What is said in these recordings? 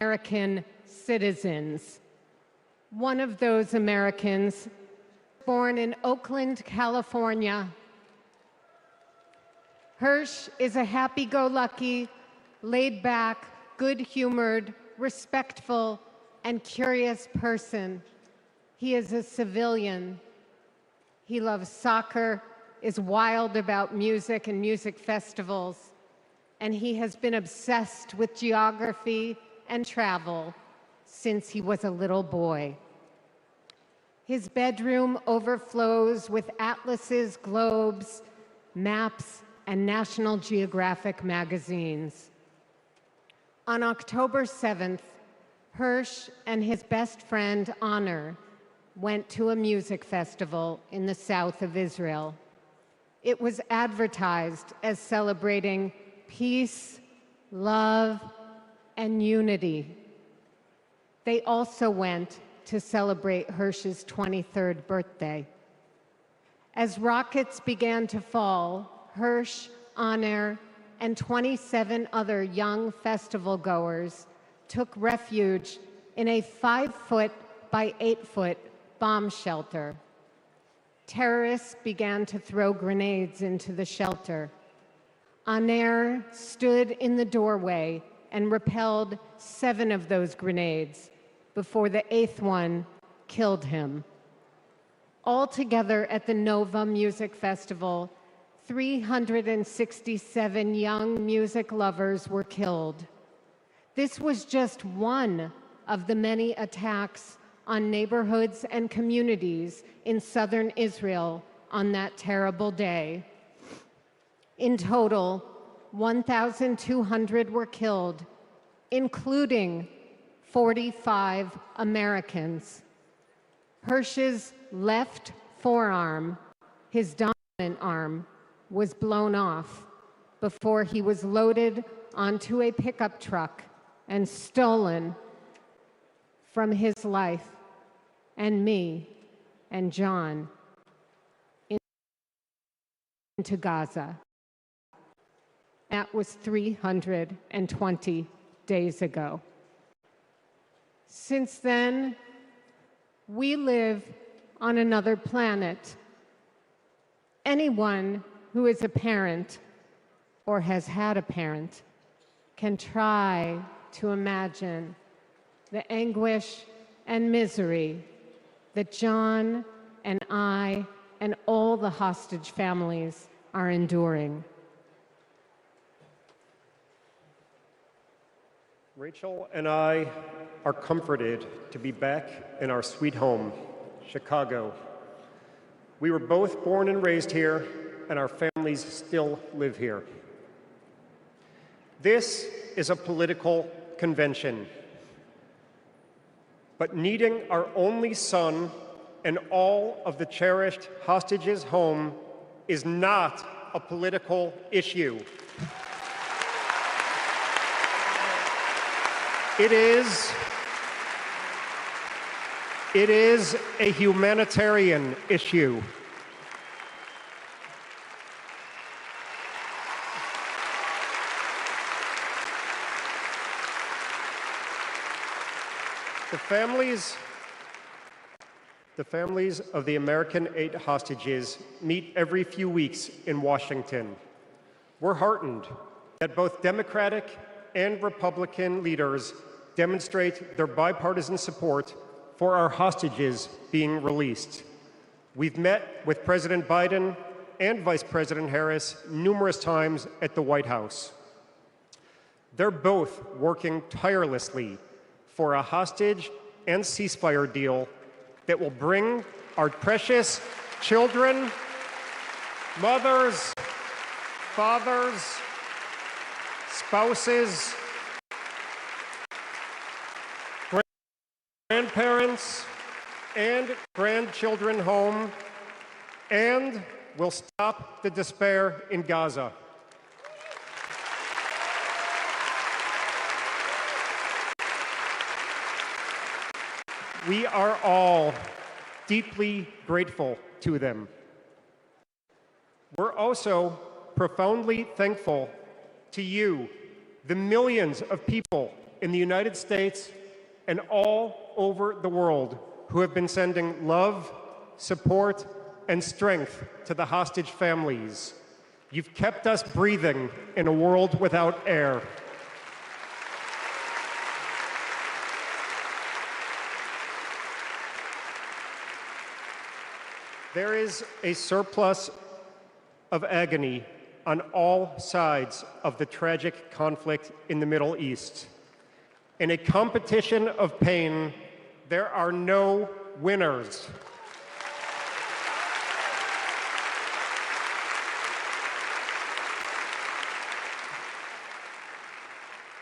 American citizens. One of those Americans, born in Oakland, California. Hirsch is a happy-go-lucky, laid-back, good-humored, respectful, and curious person. He is a civilian. He loves soccer, is wild about music and music festivals, and he has been obsessed with geography and travel since he was a little boy. His bedroom overflows with atlases, globes, maps, and National Geographic magazines. On October 7th, Hirsch and his best friend, Honor, went to a music festival in the south of Israel. It was advertised as celebrating peace, love, and unity. They also went to celebrate Hirsch's 23rd birthday. As rockets began to fall, Hirsch, Honor, and 27 other young festival goers took refuge in a 5-foot by 8-foot bomb shelter. Terrorists began to throw grenades into the shelter. Honor stood in the doorway and repelled 7 of those grenades before the 8th one killed him. Altogether at the Nova Music Festival, 367 young music lovers were killed. This was just one of the many attacks on neighborhoods and communities in southern Israel on that terrible day. In total, 1,200 were killed, including 45 Americans. Hirsch's left forearm, his dominant arm, was blown off before he was loaded onto a pickup truck and stolen from his life and me and John into Gaza. That was 320 days ago. Since then, we live on another planet. Anyone who is a parent or has had a parent can try to imagine the anguish and misery that John and I and all the hostage families are enduring. Rachel and I are comforted to be back in our sweet home, Chicago. We were both born and raised here, and our families still live here. This is a political convention, but needing our only son and all of the cherished hostages home is not a political issue. It is a humanitarian issue. The families of the American 8 hostages meet every few weeks in Washington. We're heartened that both Democratic and Republican leaders demonstrate their bipartisan support for our hostages being released. We've met with President Biden and Vice President Harris numerous times at the White House. They're both working tirelessly for a hostage and ceasefire deal that will bring our precious children, mothers, fathers, spouses, grandparents, and grandchildren home, and will stop the despair in Gaza. We are all deeply grateful to them. We're also profoundly thankful to you, the millions of people in the United States and all over the world who have been sending love, support, and strength to the hostage families. You've kept us breathing in a world without air. There is a surplus of agony on all sides of the tragic conflict in the Middle East. In a competition of pain, there are no winners.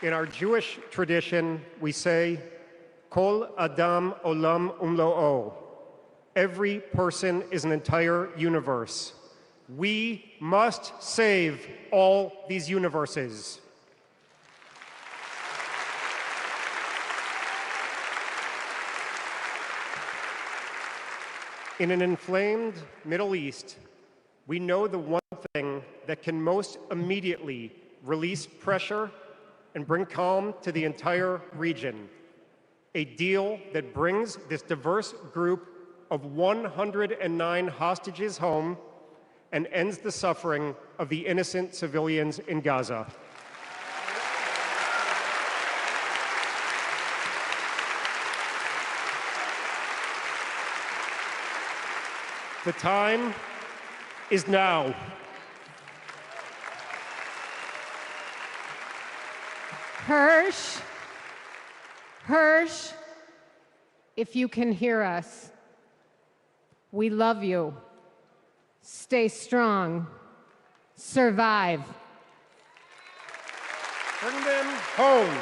In our Jewish tradition, we say, Kol Adam Olam Umlo'o. Every person is an entire universe. We must save all these universes. In an inflamed Middle East, we know the one thing that can most immediately release pressure and bring calm to the entire region. A deal that brings this diverse group of 109 hostages home and ends the suffering of the innocent civilians in Gaza. The time is now. Hirsch, if you can hear us, we love you. Stay strong. Survive. Bring them home.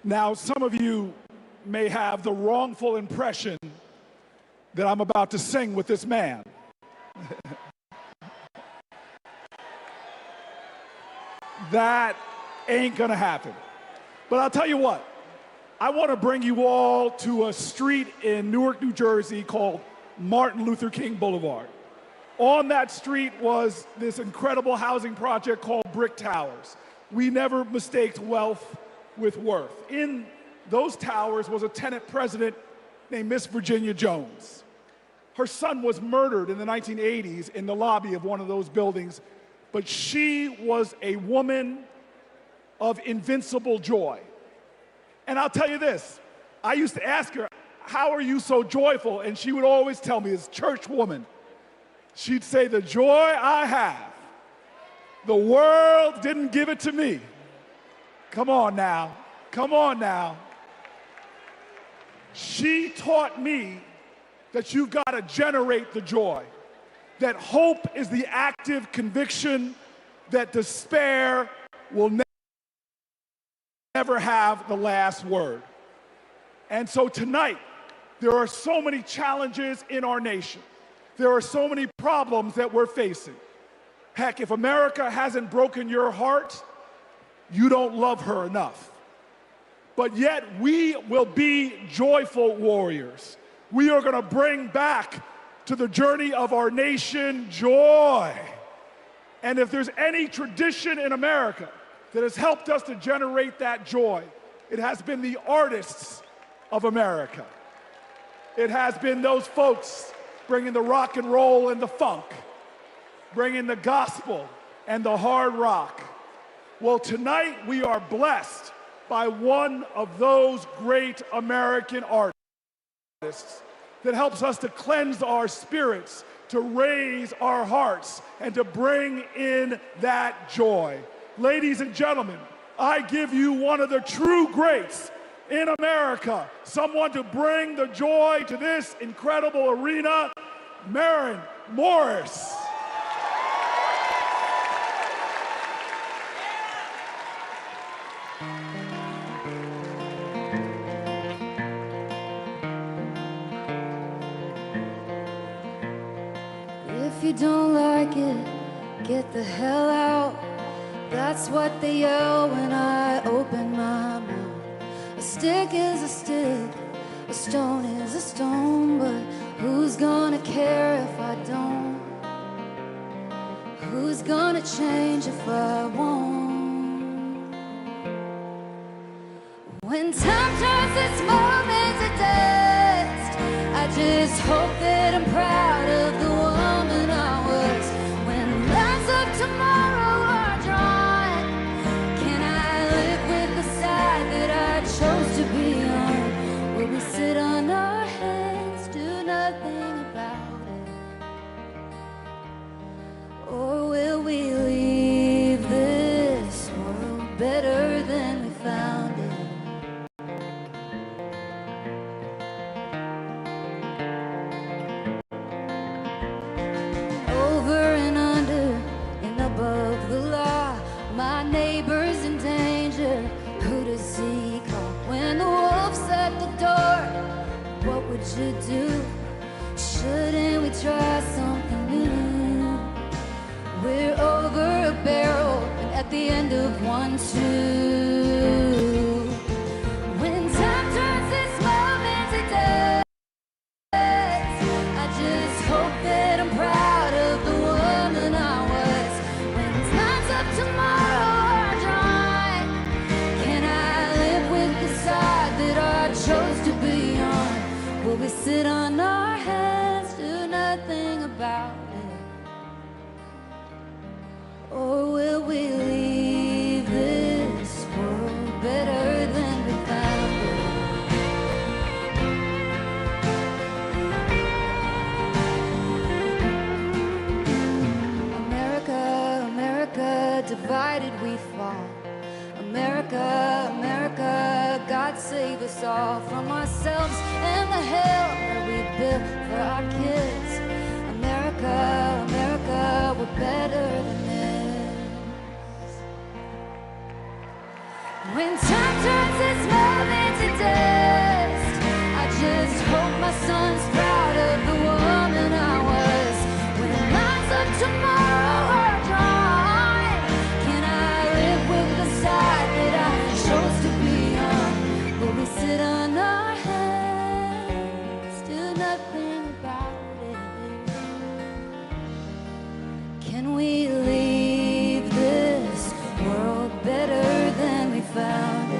Now, some of you may have the wrongful impression that I'm about to sing with this man. That ain't gonna happen. But I'll tell you what, I want to bring you all to a street in Newark, New Jersey called Martin Luther King Boulevard. On that street was this incredible housing project called Brick Towers. We never mistaked wealth with worth. In those towers was a tenant president named Miss Virginia Jones. Her son was murdered in the 1980s in the lobby of one of those buildings, but she was a woman of invincible joy. And I'll tell you this, I used to ask her, how are you so joyful? And she would always tell me, as a church woman, she'd say, the joy I have, the world didn't give it to me. Come on now, come on now. She taught me that you've got to generate the joy, that hope is the active conviction that despair will never have the last word. And so tonight, there are so many challenges in our nation. There are so many problems that we're facing. Heck, if America hasn't broken your heart, you don't love her enough. But yet, we will be joyful warriors. We are going to bring back to the journey of our nation joy. And if there's any tradition in America that has helped us to generate that joy, it has been the artists of America. It has been those folks bringing the rock and roll and the funk, bringing the gospel and the hard rock. Well, tonight we are blessed by one of those great American artists that helps us to cleanse our spirits, to raise our hearts, and to bring in that joy. Ladies and gentlemen, I give you one of the true greats in America, someone to bring the joy to this incredible arena, Maren Morris. If you don't like it, get the hell out. That's what they yell when I open my mouth. A stick is a stick, a stone is a stone, but who's gonna care if I don't? Who's gonna change if I won't? When time turns this moment to dust, I just hope that I'm proud of the woman I was. When lines of tomorrow are drawn, can I live with the side that I chose to be on? Will we sit on our hands, do nothing about it? Or will we leave this world better than we found it? Over and under and above the law, my neighbor's in danger. Who does he call when the wolf's at the door? What would you do? Shouldn't we try something new? We're over a barrel and at the end of one too. When time turns this moment to dust, I just hope that I'm proud of the woman I was. When lines of tomorrow are drawn, can I live with the side that I chose to be on? Will we sit on our hands, do nothing about it? Or will we leave this world better than we found it? America, America, divided we fall. America, America, God save us all from ourselves and the hell that we built for our kids. America, America, we're better than this. When time turns this moment to dust, I just hope my son's proud of the woman I was. When lines of tomorrow are drawn, can I live with the side that I chose to be on? Will we sit on our hands, do nothing about it? Can we leave this world better than we found it?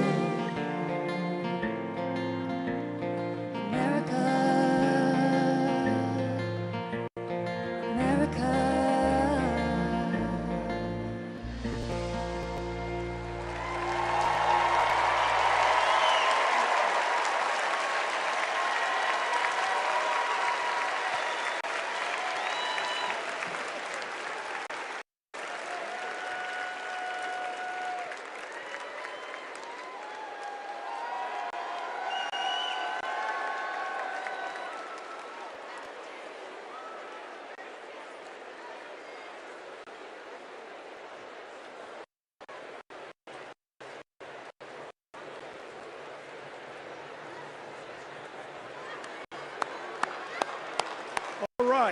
America,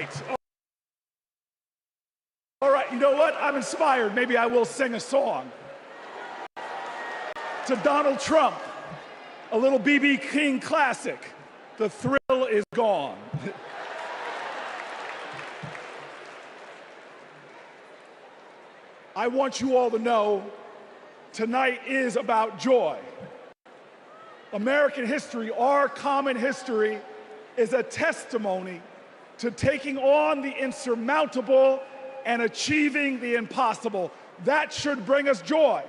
right. All right, you know what? I'm inspired. Maybe I will sing a song. To Donald Trump, a little B.B. King classic, "The Thrill Is Gone." I want you all to know tonight is about joy. American history, our common history, is a testimony to taking on the insurmountable and achieving the impossible. That should bring us joy.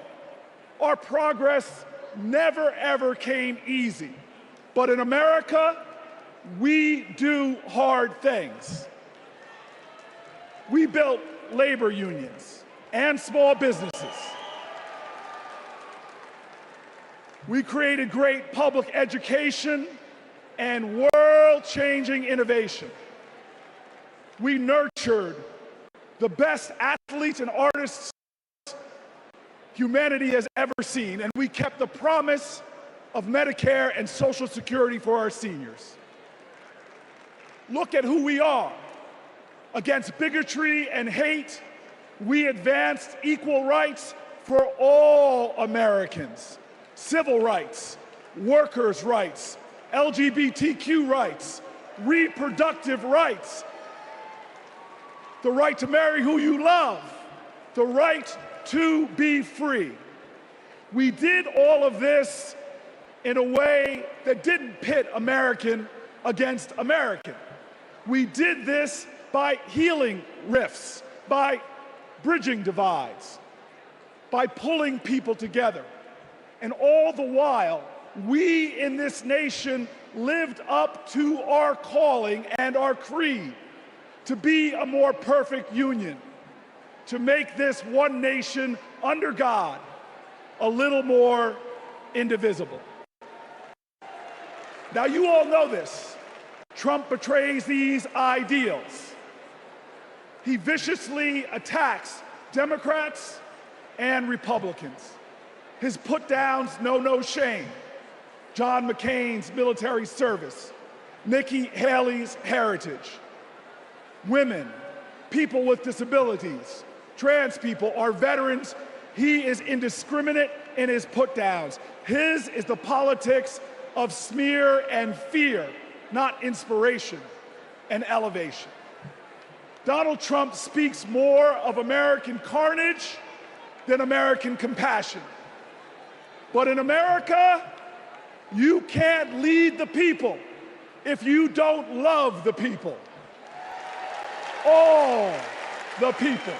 Our progress never ever came easy. But in America, we do hard things. We built labor unions and small businesses. We created great public education and world-changing innovation. We nurtured the best athletes and artists humanity has ever seen, and we kept the promise of Medicare and Social Security for our seniors. Look at who we are. Against bigotry and hate, we advanced equal rights for all Americans. Civil rights, workers' rights, LGBTQ rights, reproductive rights, the right to marry who you love, the right to be free. We did all of this in a way that didn't pit American against American. We did this by healing rifts, by bridging divides, by pulling people together. And all the while, we in this nation lived up to our calling and our creed to be a more perfect union, to make this one nation under God a little more indivisible. Now, you all know this. Trump betrays these ideals. He viciously attacks Democrats and Republicans. His put-downs know no shame. John McCain's military service, Nikki Haley's heritage, women, people with disabilities, trans people, our veterans. He is indiscriminate in his put-downs. His is the politics of smear and fear, not inspiration and elevation. Donald Trump speaks more of American carnage than American compassion. But in America, you can't lead the people if you don't love the people. All the people.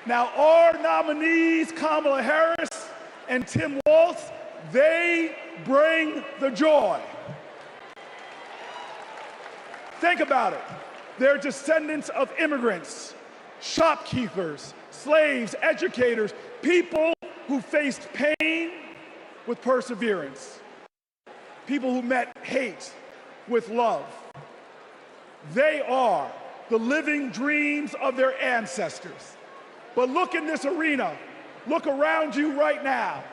Now, our nominees, Kamala Harris and Tim Walz, they bring the joy. Think about it. They're descendants of immigrants, shopkeepers, slaves, educators, people who faced pain with perseverance, people who met hate with love. They are the living dreams of their ancestors. But look in this arena, look around you right now.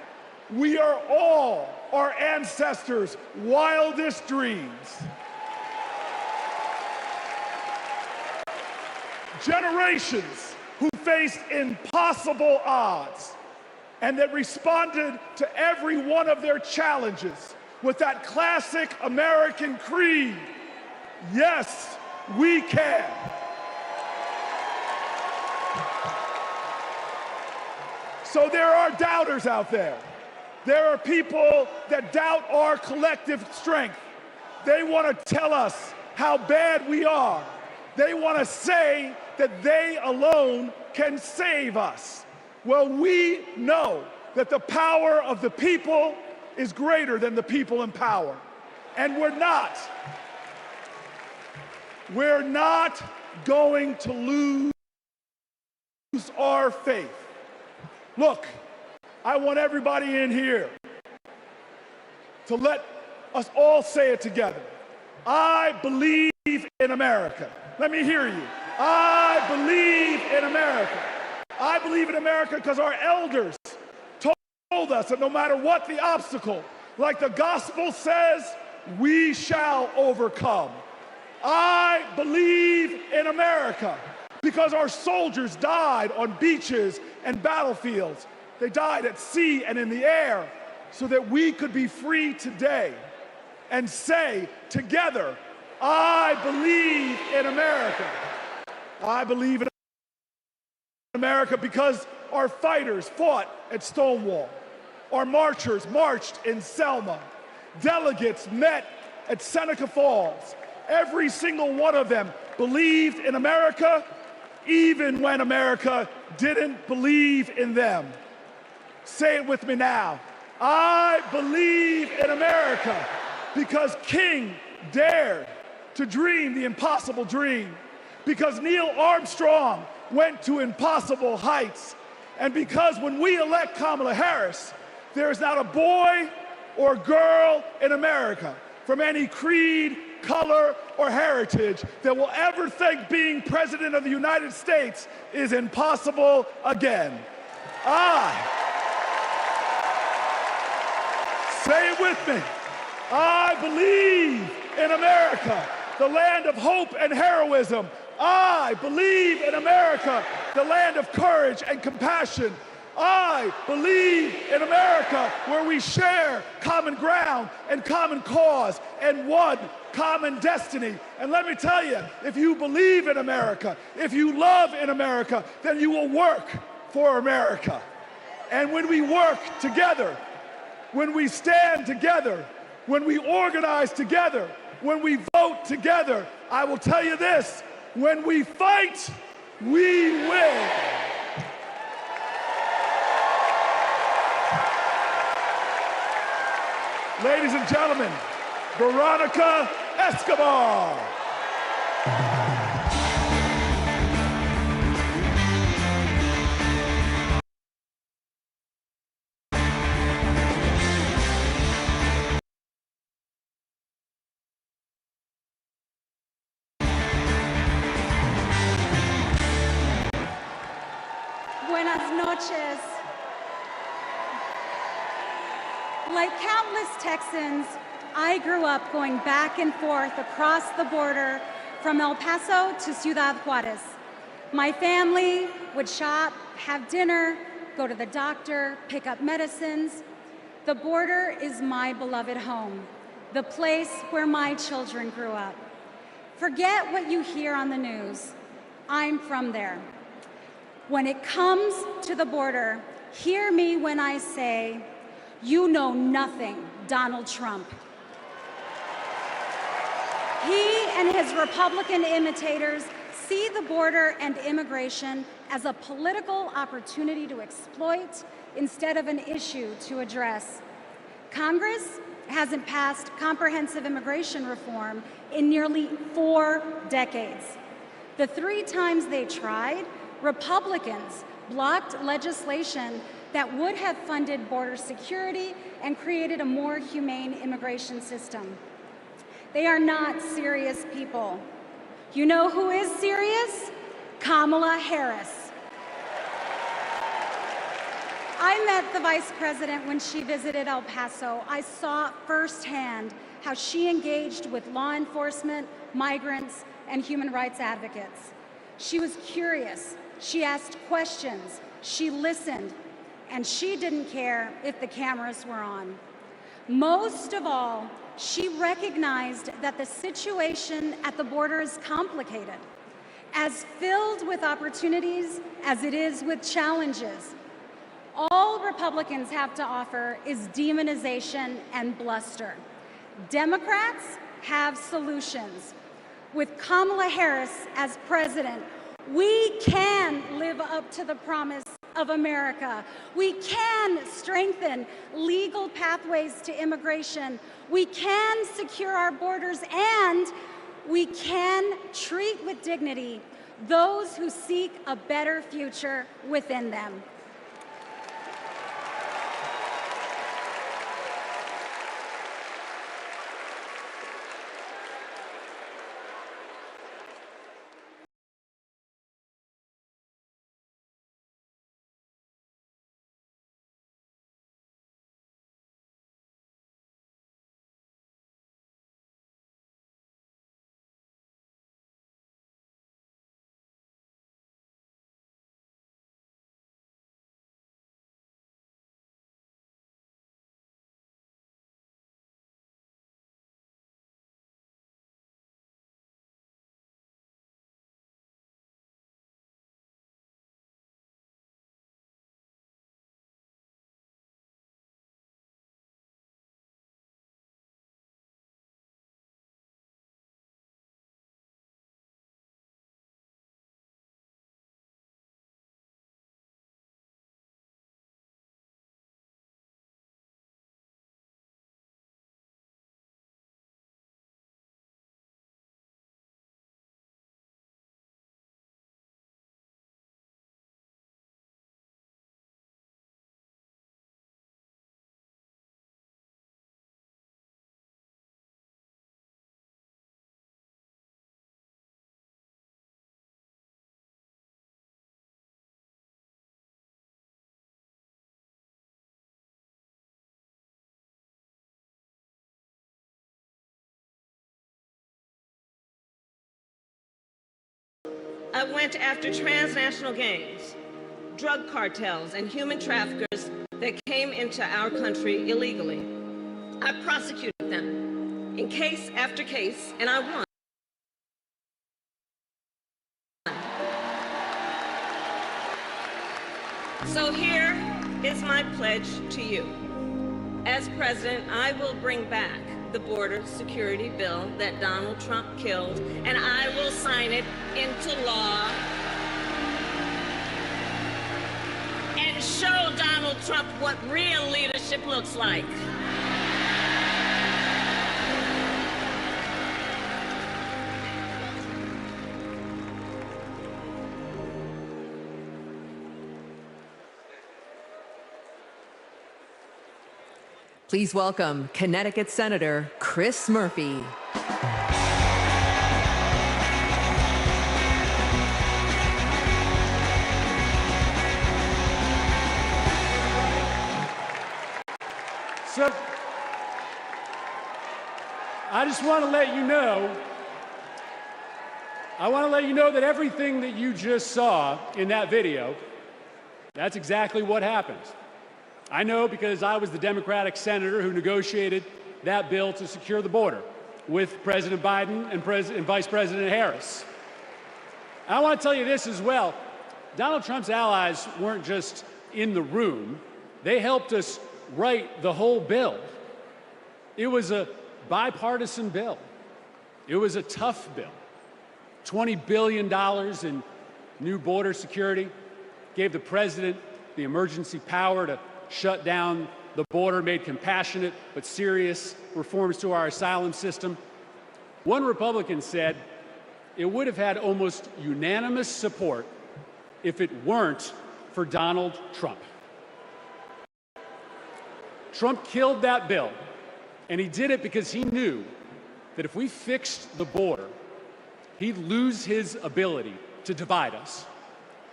We are all our ancestors' wildest dreams. Generations who faced impossible odds and that responded to every one of their challenges with that classic American creed, yes, we can. So there are doubters out there. There are people that doubt our collective strength. They want to tell us how bad we are. They want to say that they alone can save us. Well, we know that the power of the people is greater than the people in power. And we're not going to lose our faith. Look, I want everybody in here to let us all say it together. I believe in America. Let me hear you. I believe in America. I believe in America because our elders told us that no matter what the obstacle, like the gospel says, we shall overcome. I believe in America because our soldiers died on beaches and battlefields. They died at sea and in the air so that we could be free today and say together, I believe in America. I believe in America because our fighters fought at Stonewall. Our marchers marched in Selma. Delegates met at Seneca Falls. Every single one of them believed in America, even when America didn't believe in them. Say it with me now. I believe in America because King dared to dream the impossible dream, because Neil Armstrong went to impossible heights, and because when we elect Kamala Harris, there is not a boy or girl in America from any creed, color, or heritage that will ever think being President of the United States is impossible again. Say it with me. I believe in America, the land of hope and heroism. I believe in America, the land of courage and compassion. I believe in America, where we share common ground and common cause and one common destiny. And let me tell you, if you believe in America, if you love in America, then you will work for America. And when we work together, when we stand together, when we organize together, when we vote together, I will tell you this, when we fight, we win. Ladies and gentlemen, Veronica Escobar. Buenas noches. Like countless Texans, I grew up going back and forth across the border from El Paso to Ciudad Juarez. My family would shop, have dinner, go to the doctor, pick up medicines. The border is my beloved home, the place where my children grew up. Forget what you hear on the news. I'm from there. When it comes to the border, hear me when I say, you know nothing, Donald Trump. He and his Republican imitators see the border and immigration as a political opportunity to exploit instead of an issue to address. Congress hasn't passed comprehensive immigration reform in nearly 4 decades. The 3 times they tried, Republicans blocked legislation that would have funded border security and created a more humane immigration system. They are not serious people. You know who is serious? Kamala Harris. I met the Vice President when she visited El Paso. I saw firsthand how she engaged with law enforcement, migrants, and human rights advocates. She was curious. She asked questions. She listened. And she didn't care if the cameras were on. Most of all, she recognized that the situation at the border is complicated, as filled with opportunities as it is with challenges. All Republicans have to offer is demonization and bluster. Democrats have solutions. With Kamala Harris as president, we can live up to the promise of America. We can strengthen legal pathways to immigration. We can secure our borders, and we can treat with dignity those who seek a better future within them. I went after transnational gangs, drug cartels, and human traffickers that came into our country illegally. I prosecuted them in case after case, and I won. So here is my pledge to you. As president, I will bring back the border security bill that Donald Trump killed, and I will sign it into law and show Donald Trump what real leadership looks like. Please welcome Connecticut Senator Chris Murphy. So, I just want to let you know, that everything that you just saw in that video, that's exactly what happened. I know because I was the Democratic senator who negotiated that bill to secure the border with President Biden and Vice President Harris. I want to tell you this as well. Donald Trump's allies weren't just in the room. They helped us write the whole bill. It was a bipartisan bill. It was a tough bill. $20 billion in new border security gave the president the emergency power to shut down the border, made compassionate but serious reforms to our asylum system. One Republican said it would have had almost unanimous support if it weren't for Donald Trump. Trump killed that bill, and he did it because he knew that if we fixed the border, he'd lose his ability to divide us,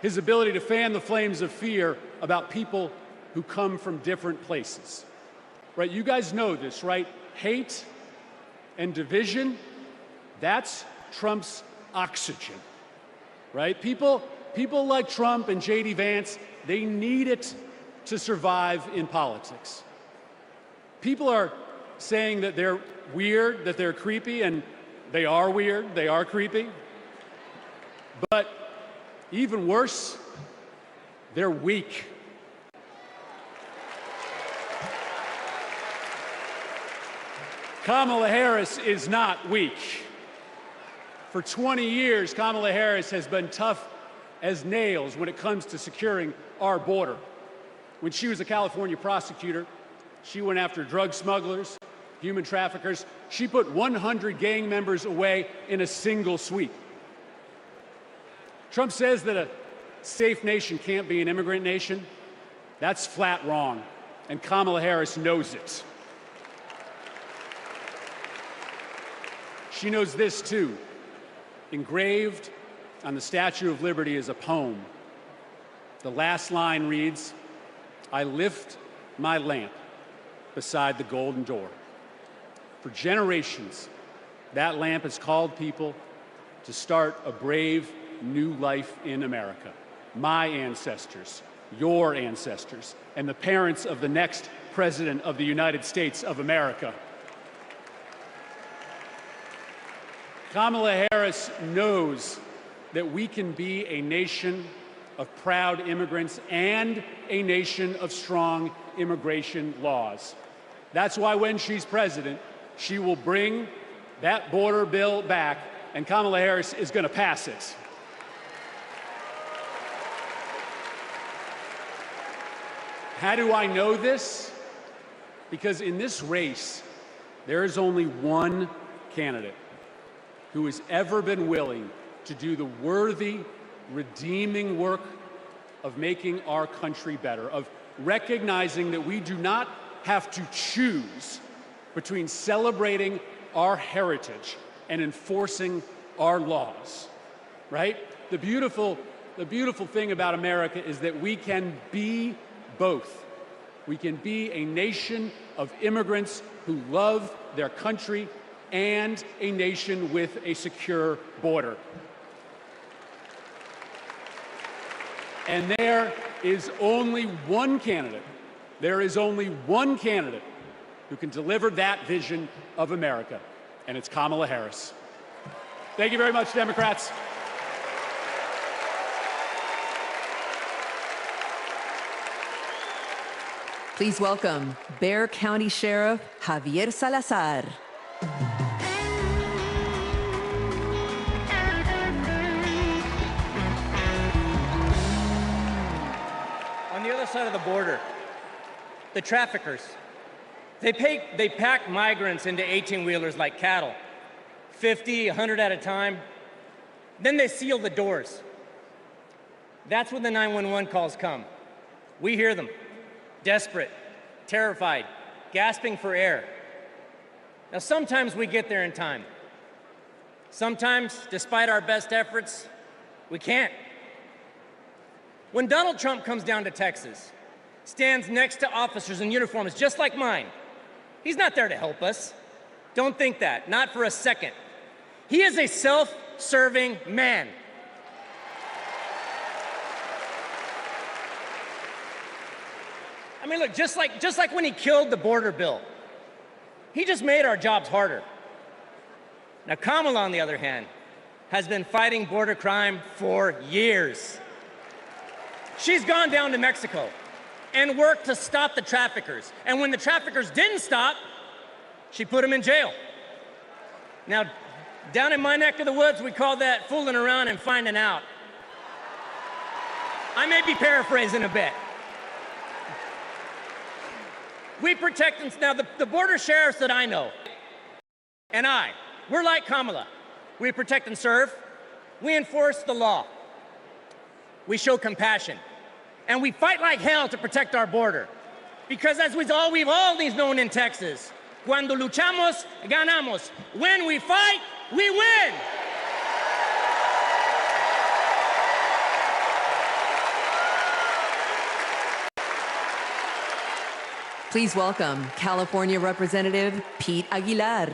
his ability to fan the flames of fear about people who come from different places. Right? You guys know this, right? Hate and division, that's Trump's oxygen. Right? People like Trump and J.D. Vance, they need it to survive in politics. People are saying that they're weird, that they're creepy, and they are weird, they are creepy. But even worse, they're weak. Kamala Harris is not weak. For 20 years, Kamala Harris has been tough as nails when it comes to securing our border. When she was a California prosecutor, she went after drug smugglers, human traffickers. She put 100 gang members away in a single sweep. Trump says that a safe nation can't be an immigrant nation. That's flat wrong, and Kamala Harris knows it. She knows this too. Engraved on the Statue of Liberty is a poem. The last line reads, "I lift my lamp beside the golden door." For generations, that lamp has called people to start a brave new life in America. My ancestors, your ancestors, and the parents of the next President of the United States of America. Kamala Harris knows that we can be a nation of proud immigrants and a nation of strong immigration laws. That's why when she's president, she will bring that border bill back, and Kamala Harris is going to pass it. How do I know this? Because in this race, there is only one candidate who has ever been willing to do the worthy, redeeming work of making our country better, of recognizing that we do not have to choose between celebrating our heritage and enforcing our laws, right? The beautiful thing about America is that we can be both. We can be a nation of immigrants who love their country and a nation with a secure border. And there is only one candidate. There is only one candidate who can deliver that vision of America, and it's Kamala Harris. Thank you very much, Democrats. Please welcome Bexar County Sheriff Javier Salazar. On the other side of the border, the traffickers, they pack migrants into 18-wheelers like cattle, 50, 100 at a time. Then they seal the doors. That's when the 911 calls come. We hear them, desperate, terrified, gasping for air. Now, sometimes we get there in time. Sometimes, despite our best efforts, we can't. When Donald Trump comes down to Texas, stands next to officers in uniforms just like mine, he's not there to help us. Don't think that, not for a second. He is a self-serving man. I mean, look, just like when he killed the border bill, he just made our jobs harder. Now, Kamala, on the other hand, has been fighting border crime for years. She's gone down to Mexico and worked to stop the traffickers. And when the traffickers didn't stop, she put them in jail. Now, down in my neck of the woods, we call that fooling around and finding out. I may be paraphrasing a bit. We protect them. Now, the border sheriffs that I know, and we're like Kamala. We protect and serve. We enforce the law. We show compassion. And we fight like hell to protect our border. Because as we've always known in Texas, cuando luchamos, ganamos. When we fight, we win. Please welcome California Representative Pete Aguilar.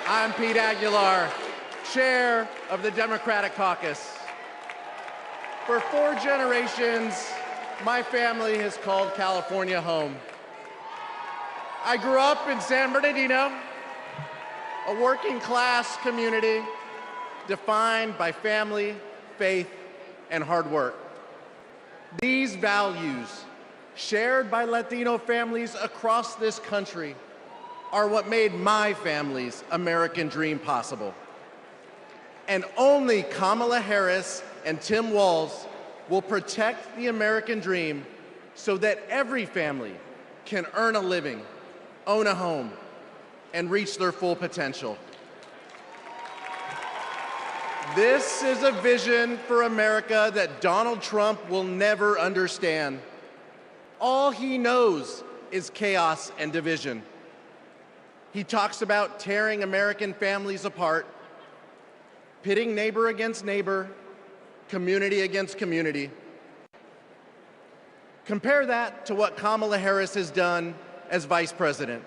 I'm Pete Aguilar, chair of the Democratic Caucus. For 4 generations, my family has called California home. I grew up in San Bernardino, a working-class community defined by family, faith, and hard work. These values, shared by Latino families across this country, are what made my family's American dream possible. And only Kamala Harris and Tim Walz will protect the American dream so that every family can earn a living, own a home, and reach their full potential. This is a vision for America that Donald Trump will never understand. All he knows is chaos and division. He talks about tearing American families apart, pitting neighbor against neighbor, community against community. Compare that to what Kamala Harris has done as vice president.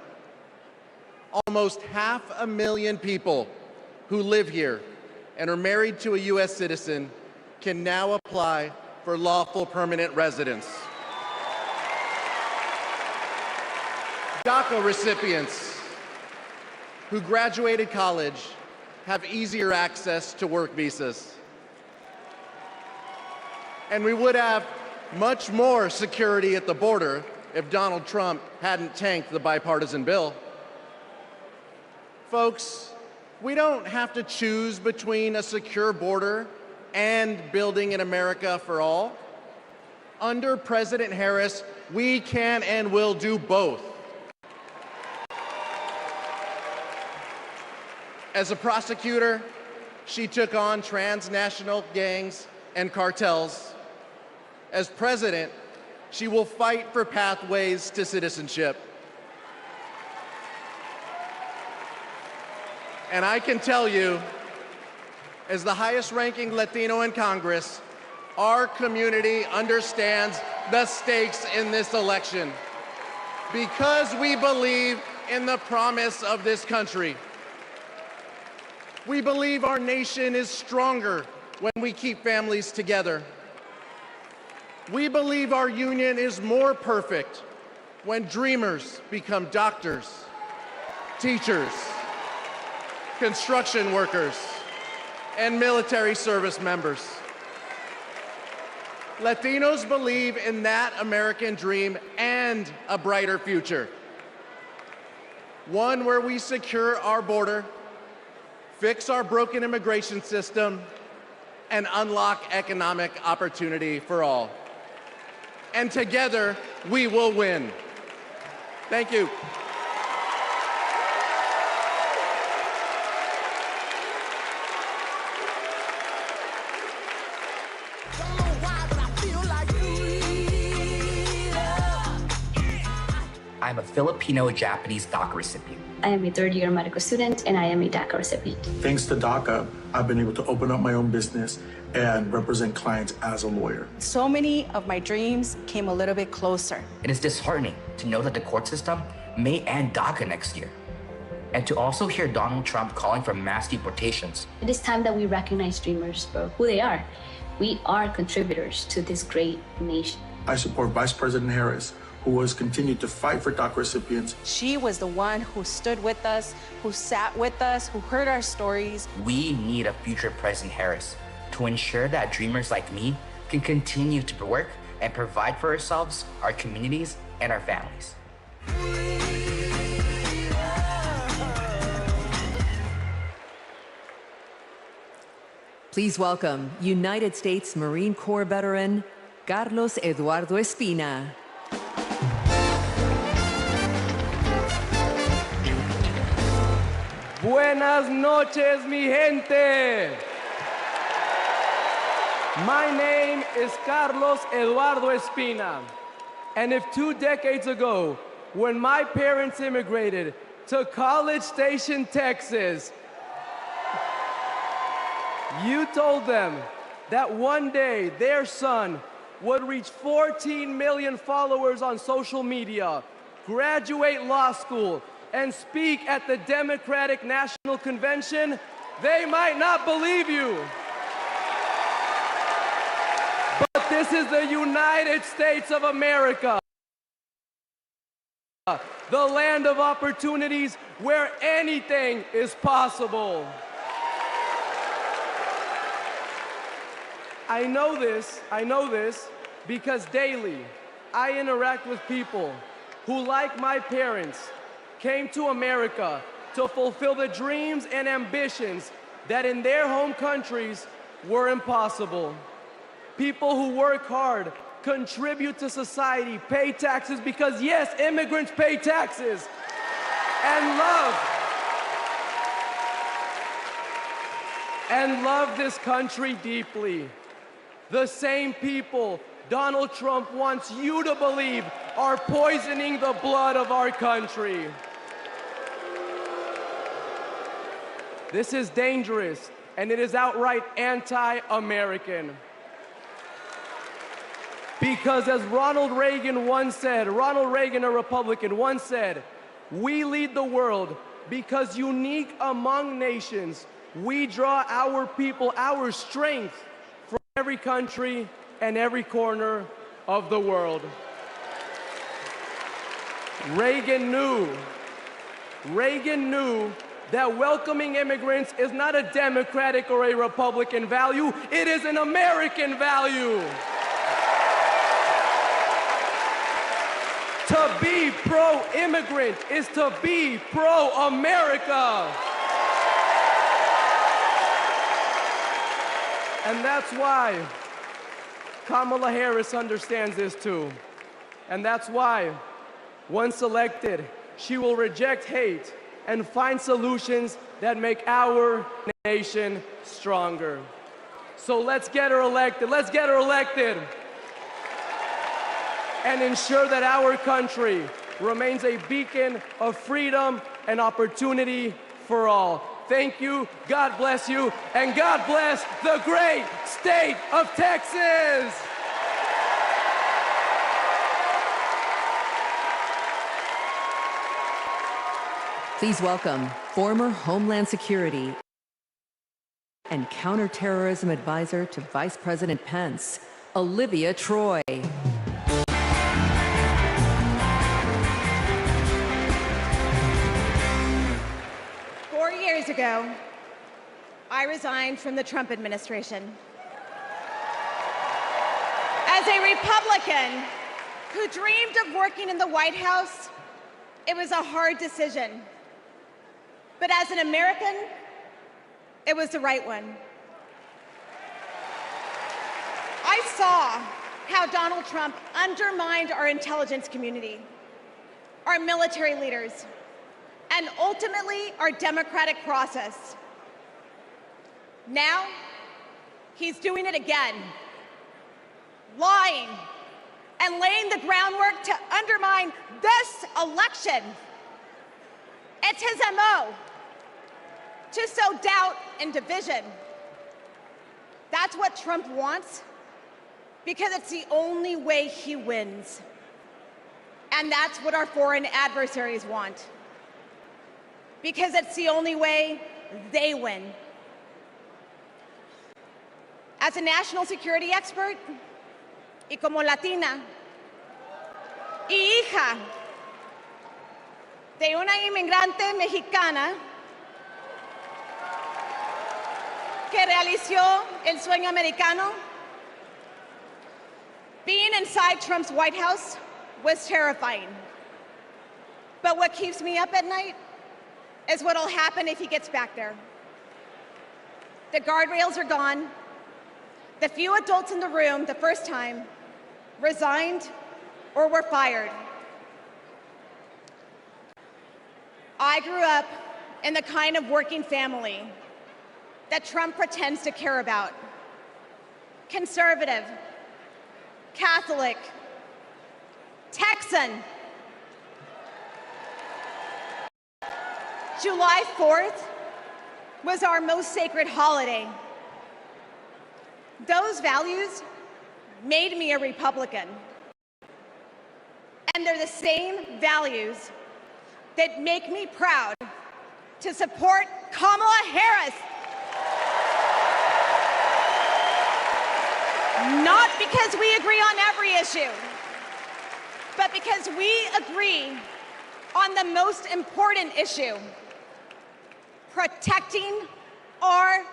Almost 500,000 people who live here and are married to a U.S. citizen can now apply for lawful permanent residence. DACA recipients who graduated college have easier access to work visas. And we would have much more security at the border if Donald Trump hadn't tanked the bipartisan bill. Folks, we don't have to choose between a secure border and building an America for all. Under President Harris, we can and will do both. As a prosecutor, she took on transnational gangs and cartels. As president, she will fight for pathways to citizenship. And I can tell you, as the highest-ranking Latino in Congress, our community understands the stakes in this election. because we believe in the promise of this country. We believe our nation is stronger when we keep families together. We believe our union is more perfect when dreamers become doctors, teachers, construction workers, and military service members. Latinos believe in that American dream and a brighter future. One where we secure our border, fix our broken immigration system, and unlock economic opportunity for all. And together, we will win. Thank you. I'm a Filipino-Japanese DACA recipient. I am a third-year medical student, and I am a DACA recipient. Thanks to DACA, I've been able to open up my own business and represent clients as a lawyer. So many of my dreams came a little bit closer. It is disheartening to know that the court system may end DACA next year, and to also hear Donald Trump calling for mass deportations. It is time that we recognize dreamers for who they are. We are contributors to this great nation. I support Vice President Harris, who has continued to fight for DACA recipients. She was the one who stood with us, who sat with us, who heard our stories. We need a future President Harris to ensure that dreamers like me can continue to work and provide for ourselves, our communities, and our families. Please welcome United States Marine Corps veteran Carlos Eduardo Espina. Buenas noches, mi gente. My name is Carlos Eduardo Espina. And if 2 decades ago, when my parents immigrated to College Station, Texas, you told them that one day their son would reach 14 million followers on social media, graduate law school, and speak at the Democratic National Convention, they might not believe you. But this is the United States of America, the land of opportunities where anything is possible. I know this because daily I interact with people who, like my parents, came to America to fulfill the dreams and ambitions that in their home countries were impossible. People who work hard, contribute to society, pay taxes because, yes, immigrants pay taxes, and love this country deeply. The same people Donald Trump wants you to believe are poisoning the blood of our country. This is dangerous, and it is outright anti-American. Because as Ronald Reagan, a Republican, once said, we lead the world because unique among nations, we draw our people, our strength from every country and every corner of the world. Reagan knew that welcoming immigrants is not a Democratic or a Republican value, it is an American value. To be pro-immigrant is to be pro-America. And that's why Kamala Harris understands this too. And that's why, once elected, she will reject hate and find solutions that make our nation stronger. So let's get her elected. Let's get her elected. And ensure that our country remains a beacon of freedom and opportunity for all. Thank you, God bless you, and God bless the great state of Texas! Please welcome former Homeland Security and Counterterrorism Advisor to Vice President Pence, Olivia Troy. 4 years ago, I resigned from the Trump administration. As a Republican who dreamed of working in the White House, it was a hard decision. But as an American, it was the right one. I saw how Donald Trump undermined our intelligence community, our military leaders, and ultimately our democratic process. Now, he's doing it again, lying and laying the groundwork to undermine this election. It's his MO, to sow doubt and division. That's what Trump wants, because it's the only way he wins. And that's what our foreign adversaries want, because it's the only way they win. As a national security expert, y como latina, y hija de una inmigrante mexicana que realizó el sueño americano, being inside Trump's White House was terrifying. But what keeps me up at night is what'll happen if he gets back there. The guardrails are gone. The few adults in the room the first time resigned or were fired. I grew up in the kind of working family that Trump pretends to care about. Conservative, Catholic, Texan. July 4th was our most sacred holiday. Those values made me a Republican. And they're the same values that make me proud to support Kamala Harris. Not because we agree on every issue, but because we agree on the most important issue: protecting our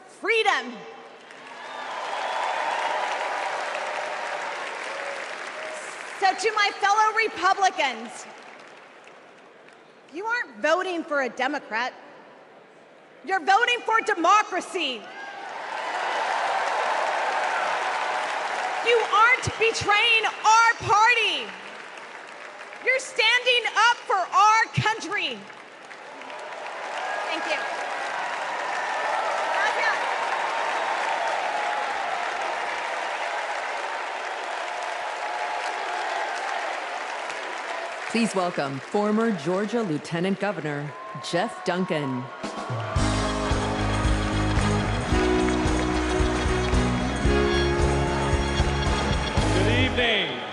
freedom. So to my fellow Republicans, you aren't voting for a Democrat. You're voting for democracy. You aren't betraying our party. You're standing up for our country. Thank you. Please welcome former Georgia Lieutenant Governor Jeff Duncan.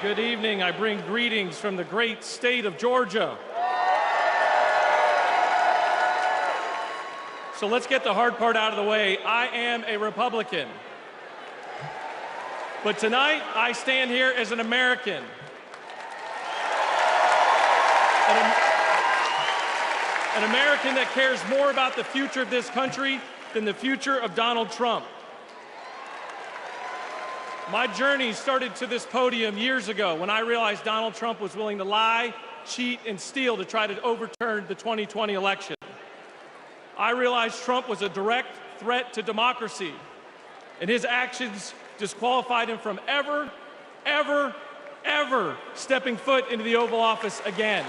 Good evening. I bring greetings from the great state of Georgia. So let's get the hard part out of the way. I am a Republican. But tonight, I stand here as an American. An American that cares more about the future of this country than the future of Donald Trump. My journey started to this podium years ago when I realized Donald Trump was willing to lie, cheat, and steal to try to overturn the 2020 election. I realized Trump was a direct threat to democracy, and his actions disqualified him from ever stepping foot into the Oval Office again.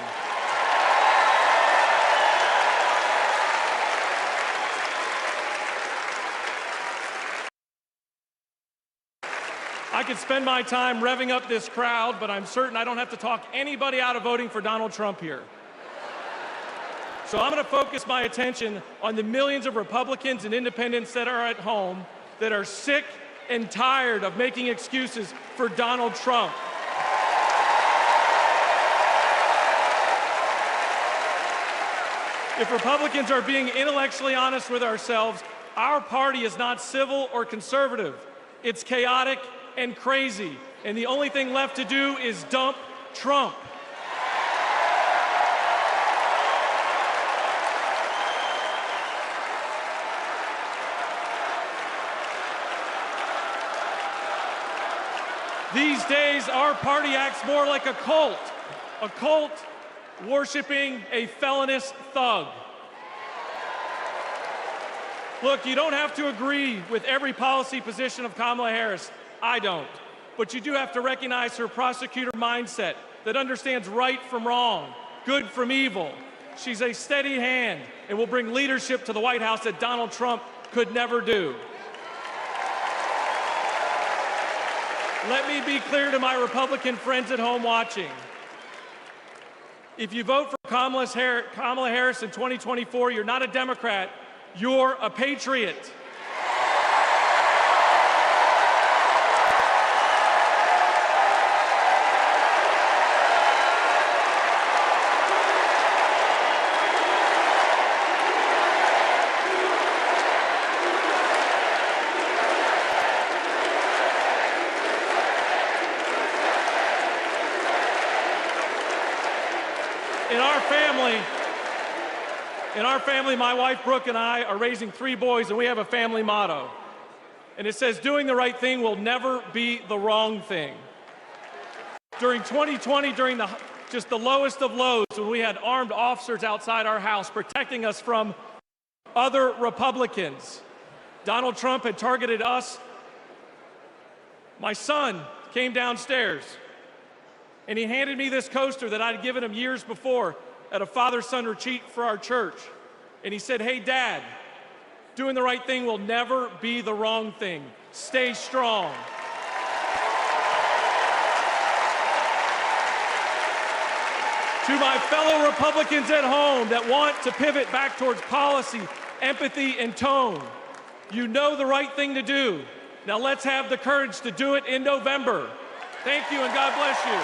I could spend my time revving up this crowd, but I'm certain I don't have to talk anybody out of voting for Donald Trump here. So I'm going to focus my attention on the millions of Republicans and independents that are at home that are sick and tired of making excuses for Donald Trump. If Republicans are being intellectually honest with ourselves, our party is not civil or conservative. It's chaotic and crazy. And the only thing left to do is dump Trump. These days, our party acts more like a cult worshiping a felonious thug. Look, you don't have to agree with every policy position of Kamala Harris. I don't. But you do have to recognize her prosecutor mindset that understands right from wrong, good from evil. She's a steady hand and will bring leadership to the White House that Donald Trump could never do. Let me be clear to my Republican friends at home watching. If you vote for Kamala Harris in 2024, you're not a Democrat, you're a patriot. In our family, my wife Brooke and I are raising 3 boys, and we have a family motto. And it says, doing the right thing will never be the wrong thing. During 2020, during just the lowest of lows, when we had armed officers outside our house protecting us from other Republicans, Donald Trump had targeted us. My son came downstairs, and he handed me this coaster that I'd given him years before at a father-son retreat for our church. And he said, hey, Dad, doing the right thing will never be the wrong thing. Stay strong. To my fellow Republicans at home that want to pivot back towards policy, empathy, and tone, you know the right thing to do. Now let's have the courage to do it in November. Thank you, and God bless you.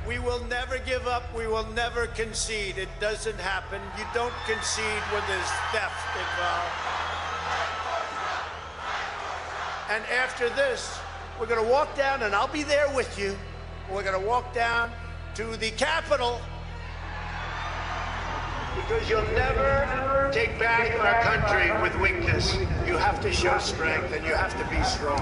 We will never give up. We will never concede. It doesn't happen. You don't concede when there's theft involved. And after this, we're going to walk down, and I'll be there with you. We're going to walk down to the Capitol, because you'll never take back our country with weakness. You have to show strength, and you have to be strong.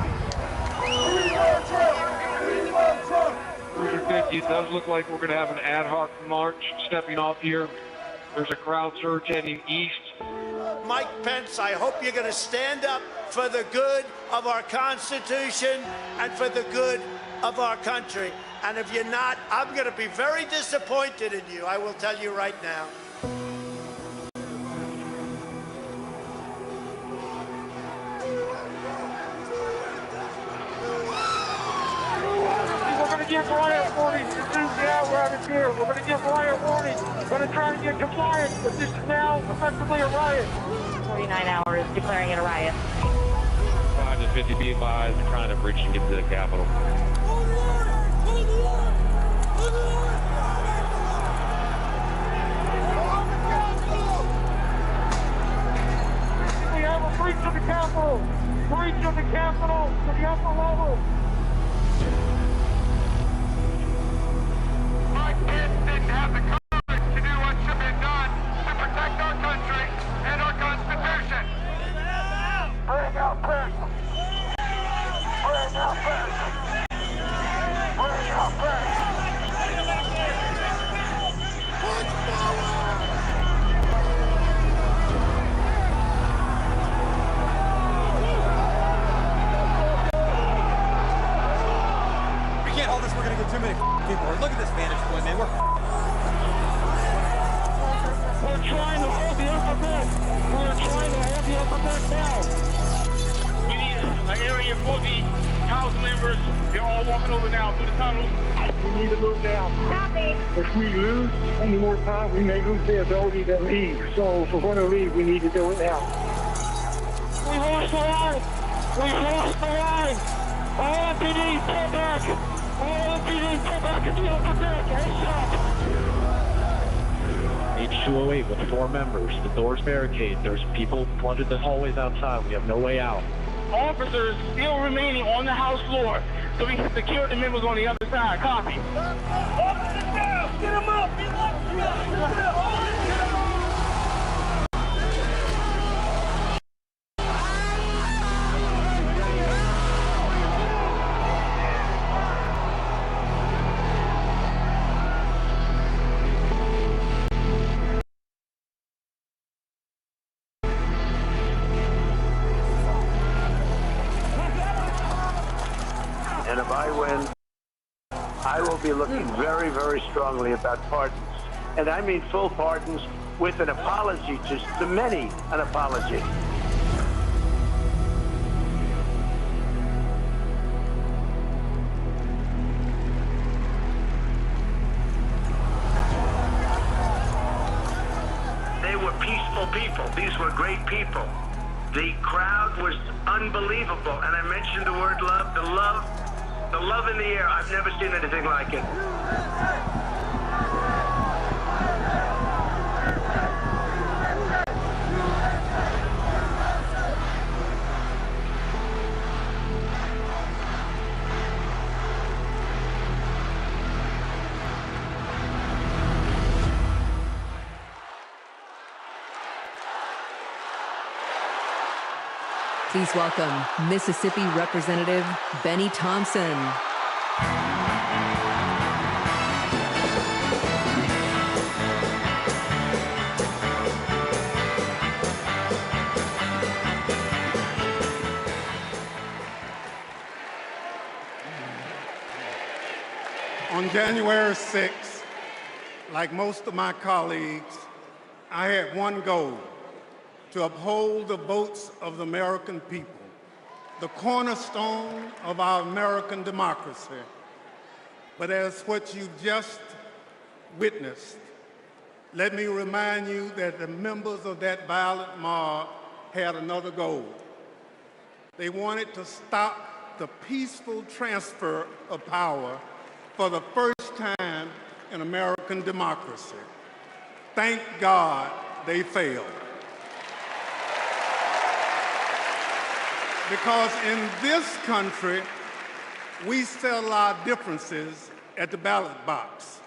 Cruiser 50, it does look like we're going to have an ad hoc march stepping off here. There's a crowd surge heading east. Mike Pence, I hope you're going to stand up for the good of our Constitution and for the good of our country. And if you're not, I'm going to be very disappointed in you. I will tell you right now. Give riot warning. This is now right here. We're going to give riot warning. We're going to try to get compliance, but this is now effectively a riot. 49 hours declaring it a riot. 5 to 50 be advised, trying to breach and get to the Capitol. We have a breach of the Capitol. Breach of the Capitol to the upper level. Didn't have the courage to do what should be done to protect our country and our Constitution. Bring out Pence. Bring out Pence. Bring out Pence. We can't hold this. We're going to get too many people. Look at this vantage point, man. We're trying to hold the upper deck. We're trying to hold the upper deck now. We need area for the House members. They're all walking over now through the tunnel. We need to move now. Copy. If we lose any more time, we may lose the ability to leave. So if we're going to leave, we need to do it now. We lost the line. We lost the line. All MPD, pull back. All MPD, pull back and deal with that. H208 with 4 members. The door's barricaded. There's people flooded the hallways outside. We have no way out. Officers still remaining on the House floor, so we can secure the members on the other side. Copy. Officers down! Get them up! Get them up! And if I win, I will be looking very, very strongly about pardons. And I mean full pardons with an apology to many, an apology. They were peaceful people. These were great people. The crowd was unbelievable. And I mentioned the word love, the love in the air. I've never seen anything like it. Please welcome Mississippi Representative Benny Thompson. On January 6th, like most of my colleagues, I had one goal: to uphold the votes of the American people, the cornerstone of our American democracy. But as what you just witnessed, let me remind you that the members of that violent mob had another goal. They wanted to stop the peaceful transfer of power for the first time in American democracy. Thank God they failed. Because in this country, we settle our differences at the ballot box,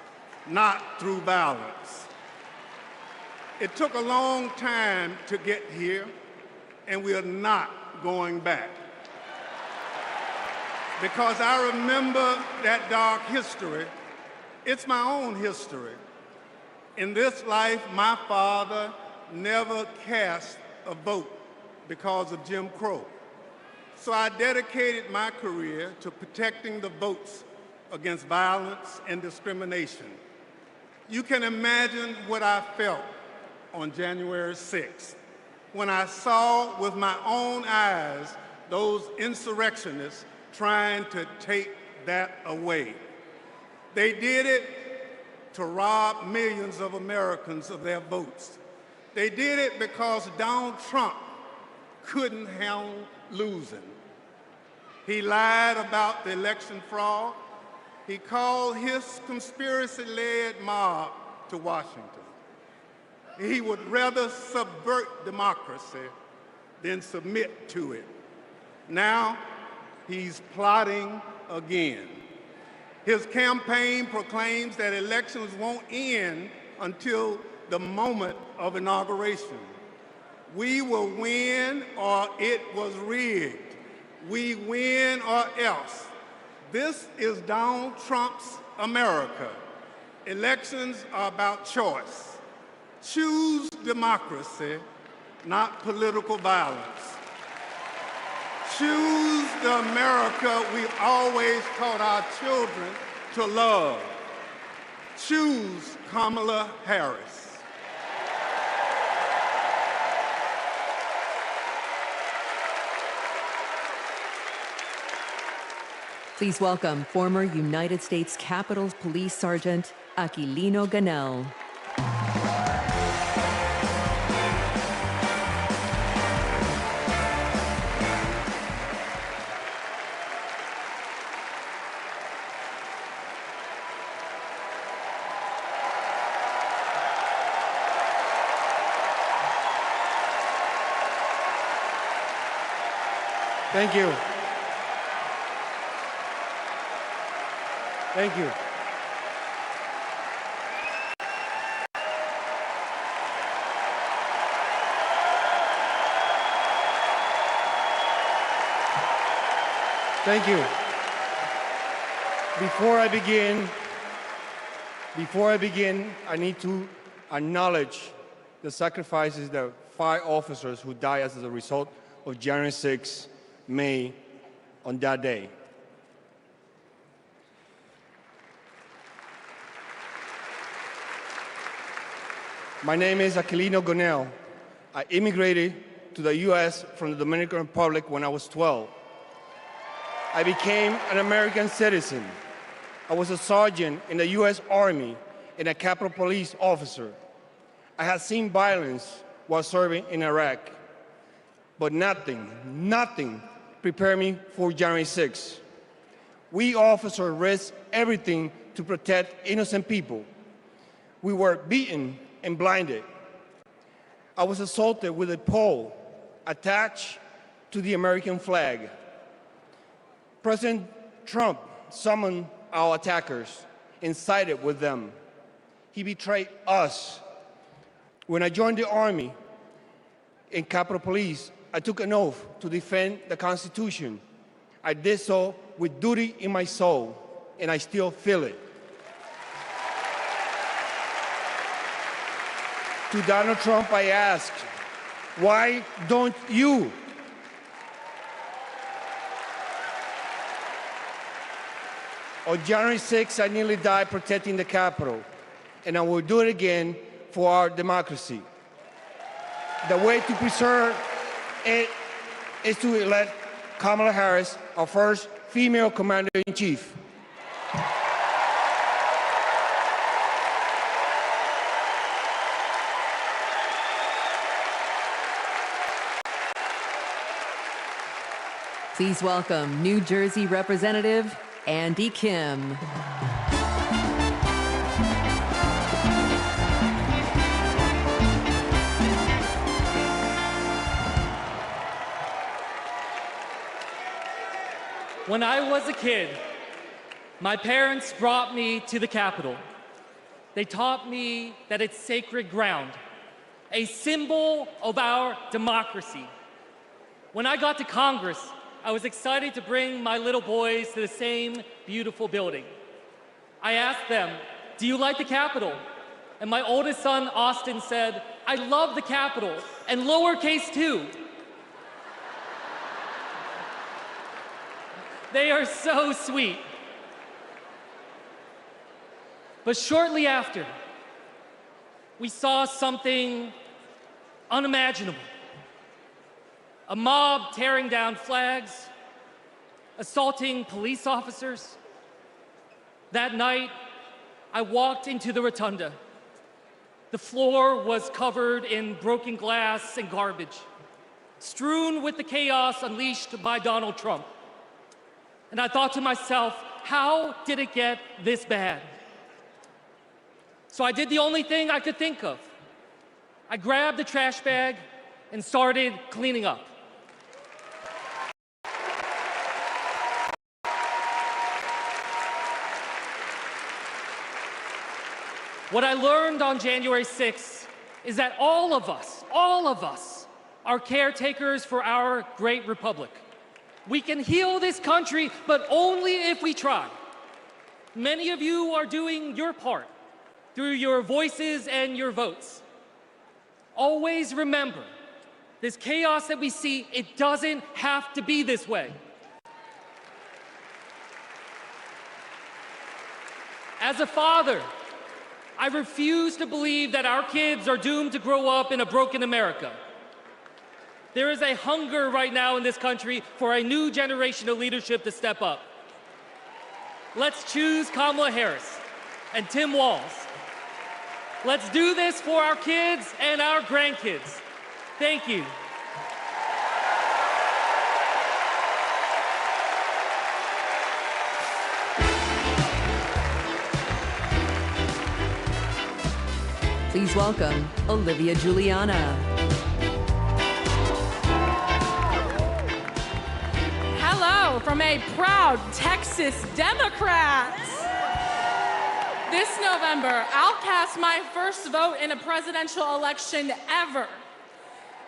not through violence. It took a long time to get here, and we are not going back. Because I remember that dark history. It's my own history. In this life, my father never cast a vote because of Jim Crow. So I dedicated my career to protecting the votes against violence and discrimination. You can imagine what I felt on January 6th when I saw with my own eyes those insurrectionists trying to take that away. They did it to rob millions of Americans of their votes. They did it because Donald Trump couldn't handle losing. He lied about the election fraud. He called his conspiracy-led mob to Washington. He would rather subvert democracy than submit to it. Now, he's plotting again. His campaign proclaims that elections won't end until the moment of inauguration. We will win or it was rigged. We win or else. This is Donald Trump's America. Elections are about choice. Choose democracy, not political violence. Choose the America we always taught our children to love. Choose Kamala Harris. Please welcome former United States Capitol Police Sergeant Aquilino Ganell. Thank you. Thank you. Thank you. Before I begin, I need to acknowledge the sacrifices that 5 officers who died as a result of January 6th made on that day. My name is Aquilino Ganell. I immigrated to the U.S. from the Dominican Republic when I was 12. I became an American citizen. I was a sergeant in the U.S. Army and a Capitol Police officer. I had seen violence while serving in Iraq, but nothing prepared me for January 6th. We officers risked everything to protect innocent people. We were beaten and blinded. I was assaulted with a pole attached to the American flag. President Trump summoned our attackers and sided with them. He betrayed us. When I joined the Army and Capitol Police, I took an oath to defend the Constitution. I did so with duty in my soul, and I still feel it. To Donald Trump, I ask, why don't you? On January 6th, I nearly died protecting the Capitol, and I will do it again for our democracy. The way to preserve it is to elect Kamala Harris, our first female commander-in-chief. Please welcome New Jersey Representative Andy Kim. When I was a kid, my parents brought me to the Capitol. They taught me that it's sacred ground, a symbol of our democracy. When I got to Congress, I was excited to bring my little boys to the same beautiful building. I asked them, "Do you like the Capitol?" And my oldest son, Austin, said, "I love the Capitol, and lowercase too." They are so sweet. But shortly after, we saw something unimaginable. A mob tearing down flags, assaulting police officers. That night, I walked into the rotunda. The floor was covered in broken glass and garbage, strewn with the chaos unleashed by Donald Trump. And I thought to myself, how did it get this bad? So I did the only thing I could think of. I grabbed the trash bag and started cleaning up. What I learned on January 6th is that all of us are caretakers for our great republic. We can heal this country, but only if we try. Many of you are doing your part through your voices and your votes. Always remember, this chaos that we see, it doesn't have to be this way. As a father, I refuse to believe that our kids are doomed to grow up in a broken America. There is a hunger right now in this country for a new generation of leadership to step up. Let's choose Kamala Harris and Tim Walz. Let's do this for our kids and our grandkids. Thank you. Please welcome Olivia Juliana. Hello from a proud Texas Democrat. This November, I'll cast my first vote in a presidential election ever.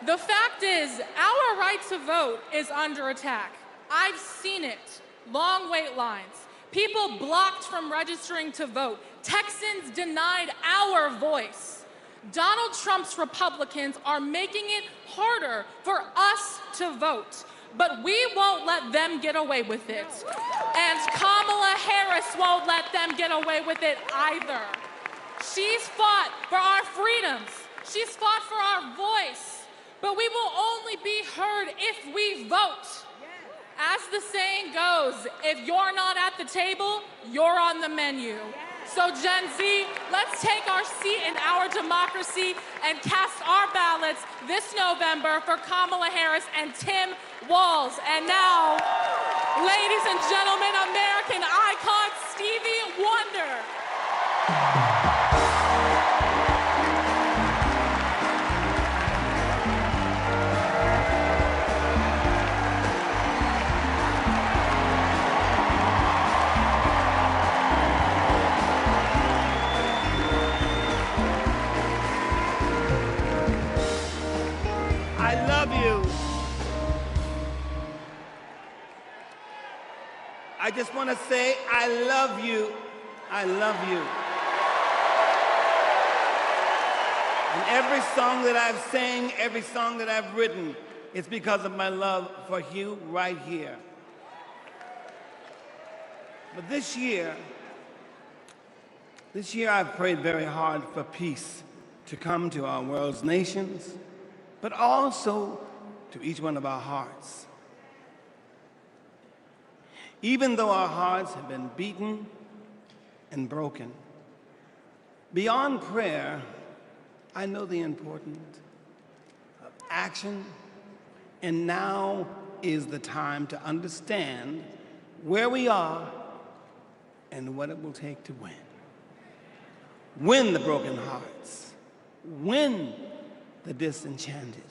The fact is, our right to vote is under attack. I've seen it. Long wait lines. People blocked from registering to vote. Texans denied our voice. Donald Trump's Republicans are making it harder for us to vote. But we won't let them get away with it. And Kamala Harris won't let them get away with it either. She's fought for our freedoms. She's fought for our voice. But we will only be heard if we vote. As the saying goes, if you're not at the table, you're on the menu. So Gen Z, let's take our seat in our democracy and cast our ballots this November for Kamala Harris and Tim Walz. And now, ladies and gentlemen, American icon Stevie Wonder. I love you. I just want to say, I love you. I love you. And every song that I've sang, every song that I've written, it's because of my love for you right here. But this year I've prayed very hard for peace to come to our world's nations, but also to each one of our hearts. Even though our hearts have been beaten and broken, beyond prayer, I know the importance of action, and now is the time to understand where we are and what it will take to win. Win the broken hearts, win the disenchanted,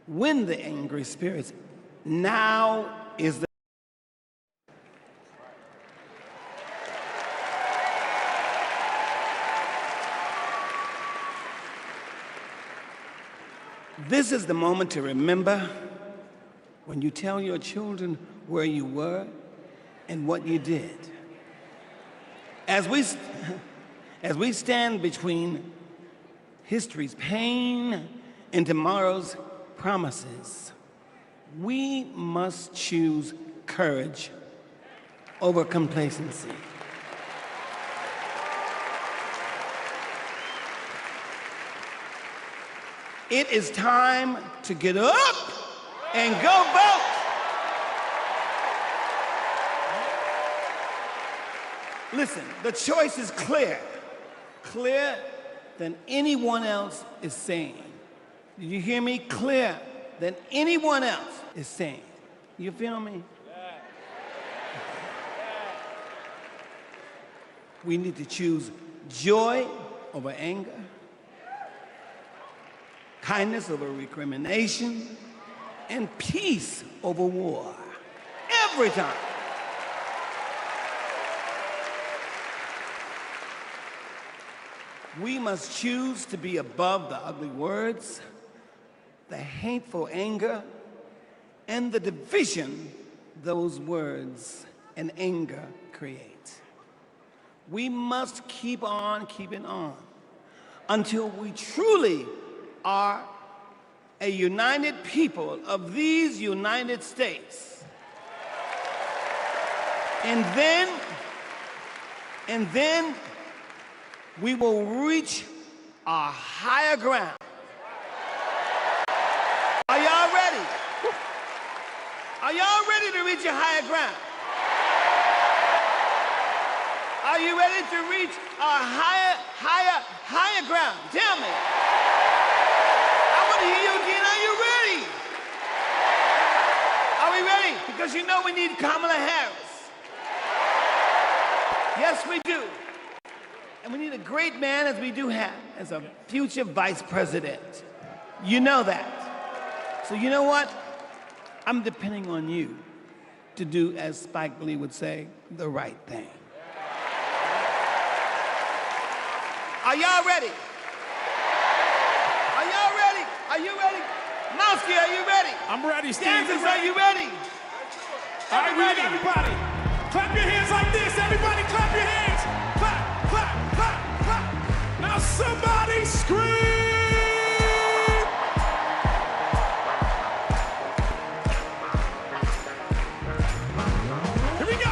win the angry spirits. Now is the This is the moment to remember when you tell your children where you were and what you did. As we stand between history's pain and tomorrow's promises, we must choose courage over complacency. It is time to get up and go vote. Listen, the choice is clear, clearer than anyone else is saying. Did you hear me? Clearer than anyone else is saying. You feel me? We need to choose joy over anger, kindness over recrimination, and peace over war. Every time. We must choose to be above the ugly words, the hateful anger, and the division those words and anger create. We must keep on keeping on until we truly are a united people of these United States. And then we will reach our higher ground. Are y'all ready? Are y'all ready to reach your higher ground? Are you ready to reach a higher ground? Tell me. I want to hear you again. Are you ready? Are we ready? Because you know we need Kamala Harris. Yes, we do. And we need a great man, as we do have, as a future vice president. You know that. So you know what? I'm depending on you to do, as Spike Lee would say, the right thing. Are y'all ready? Are y'all ready? Are you ready? Mosky, are you ready? I'm ready, Steve. Dancers, are you ready? All right, we need everybody. Clap your hands like this. Everybody clap your hands. Clap, clap, clap, clap. Now somebody scream. Here we go.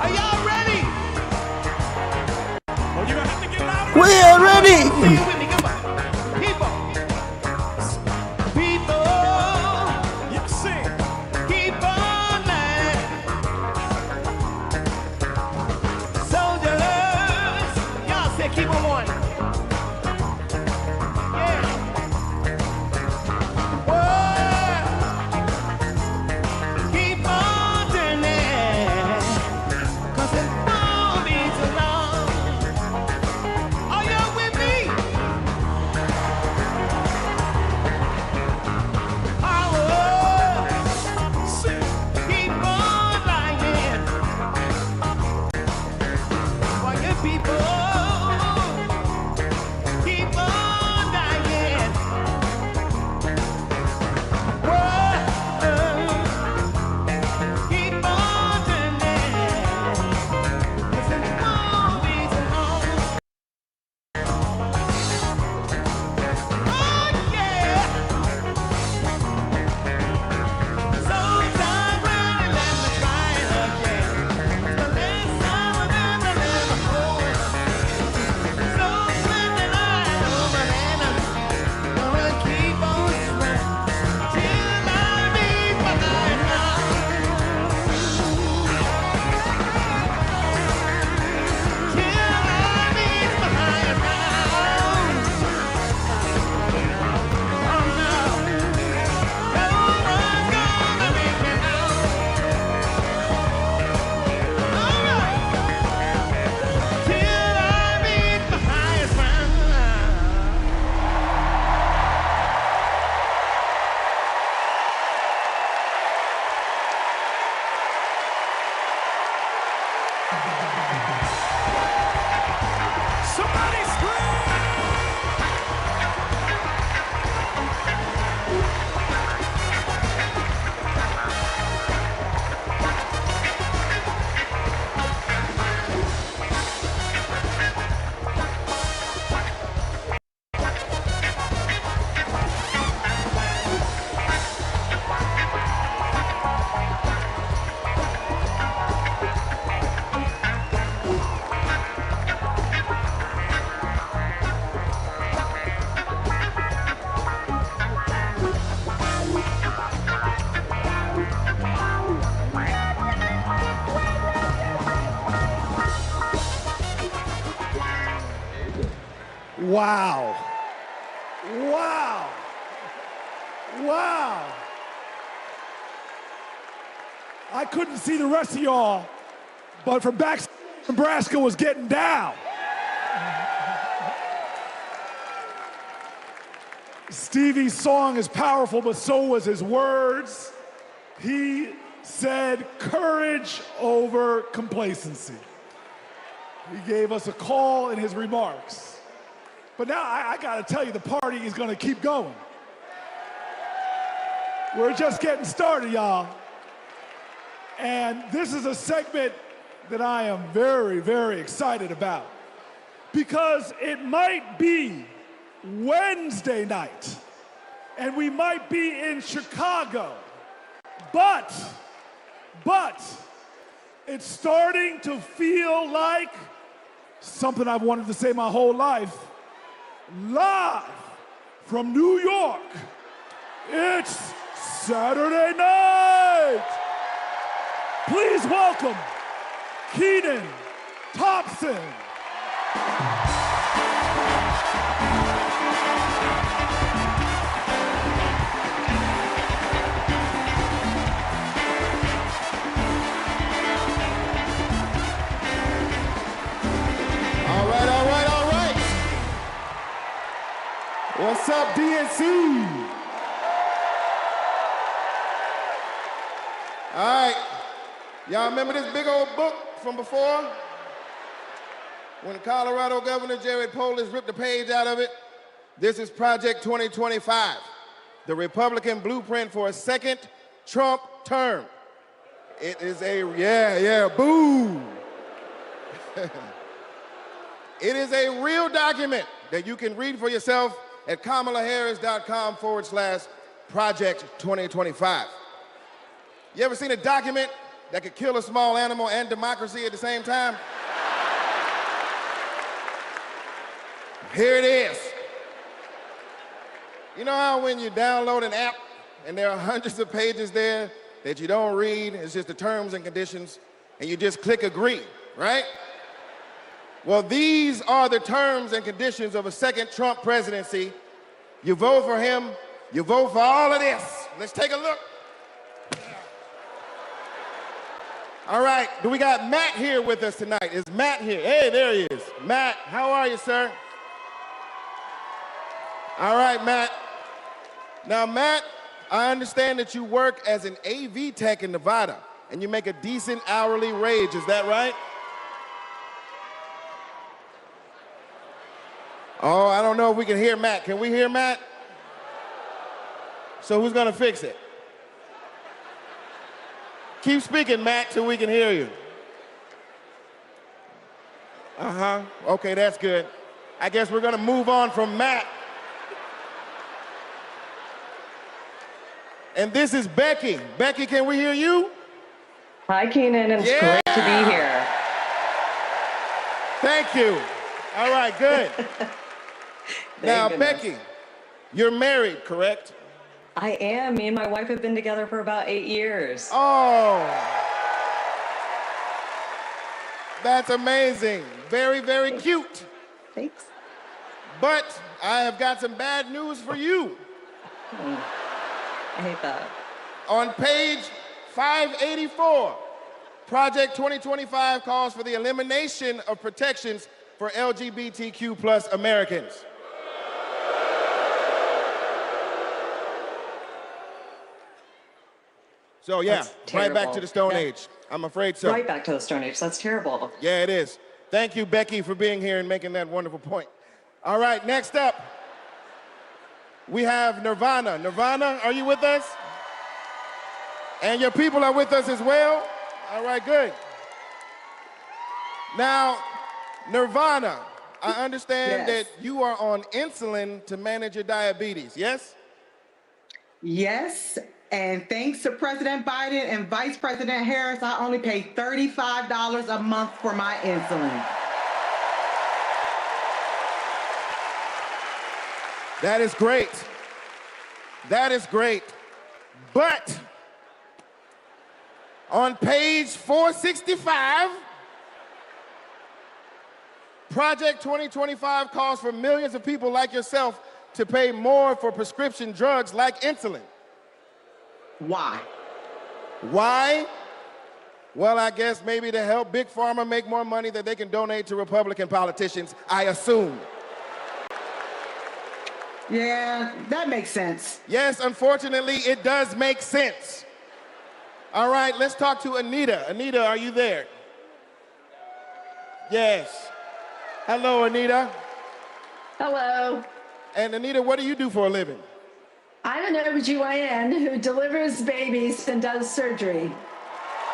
Are y'all ready? Oh, you're gonna have to get louder. We are ready. Wow. Wow. Wow. I couldn't see the rest of y'all, but from back, Nebraska was getting down. Stevie's song is powerful, but so was his words. He said courage over complacency. He gave us a call in his remarks. But now I gotta tell you, the party is gonna keep going. We're just getting started, y'all. And this is a segment that I am very, very excited about, because it might be Wednesday night and we might be in Chicago, but it's starting to feel like something I've wanted to say my whole life. Live from New York, it's Saturday night. Please welcome Kenan Thompson. All right. What's up, DNC? All right. Y'all remember this big old book from before? When Colorado Governor Jared Polis ripped the page out of it? This is Project 2025, the Republican blueprint for a second Trump term. It is boo. It is a real document that you can read for yourself at kamalaharris.com/Project 2025. You ever seen a document that could kill a small animal and democracy at the same time? Here it is. You know how when you download an app and there are hundreds of pages there that you don't read, it's just the terms and conditions, and you just click agree, right? Well, these are the terms and conditions of a second Trump presidency. You vote for him, you vote for all of this. Let's take a look. All right, do we got Matt here with us tonight? Is Matt here? Hey, there he is. Matt, how are you, sir? All right, Matt. Now, Matt, I understand that you work as an AV tech in Nevada, and you make a decent hourly wage, is that right? Oh, I don't know if we can hear Matt. Can we hear Matt? So who's gonna fix it? Keep speaking, Matt, till we can hear you. Okay, that's good. I guess we're gonna move on from Matt. And this is Becky. Becky, can we hear you? Hi, Kenan. It's great to be here. Thank you. All right, good. Now, Becky, you're married, correct? I am. Me and my wife have been together for about 8 years. Oh, that's amazing. Very, very cute. Thanks. But I have got some bad news for you. I hate that. On page 584, Project 2025 calls for the elimination of protections for LGBTQ plus Americans. So yeah, right back to the Stone Age. I'm afraid so. Right back to the Stone Age. That's terrible. Yeah, it is. Thank you, Becky, for being here and making that wonderful point. All right, next up, we have Nirvana. Nirvana, are you with us? And your people are with us as well? All right, good. Now, Nirvana, I understand that you are on insulin to manage your diabetes, yes? Yes, and thanks to President Biden and Vice President Harris, I only pay $35 a month for my insulin. That is great. That is great. But on page 465, Project 2025 calls for millions of people like yourself to pay more for prescription drugs like insulin. Why? Why? Well, I guess maybe to help Big Pharma make more money that they can donate to Republican politicians, I assume. Yeah, that makes sense. Yes, unfortunately, it does make sense. All right, let's talk to Anita. Anita, are you there? Yes. Hello, Anita. Hello. And Anita, what do you do for a living? I'm an OBGYN who delivers babies and does surgery.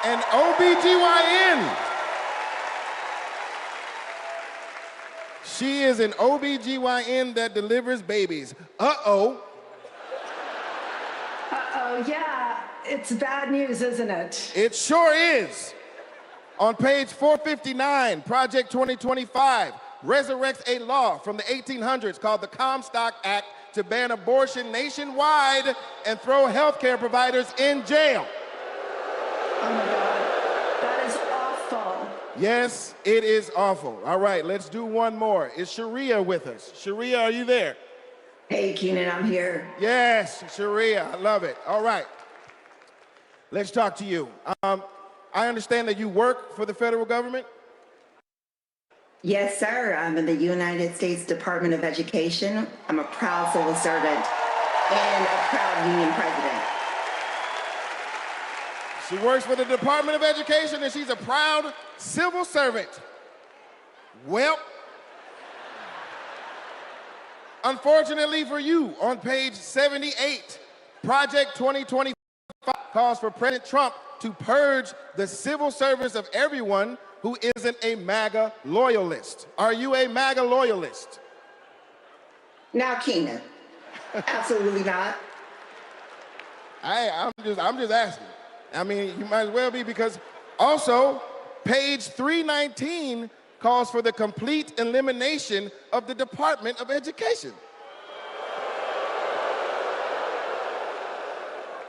An OBGYN? She is an OBGYN that delivers babies. Uh-oh. Uh-oh, yeah. It's bad news, isn't it? It sure is. On page 459, Project 2025 resurrects a law from the 1800s called the Comstock Act to ban abortion nationwide and throw healthcare providers in jail. Oh my God, that is awful. Yes, it is awful. All right, let's do one more. Is Sharia with us? Sharia, are you there? Hey, Keenan, I'm here. Yes, Sharia, I love it. All right, let's talk to you. I understand that you work for the federal government? Yes, sir. I'm in the United States Department of Education. I'm a proud civil servant and a proud union president. She works for the Department of Education and she's a proud civil servant. Well, unfortunately for you, on page 78, Project 2025 calls for President Trump to purge the civil service of everyone who isn't a MAGA loyalist. Are you a MAGA loyalist? Now, Keenan, absolutely not. I'm just asking. I mean, you might as well be, because also page 319 calls for the complete elimination of the Department of Education.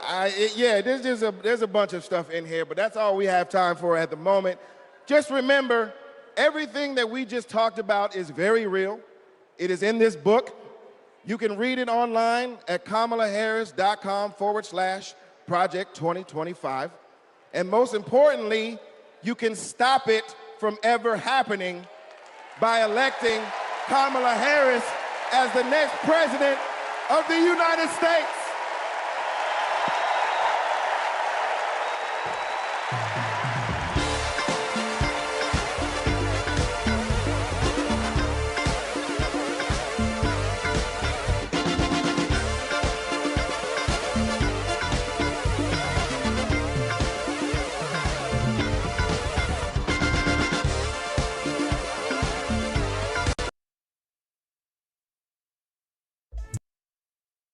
There's a bunch of stuff in here, but that's all we have time for at the moment. Just remember, everything that we just talked about is very real. It is in this book. You can read it online at kamalaharris.com/Project 2025. And most importantly, you can stop it from ever happening by electing Kamala Harris as the next president of the United States.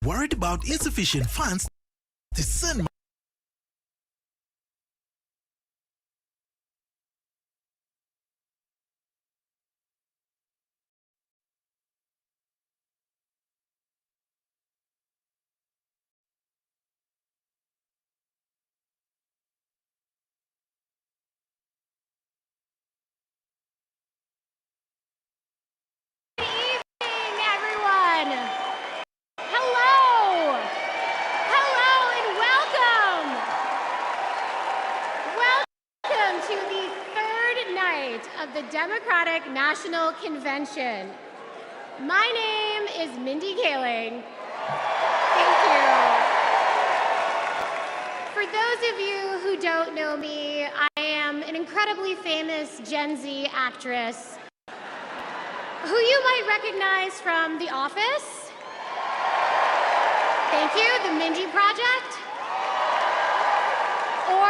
Worried about insufficient funds to send of the Democratic National Convention. My name is Mindy Kaling. Thank you. For those of you who don't know me, I am an incredibly famous Gen Z actress who you might recognize from The Office. Thank you, The Mindy Project. Or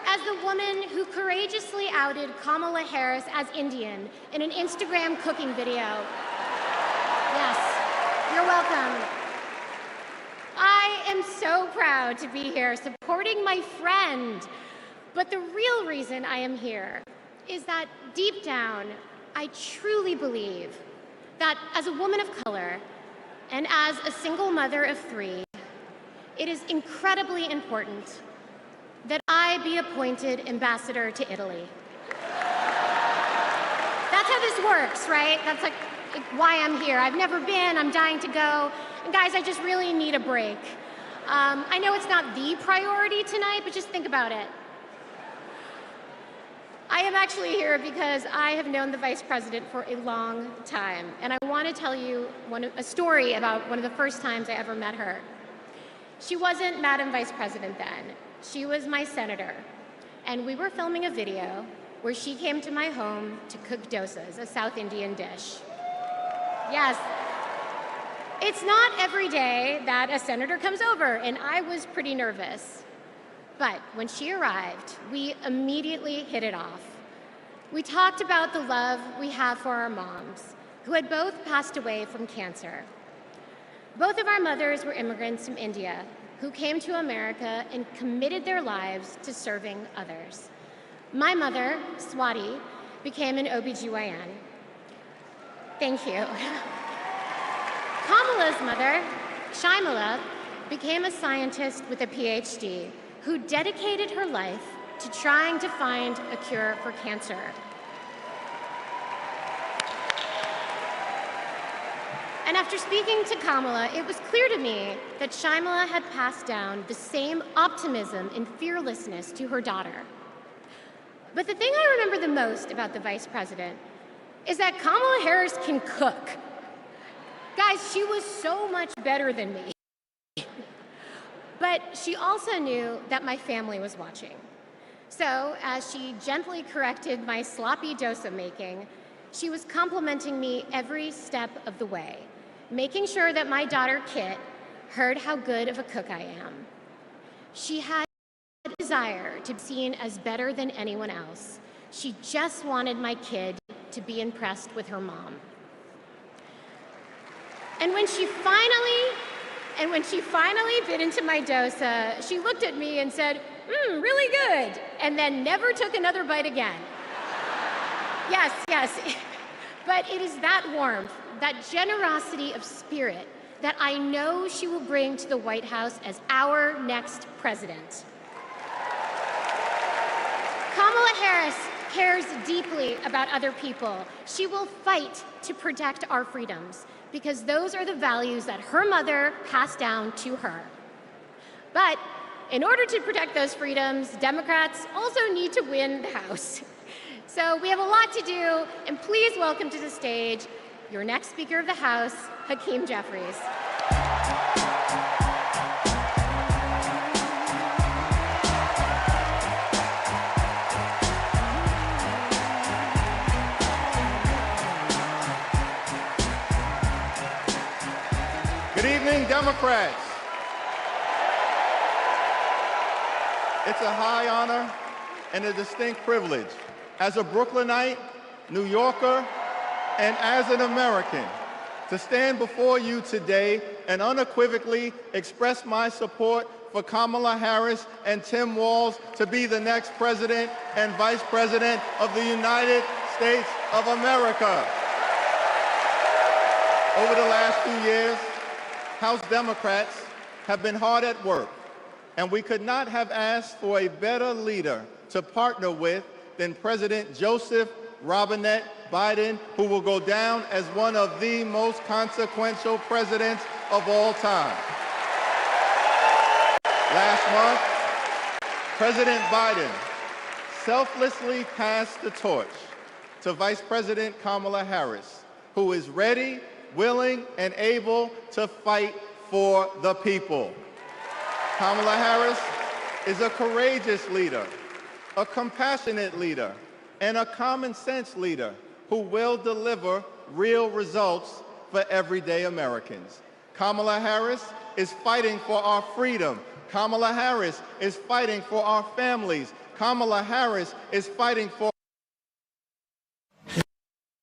as the woman who courageously outed Kamala Harris as Indian in an Instagram cooking video. Yes, you're welcome. I am so proud to be here supporting my friend. But the real reason I am here is that deep down, I truly believe that as a woman of color and as a single mother of 3, it is incredibly important that I be appointed ambassador to Italy. That's how this works, right? That's like why I'm here. I've never been, I'm dying to go. And guys, I just really need a break. I know it's not the priority tonight, but just think about it. I am actually here because I have known the Vice President for a long time, and I want to tell you a story about one of the first times I ever met her. She wasn't Madam Vice President then. She was my senator, and we were filming a video where she came to my home to cook dosas, a South Indian dish. Yes, it's not every day that a senator comes over, and I was pretty nervous. But when she arrived, we immediately hit it off. We talked about the love we have for our moms, who had both passed away from cancer. Both of our mothers were immigrants from India, who came to America and committed their lives to serving others. My mother, Swati, became an OBGYN. Thank you. Kamala's mother, Shyamala became a scientist with a PhD who dedicated her life to trying to find a cure for cancer. And after speaking to Kamala, it was clear to me that Shyamala had passed down the same optimism and fearlessness to her daughter. But the thing I remember the most about the vice president is that Kamala Harris can cook. Guys, she was so much better than me. But she also knew that my family was watching. So, as she gently corrected my sloppy dosa making, she was complimenting me every step of the way, making sure that my daughter Kit heard how good of a cook I am. She had a desire to be seen as better than anyone else. She just wanted my kid to be impressed with her mom. And when she finally bit into my dosa, she looked at me and said, really good, and then never took another bite again. Yes, but it is that warmth, that generosity of spirit that I know she will bring to the White House as our next president. Kamala Harris cares deeply about other people. She will fight to protect our freedoms because those are the values that her mother passed down to her. But in order to protect those freedoms, Democrats also need to win the House. So we have a lot to do, and please welcome to the stage your next Speaker of the House, Hakeem Jeffries. Good evening, Democrats. It's a high honor and a distinct privilege as a Brooklynite, New Yorker, and as an American to stand before you today and unequivocally express my support for Kamala Harris and Tim Walz to be the next President and Vice President of the United States of America. Over the last few years, House Democrats have been hard at work, and we could not have asked for a better leader to partner with than President Joseph Robinette Biden, who will go down as one of the most consequential presidents of all time. Last month, President Biden selflessly passed the torch to Vice President Kamala Harris, who is ready, willing, and able to fight for the people. Kamala Harris is a courageous leader, a compassionate leader, and a common sense leader who will deliver real results for everyday Americans. Kamala Harris is fighting for our freedom. Kamala Harris is fighting for our families. Kamala Harris is fighting for...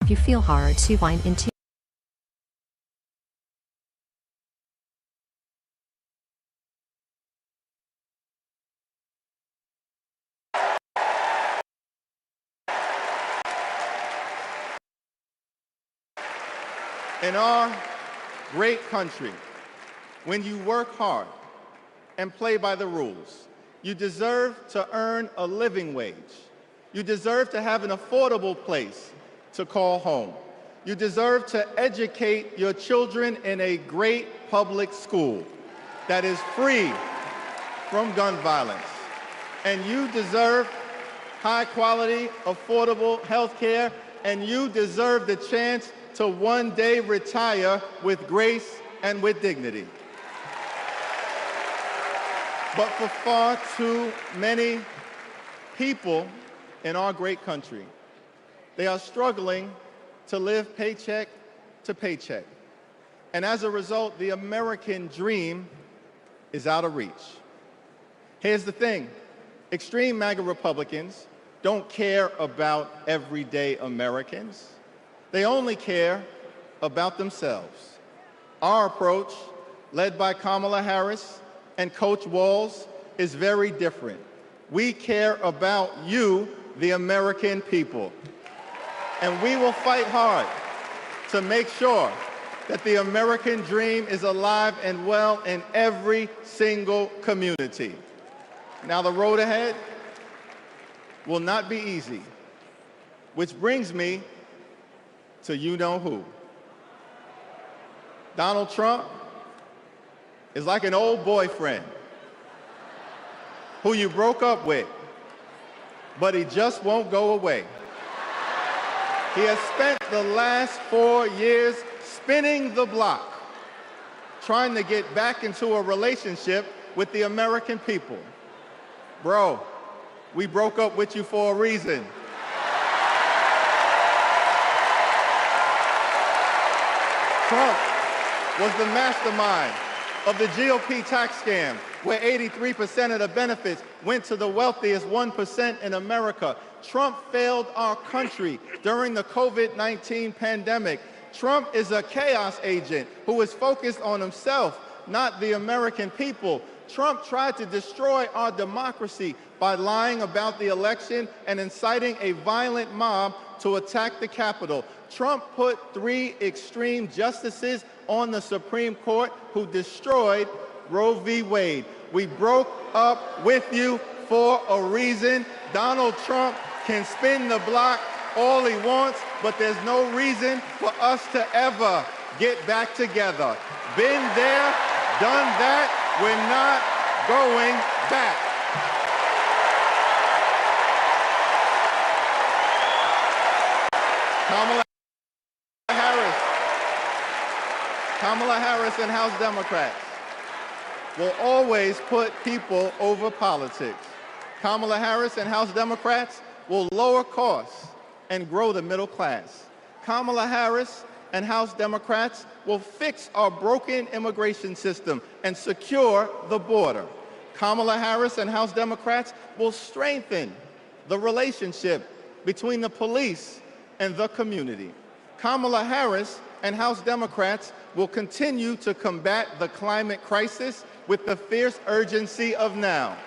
If you feel hard to find into In our great country, when you work hard and play by the rules, you deserve to earn a living wage. You deserve to have an affordable place to call home. You deserve to educate your children in a great public school that is free from gun violence. And you deserve high-quality, affordable health care, and you deserve the chance to one day retire with grace and with dignity. But for far too many people in our great country, they are struggling to live paycheck to paycheck. And as a result, the American dream is out of reach. Here's the thing, extreme MAGA Republicans don't care about everyday Americans. They only care about themselves. Our approach, led by Kamala Harris and Coach Walz, is very different. We care about you, the American people. And we will fight hard to make sure that the American dream is alive and well in every single community. Now, the road ahead will not be easy, which brings me to you-know-who. Donald Trump is like an old boyfriend who you broke up with, but he just won't go away. He has spent the last 4 years spinning the block, trying to get back into a relationship with the American people. Bro, we broke up with you for a reason. Trump was the mastermind of the GOP tax scam, where 83% of the benefits went to the wealthiest 1% in America. Trump failed our country during the COVID-19 pandemic. Trump is a chaos agent who is focused on himself, not the American people. Trump tried to destroy our democracy by lying about the election and inciting a violent mob to attack the Capitol. Trump put 3 extreme justices on the Supreme Court who destroyed Roe v. Wade. We broke up with you for a reason. Donald Trump can spin the block all he wants, but there's no reason for us to ever get back together. Been there, done that, we're not going back. Kamala Harris and House Democrats will always put people over politics. Kamala Harris and House Democrats will lower costs and grow the middle class. Kamala Harris and House Democrats will fix our broken immigration system and secure the border. Kamala Harris and House Democrats will strengthen the relationship between the police and the community. Kamala Harris and House Democrats will continue to combat the climate crisis with the fierce urgency of now.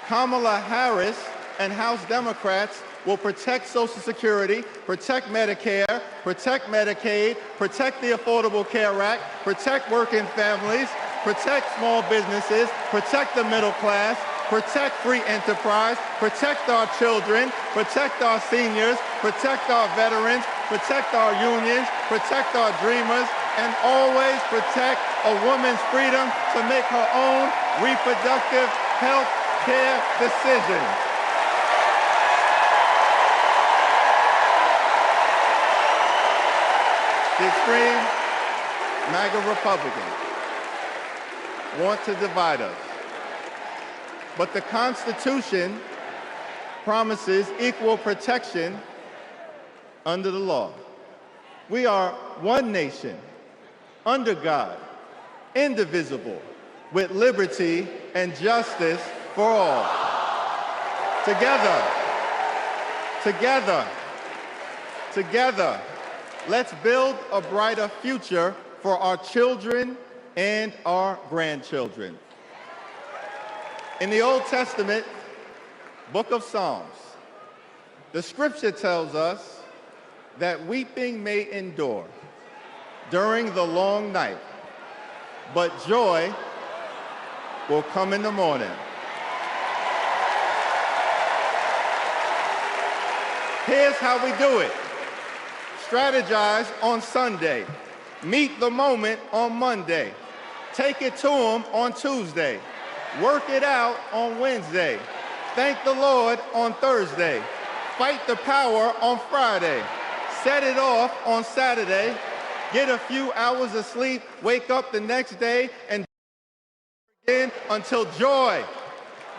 Kamala Harris and House Democrats will protect Social Security, protect Medicare, protect Medicaid, protect the Affordable Care Act, protect working families, protect small businesses, protect the middle class, protect free enterprise, protect our children, protect our seniors, protect our veterans, protect our unions, protect our dreamers, and always protect a woman's freedom to make her own reproductive health care decisions. The extreme MAGA Republicans want to divide us. But the Constitution promises equal protection under the law. We are one nation, under God, indivisible, with liberty and justice for all. Together, together, together, let's build a brighter future for our children and our grandchildren. In the Old Testament, book of Psalms, the scripture tells us that weeping may endure during the long night, but joy will come in the morning. Here's how we do it. Strategize on Sunday. Meet the moment on Monday. Take it to them on Tuesday. Work it out on Wednesday. Thank the Lord on Thursday. Fight the power on Friday. Set it off on Saturday. Get a few hours of sleep. Wake up the next day and again until joy,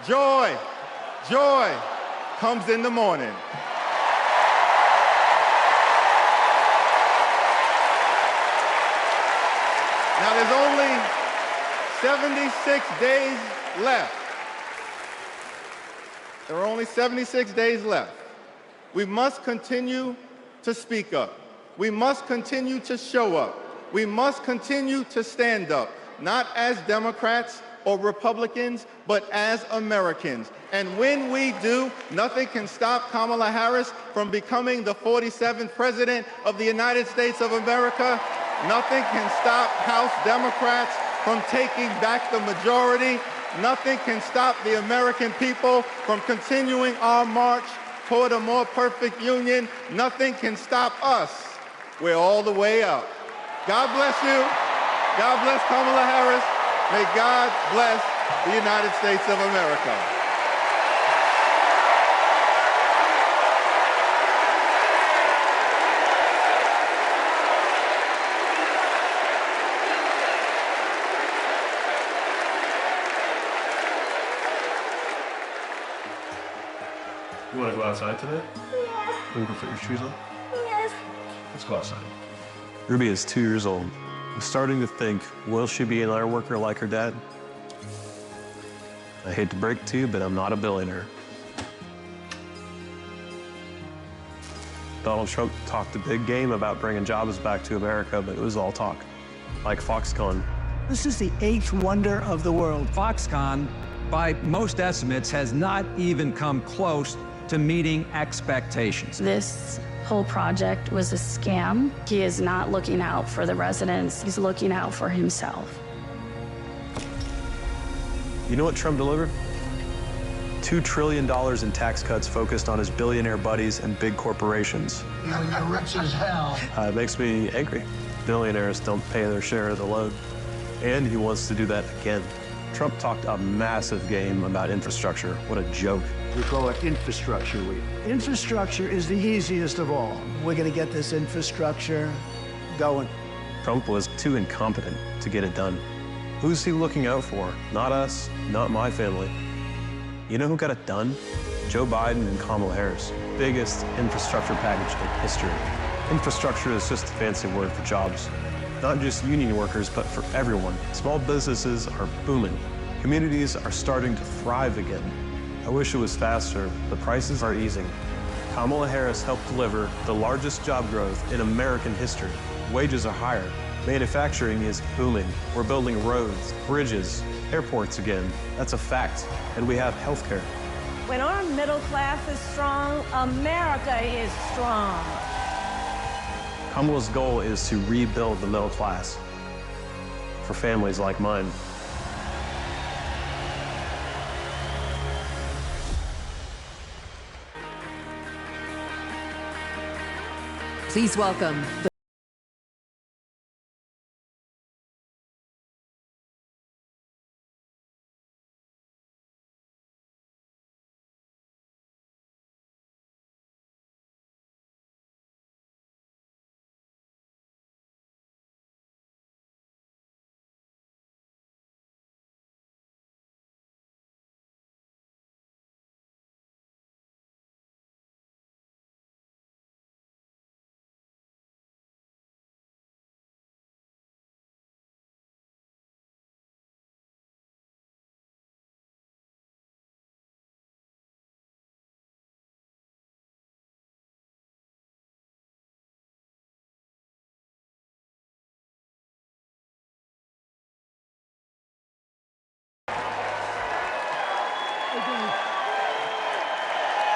joy, joy comes in the morning. Now there's only 76 days left. There are only 76 days left. We must continue to speak up. We must continue to show up. We must continue to stand up, not as Democrats or Republicans, but as Americans. And when we do, nothing can stop Kamala Harris from becoming the 47th President of the United States of America. Nothing can stop House Democrats from taking back the majority. Nothing can stop the American people from continuing our march toward a more perfect union. Nothing can stop us. We're all the way up. God bless you. God bless Kamala Harris. May God bless the United States of America. You want to go outside today? Yeah. You want to go put your shoes on? Yes. Let's go outside. Ruby is 2 years old. I'm starting to think, will she be an iron worker like her dad? I hate to break it to you, but I'm not a billionaire. Donald Trump talked a big game about bringing jobs back to America, but it was all talk, like Foxconn. This is the 8th wonder of the world. Foxconn, by most estimates, has not even come close to meeting expectations. This whole project was a scam. He is not looking out for the residents. He's looking out for himself. You know what Trump delivered? $2 trillion in tax cuts focused on his billionaire buddies and big corporations. You're rich as hell. It makes me angry. Billionaires don't pay their share of the load. And he wants to do that again. Trump talked a massive game about infrastructure. What a joke. We call it Infrastructure Week. Infrastructure is the easiest of all. We're going to get this infrastructure going. Trump was too incompetent to get it done. Who's he looking out for? Not us, not my family. You know who got it done? Joe Biden and Kamala Harris. Biggest infrastructure package in history. Infrastructure is just a fancy word for jobs. Not just union workers, but for everyone. Small businesses are booming. Communities are starting to thrive again. I wish it was faster. The prices are easing. Kamala Harris helped deliver the largest job growth in American history. Wages are higher. Manufacturing is booming. We're building roads, bridges, airports again. That's a fact. And we have healthcare. When our middle class is strong, America is strong. Kamala's goal is to rebuild the middle class for families like mine. Please welcome the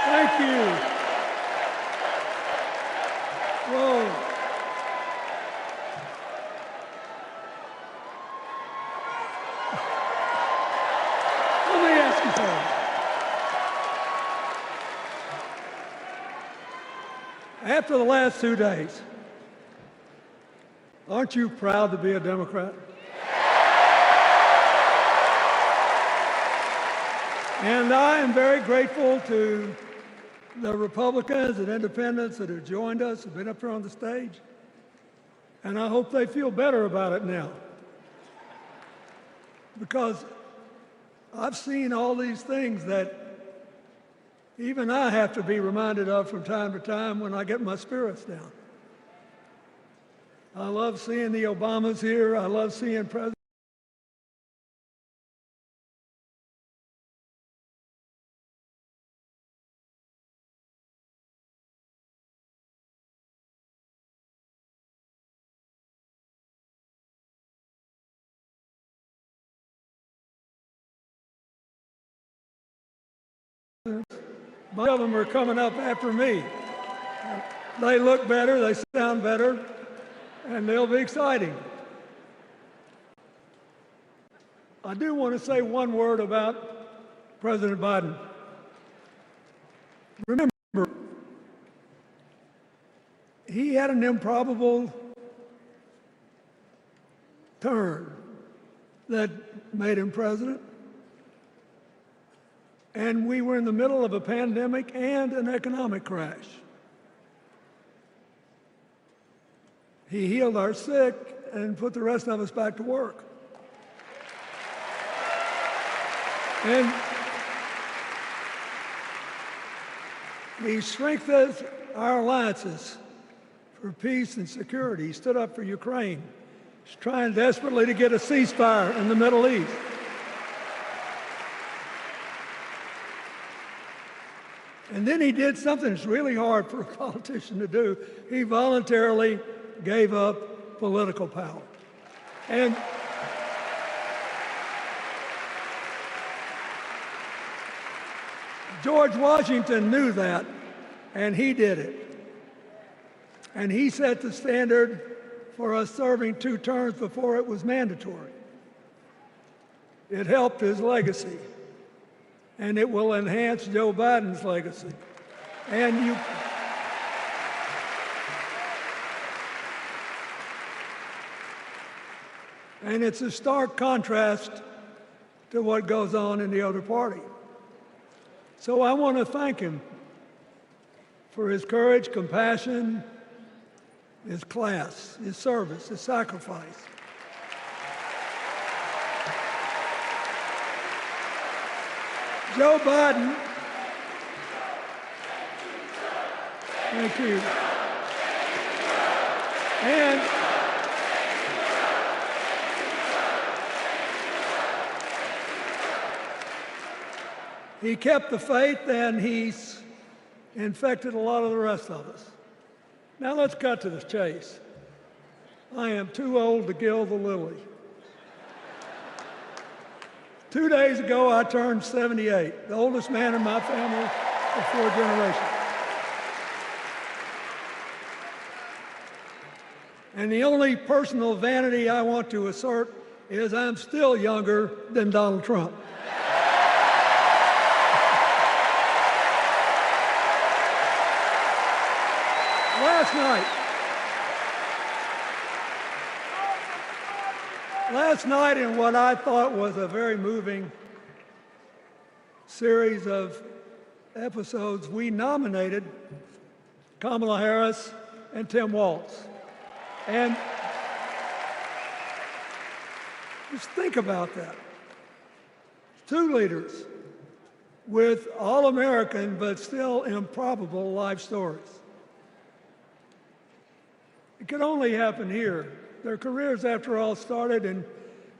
Thank you. Whoa. Let me ask you something. After the last 2 days, aren't you proud to be a Democrat? And I am very grateful to the Republicans and independents that have joined us, have been up here on the stage. And I hope they feel better about it now. Because I've seen all these things that even I have to be reminded of from time to time when I get my spirits down. I love seeing the Obamas here. I love seeing President Most of them are coming up after me. They look better, they sound better, and they'll be exciting. I do want to say one word about President Biden. Remember, he had an improbable turn that made him president. And we were in the middle of a pandemic and an economic crash. He healed our sick and put the rest of us back to work. And he strengthened our alliances for peace and security. He stood up for Ukraine. He's trying desperately to get a ceasefire in the Middle East. And then he did something that's really hard for a politician to do. He voluntarily gave up political power. And George Washington knew that, and he did it. And he set the standard for us serving 2 terms before it was mandatory. It helped his legacy, and it will enhance Joe Biden's legacy. And it's a stark contrast to what goes on in the other party. So I want to thank him for his courage, compassion, his class, his service, his sacrifice. Joe Biden, thank you. And he kept the faith, and he's infected a lot of the rest of us. Now let's cut to the chase. I am too old to gild the lily. 2 days ago, I turned 78, the oldest man in my family of 4 generations. And the only personal vanity I want to assert is I'm still younger than Donald Trump. Last night, in what I thought was a very moving series of episodes, we nominated Kamala Harris and Tim Walz. And just think about that. 2 leaders with all-American but still improbable life stories. It could only happen here. Their careers, after all, started in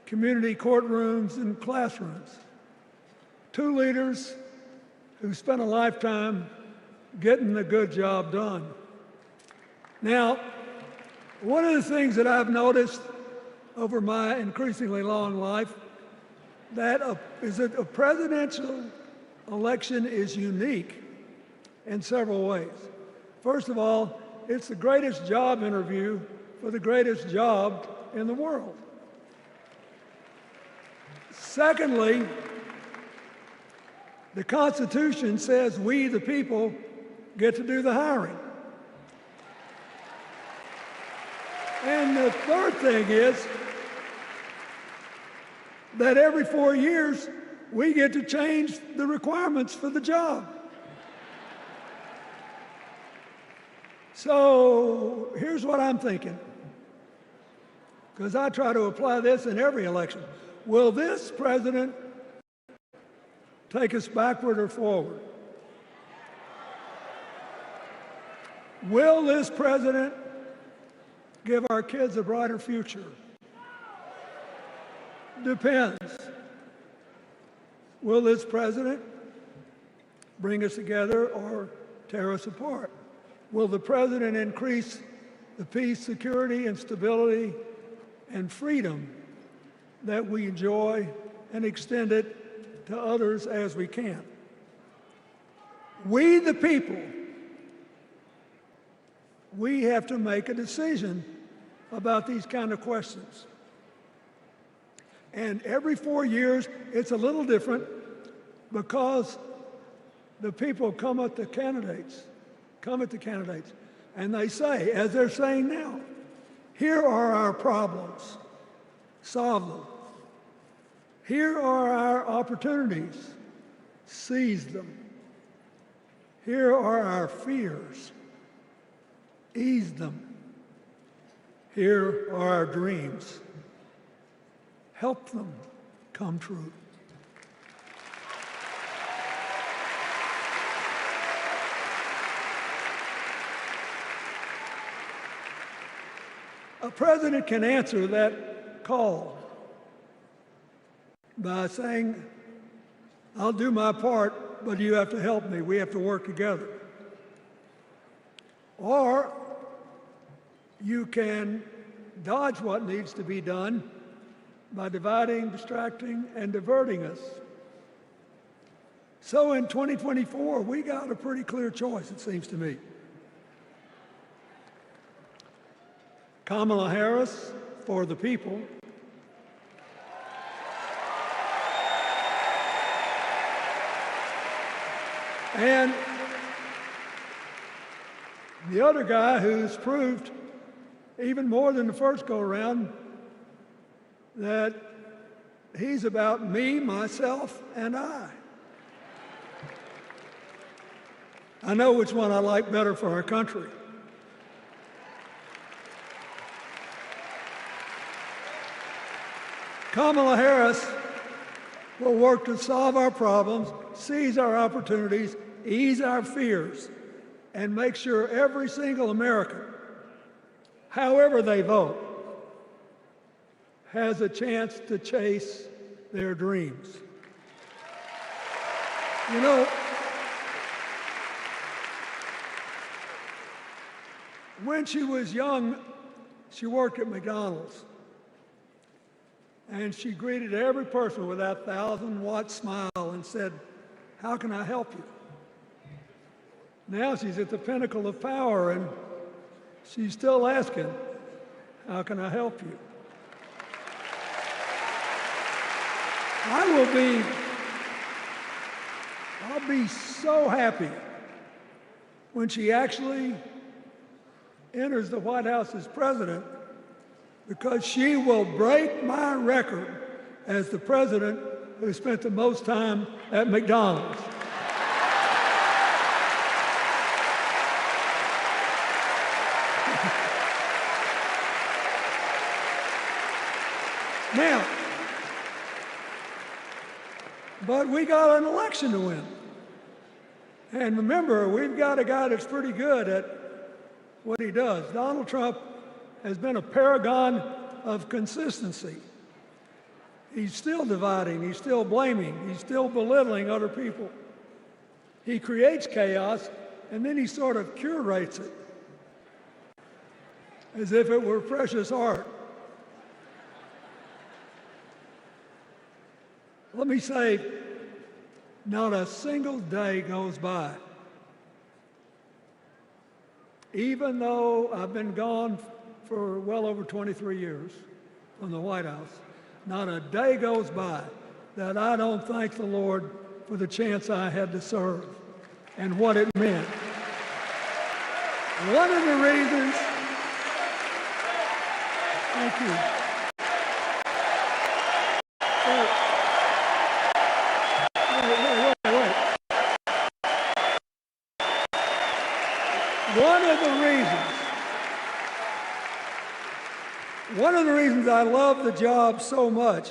community courtrooms and classrooms. 2 leaders who spent a lifetime getting the good job done. Now, one of the things that I've noticed over my increasingly long life is that a presidential election is unique in several ways. First of all, it's the greatest job interview for the greatest job in the world. Secondly, the Constitution says we, the people, get to do the hiring. And the third thing is that every 4 years, we get to change the requirements for the job. So here's what I'm thinking, because I try to apply this in every election. Will this president take us backward or forward? Will this president give our kids a brighter future? Depends. Will this president bring us together or tear us apart? Will the president increase the peace, security, and stability and freedom that we enjoy and extend it to others as we can? We, the people, we have to make a decision about these kind of questions. And every 4 years, it's a little different because the people come at the candidates, and they say, as they're saying now, here are our problems, solve them. Here are our opportunities, seize them. Here are our fears, ease them. Here are our dreams, help them come true. A president can answer that call by saying, I'll do my part, but you have to help me. We have to work together. Or you can dodge what needs to be done by dividing, distracting, and diverting us. So in 2024, we got a pretty clear choice, it seems to me. Kamala Harris for the people, and the other guy who's proved even more than the first go-around that he's about me, myself, and I. I know which one I like better for our country. Kamala Harris will work to solve our problems, seize our opportunities, ease our fears, and make sure every single American, however they vote, has a chance to chase their dreams. You know, when she was young, she worked at McDonald's. And she greeted every person with that 1,000-watt smile and said, how can I help you? Now she's at the pinnacle of power and she's still asking, how can I help you? I'll be so happy when she actually enters the White House as president, because she will break my record as the president who spent the most time at McDonald's. Now, but we got an election to win. And remember, we've got a guy that's pretty good at what he does. Donald Trump has been a paragon of consistency. He's still dividing, he's still blaming, he's still belittling other people. He creates chaos, and then he sort of curates it as if it were precious art. Let me say, not a single day goes by, even though I've been gone for well over 23 years from the White House, not a day goes by that I don't thank the Lord for the chance I had to serve and what it meant. One of the reasons, thank you. Wait. One of the reasons I love the job so much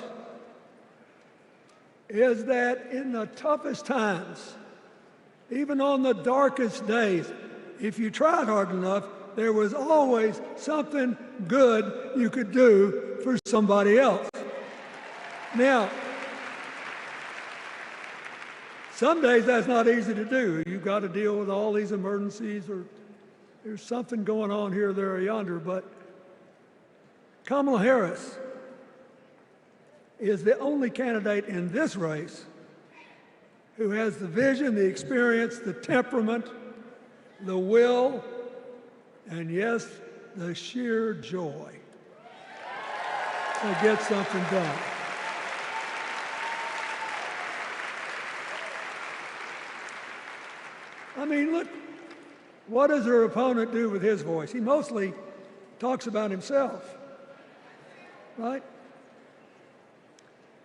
is that in the toughest times, even on the darkest days, if you tried hard enough, there was always something good you could do for somebody else. Now, some days that's not easy to do. You've got to deal with all these emergencies, or there's something going on here, there, or yonder, but Kamala Harris is the only candidate in this race who has the vision, the experience, the temperament, the will, and yes, the sheer joy to get something done. I mean, look, what does her opponent do with his voice? He mostly talks about himself, right?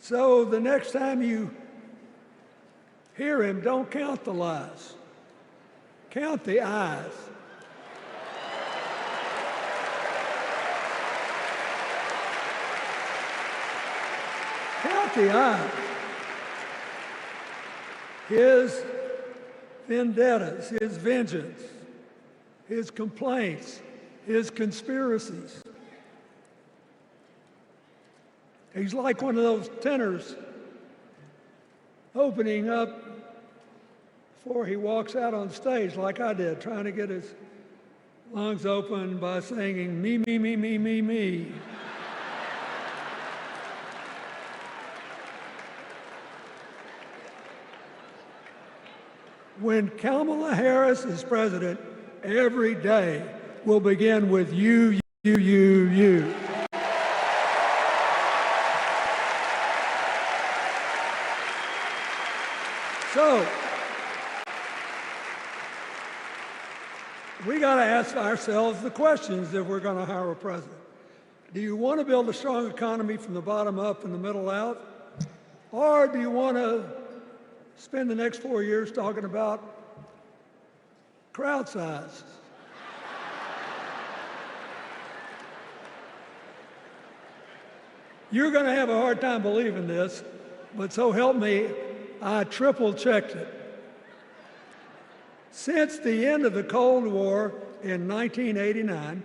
So the next time you hear him, don't count the lies. Count the ayes. Count the ayes. His vendettas, his vengeance, his complaints, his conspiracies. He's like one of those tenors opening up before he walks out on stage like I did, trying to get his lungs open by singing me, me, me, me, me, me. When Kamala Harris is president, every day will begin with you, you, you, you. So, we got to ask ourselves the questions if we're going to hire a president. Do you want to build a strong economy from the bottom up and the middle out? Or do you want to spend the next 4 years talking about crowd size? You're going to have a hard time believing this, but so help me, I triple-checked it. Since the end of the Cold War in 1989,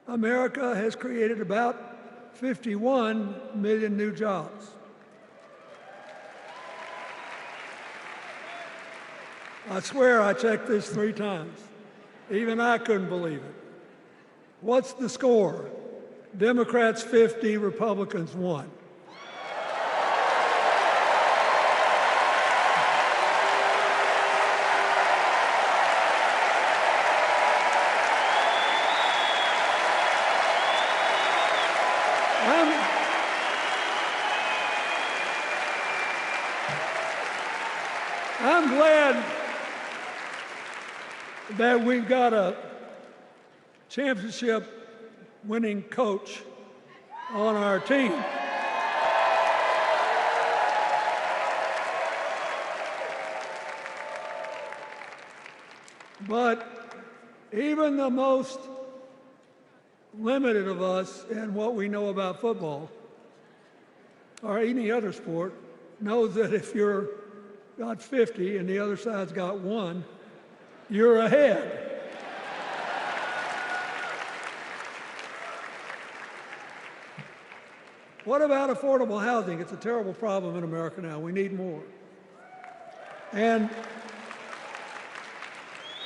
America has created about 51 million new jobs. I swear I checked this 3 times. Even I couldn't believe it. What's the score? Democrats 50, Republicans 1. I'm glad that we've got a championship-winning coach on our team. But even the most limited of us in what we know about football or any other sport knows that if you're got 50 and the other side's got 1, you're ahead. What about affordable housing? It's a terrible problem in America now. We need more. And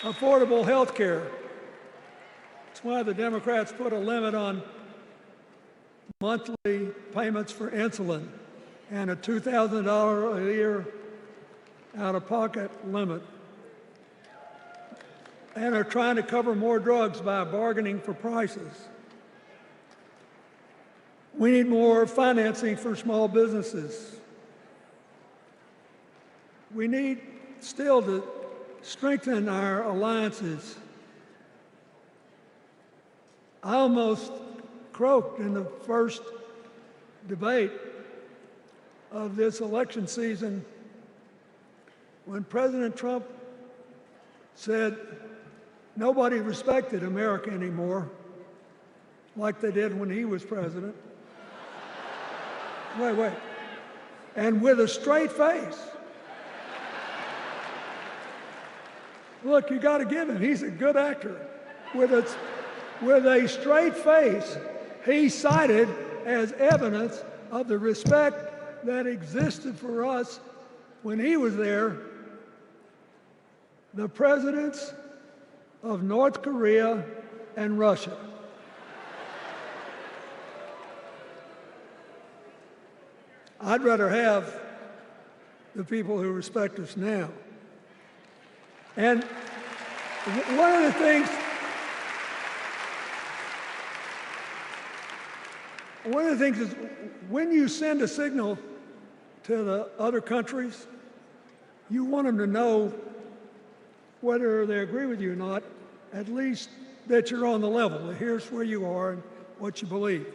affordable health care. That's why the Democrats put a limit on monthly payments for insulin and a $2,000 a year out-of-pocket limit, and are trying to cover more drugs by bargaining for prices. We need more financing for small businesses. We need still to strengthen our alliances. I almost croaked in the first debate of this election season when President Trump said nobody respected America anymore like they did when he was president. Wait. And with a straight face. Look, you got to give him. He's a good actor. With a straight face, he cited as evidence of the respect that existed for us when he was there the presidents of North Korea and Russia. I'd rather have the people who respect us now. And one of the things One of the things is when you send a signal to the other countries, you want them to know whether they agree with you or not, at least that you're on the level, that here's where you are and what you believe.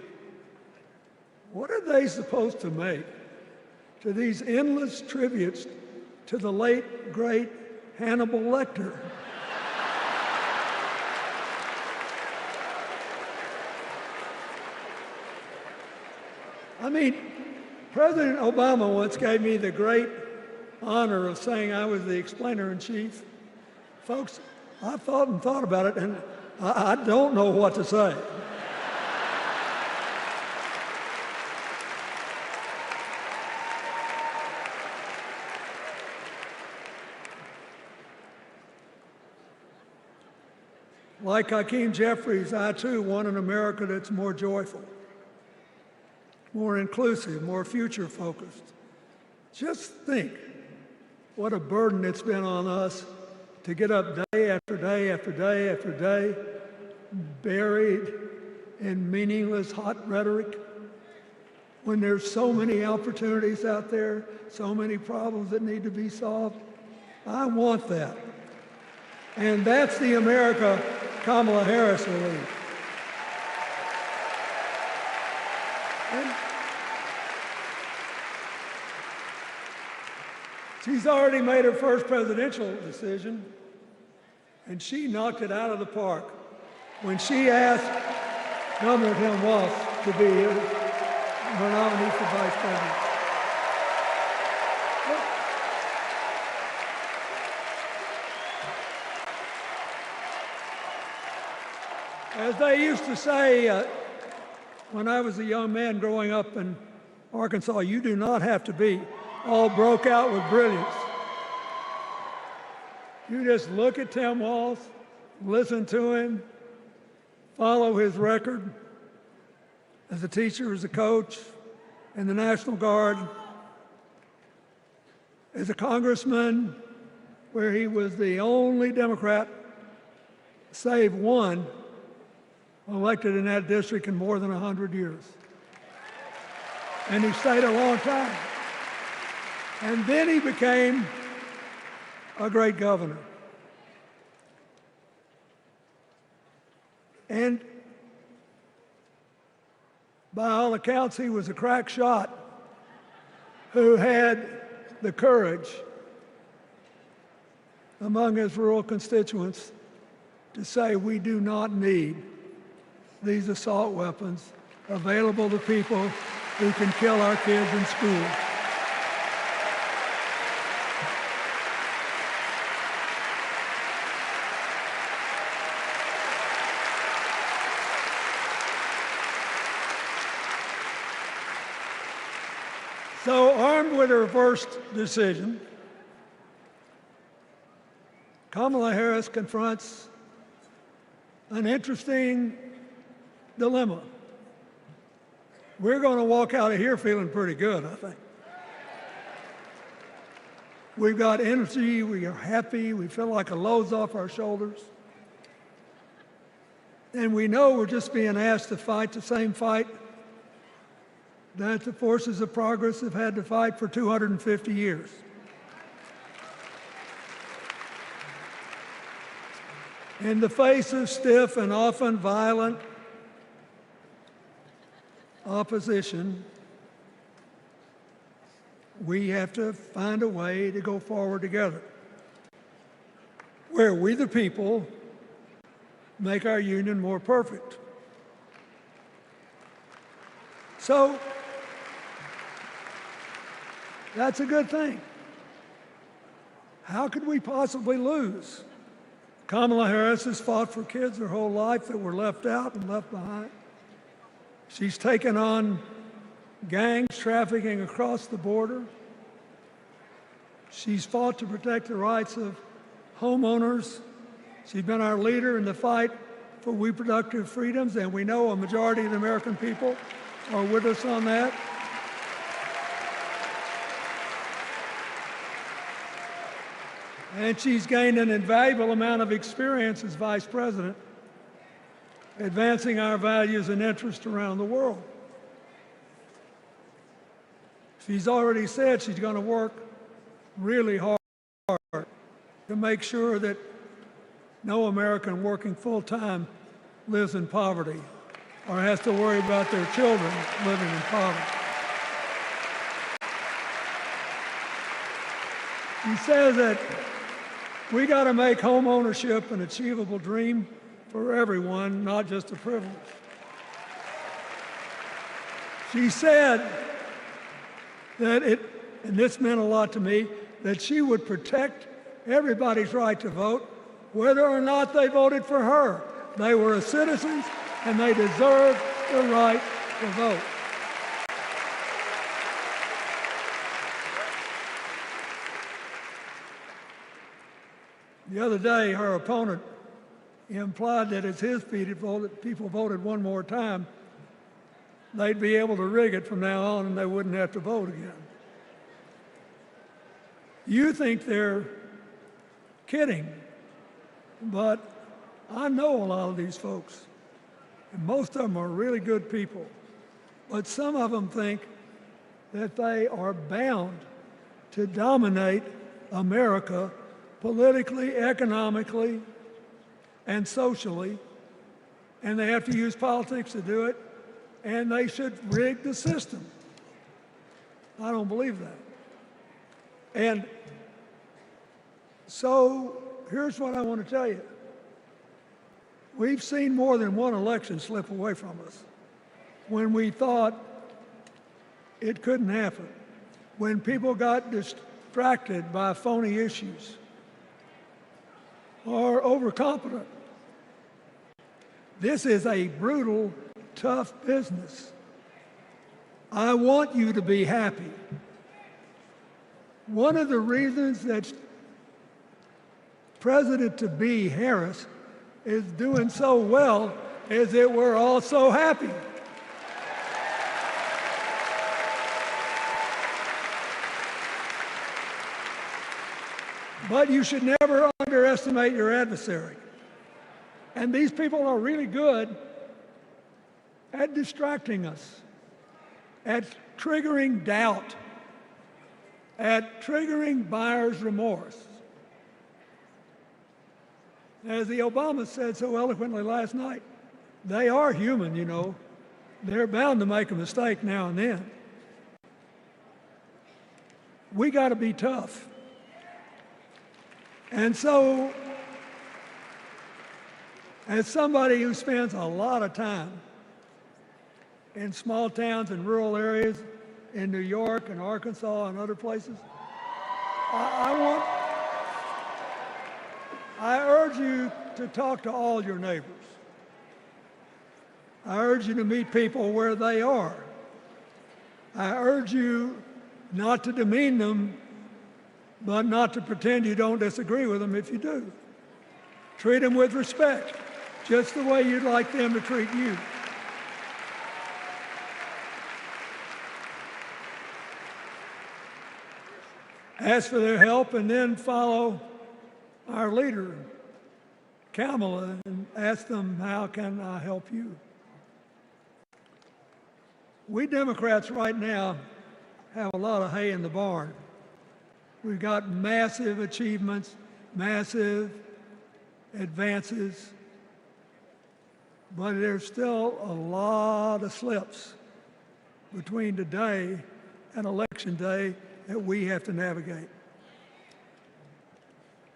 What are they supposed to make to these endless tributes to the late, great Hannibal Lecter? I mean, President Obama once gave me the great honor of saying I was the explainer-in-chief. Folks, I've thought and thought about it, and I don't know what to say. Like Hakeem Jeffries, I too want an America that's more joyful, more inclusive, more future-focused. Just think what a burden it's been on us to get up day after day after day after day, buried in meaningless hot rhetoric, when there's so many opportunities out there, so many problems that need to be solved. I want that. And that's the America Kamala Harris will lead. And she's already made her first presidential decision, and she knocked it out of the park when she asked Governor Tim Walz to be her nominee for vice president. As they used to say when I was a young man growing up in Arkansas, you do not have to be all broke out with brilliance. You just look at Tim Walz, listen to him, follow his record as a teacher, as a coach, in the National Guard, as a congressman, where he was the only Democrat, save one, elected in that district in more than 100 years. And he stayed a long time. And then he became a great governor. And by all accounts, he was a crack shot who had the courage among his rural constituents to say, we do not need these assault weapons available to people who can kill our kids in school. So, armed with her first decision, Kamala Harris confronts an interesting dilemma. We're going to walk out of here feeling pretty good, I think. We've got energy, we are happy, we feel like a load's off our shoulders. And we know we're just being asked to fight the same fight that the forces of progress have had to fight for 250 years. In the face of stiff and often violent opposition, we have to find a way to go forward together, where we the people make our union more perfect. So, that's a good thing. How could we possibly lose? Kamala Harris has fought for kids her whole life that were left out and left behind. She's taken on gangs trafficking across the border. She's fought to protect the rights of homeowners. She's been our leader in the fight for reproductive freedoms, and we know a majority of the American people are with us on that. And she's gained an invaluable amount of experience as vice president, advancing our values and interests around the world. She's already said she's going to work really hard to make sure that no American working full-time lives in poverty or has to worry about their children living in poverty. He says that we got to make home ownership an achievable dream for everyone, not just a privilege. She said that and this meant a lot to me, that she would protect everybody's right to vote, whether or not they voted for her. They were citizens and they deserved the right to vote. The other day, her opponent implied that as his people voted one more time, they'd be able to rig it from now on and they wouldn't have to vote again. You think they're kidding, but I know a lot of these folks, and most of them are really good people, but some of them think that they are bound to dominate America politically, economically, and socially, and they have to use politics to do it, and they should rig the system. I don't believe that. And so here's what I want to tell you. We've seen more than one election slip away from us when we thought it couldn't happen, when people got distracted by phony issues or overconfident. This is a brutal, tough business. I want you to be happy. One of the reasons that President-to-be Harris is doing so well is that we're all so happy. But you should never underestimate your adversary. And these people are really good at distracting us, at triggering doubt, at triggering buyer's remorse. As the Obama said so eloquently last night, they are human, you know. They're bound to make a mistake now and then. We got to be tough. And so, as somebody who spends a lot of time in small towns and rural areas in New York and Arkansas and other places, I urge you to talk to all your neighbors. I urge you to meet people where they are. I urge you not to demean them, but not to pretend you don't disagree with them if you do. Treat them with respect, just the way you'd like them to treat you. Ask for their help and then follow our leader, Kamala, and ask them, how can I help you? We Democrats right now have a lot of hay in the barn. We've got massive achievements, massive advances, but there's still a lot of slips between today and Election Day that we have to navigate.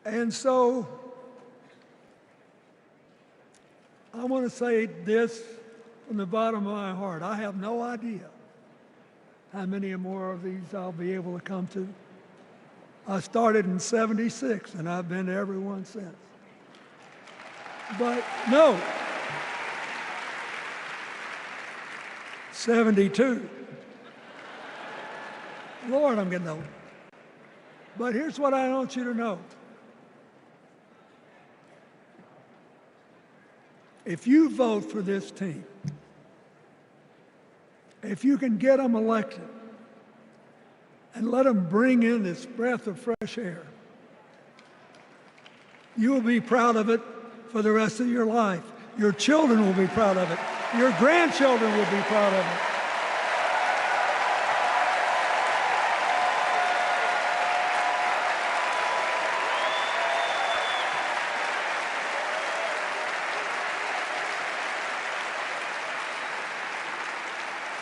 And so I want to say this from the bottom of my heart. I have no idea how many more of these I'll be able to come to. I started in '76 and I've been to every one since. But no, 72. Lord, I'm getting old. But here's what I want you to know. If you vote for this team, if you can get them elected and let them bring in this breath of fresh air, you will be proud of it for the rest of your life. Your children will be proud of it. Your grandchildren will be proud of it.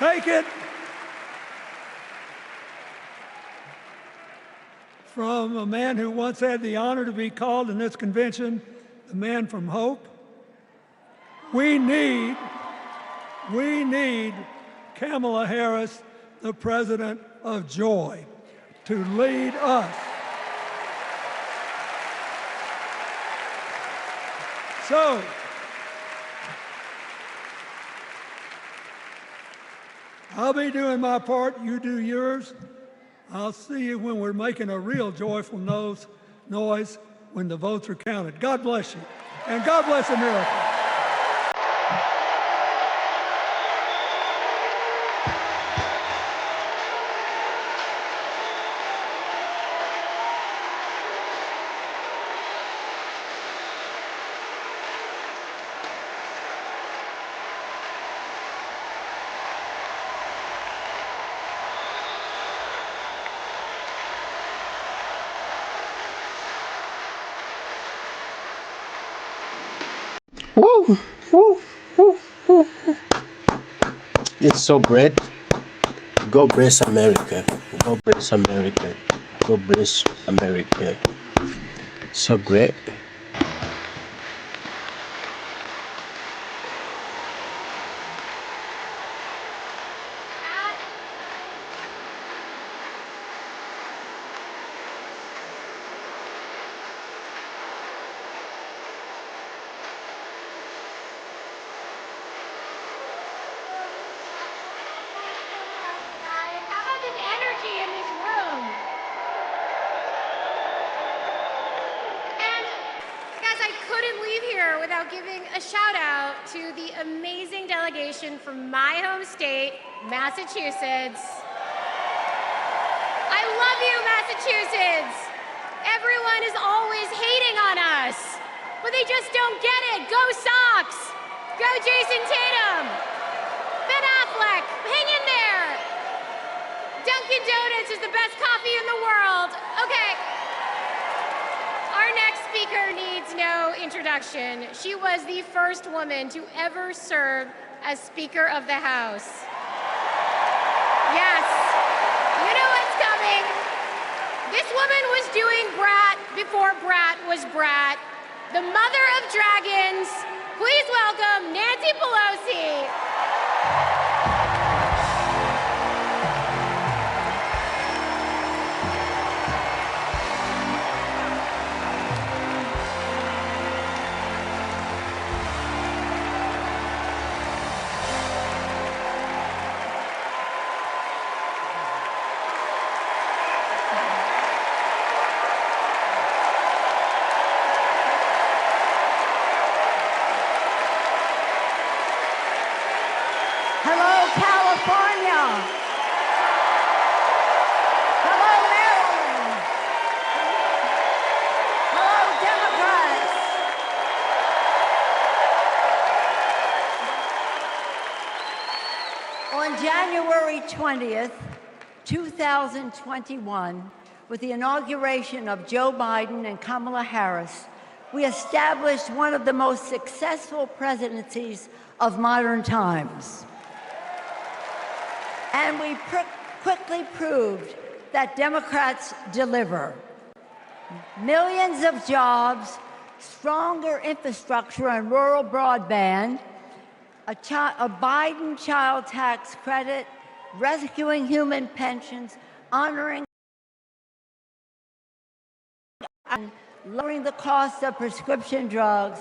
Take it from a man who once had the honor to be called in this convention the man from hope. We need Kamala Harris, the president of joy, to lead us. So, I'll be doing my part, you do yours. I'll see you when we're making a real joyful noise when the votes are counted. God bless you, and God bless America. Woo, woo, woo, woo. It's so great. God bless America. God bless America. God bless America. So great. Without giving a shout out to the amazing delegation from my home state, Massachusetts. I love you, Massachusetts. Everyone is always hating on us, but they just don't get it. Go Sox. Go Jason Tatum. Ben Affleck, hang in there. Dunkin' Donuts is the best coffee in the world. Okay. Our next speaker needs no introduction. She was the first woman to ever serve as Speaker of the House. Yes, you know what's coming. This woman was doing Brat before Brat was Brat. The mother of dragons. Please welcome Nancy Pelosi. Hello, California. Hello, Maryland. Hello, Democrats. On January 20th, 2021, with the inauguration of Joe Biden and Kamala Harris, we established one of the most successful presidencies of modern times. And we quickly proved that Democrats deliver. Millions of jobs, stronger infrastructure and rural broadband, a Biden child tax credit, rescuing human pensions, honoring and lowering the cost of prescription drugs,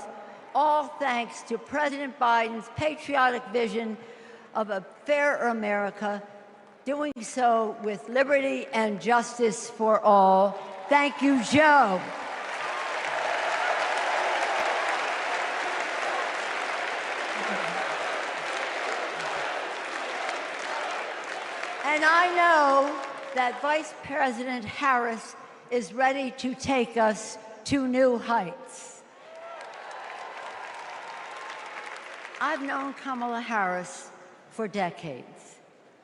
all thanks to President Biden's patriotic vision of a fairer America, doing so with liberty and justice for all. Thank you, Joe. And I know that Vice President Harris is ready to take us to new heights. I've known Kamala Harris for decades.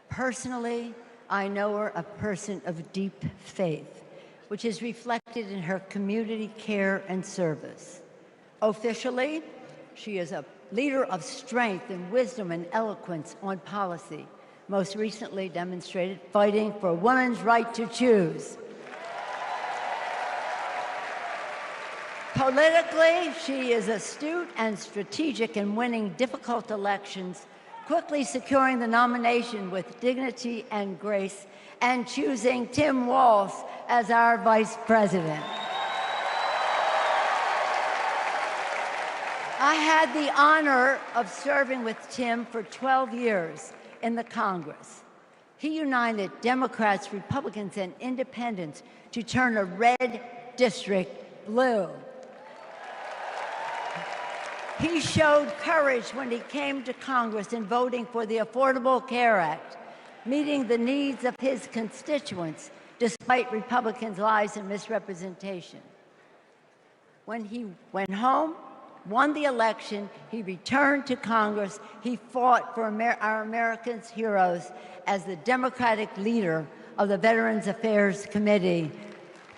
Personally, I know her a person of deep faith, which is reflected in her community care and service. Officially, she is a leader of strength and wisdom and eloquence on policy, most recently demonstrated fighting for women's right to choose. Politically, she is astute and strategic in winning difficult elections, quickly securing the nomination with dignity and grace, and choosing Tim Walz as our vice president. I had the honor of serving with Tim for 12 years in the Congress. He united Democrats, Republicans, and independents to turn a red district blue. He showed courage when he came to Congress in voting for the Affordable Care Act, meeting the needs of his constituents despite Republicans' lies and misrepresentation. When he went home, won the election, he returned to Congress. He fought for our Americans' heroes as the Democratic leader of the Veterans Affairs Committee.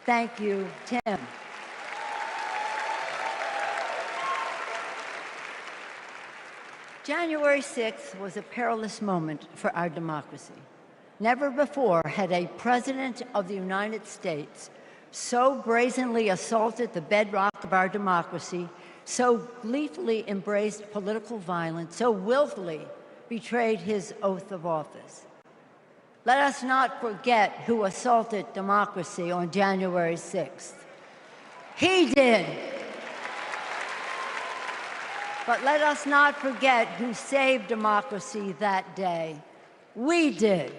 Thank you, Tim. January 6th was a perilous moment for our democracy. Never before had a president of the United States so brazenly assaulted the bedrock of our democracy, so gleefully embraced political violence, so willfully betrayed his oath of office. Let us not forget who assaulted democracy on January 6th. He did. But let us not forget who saved democracy that day. We did.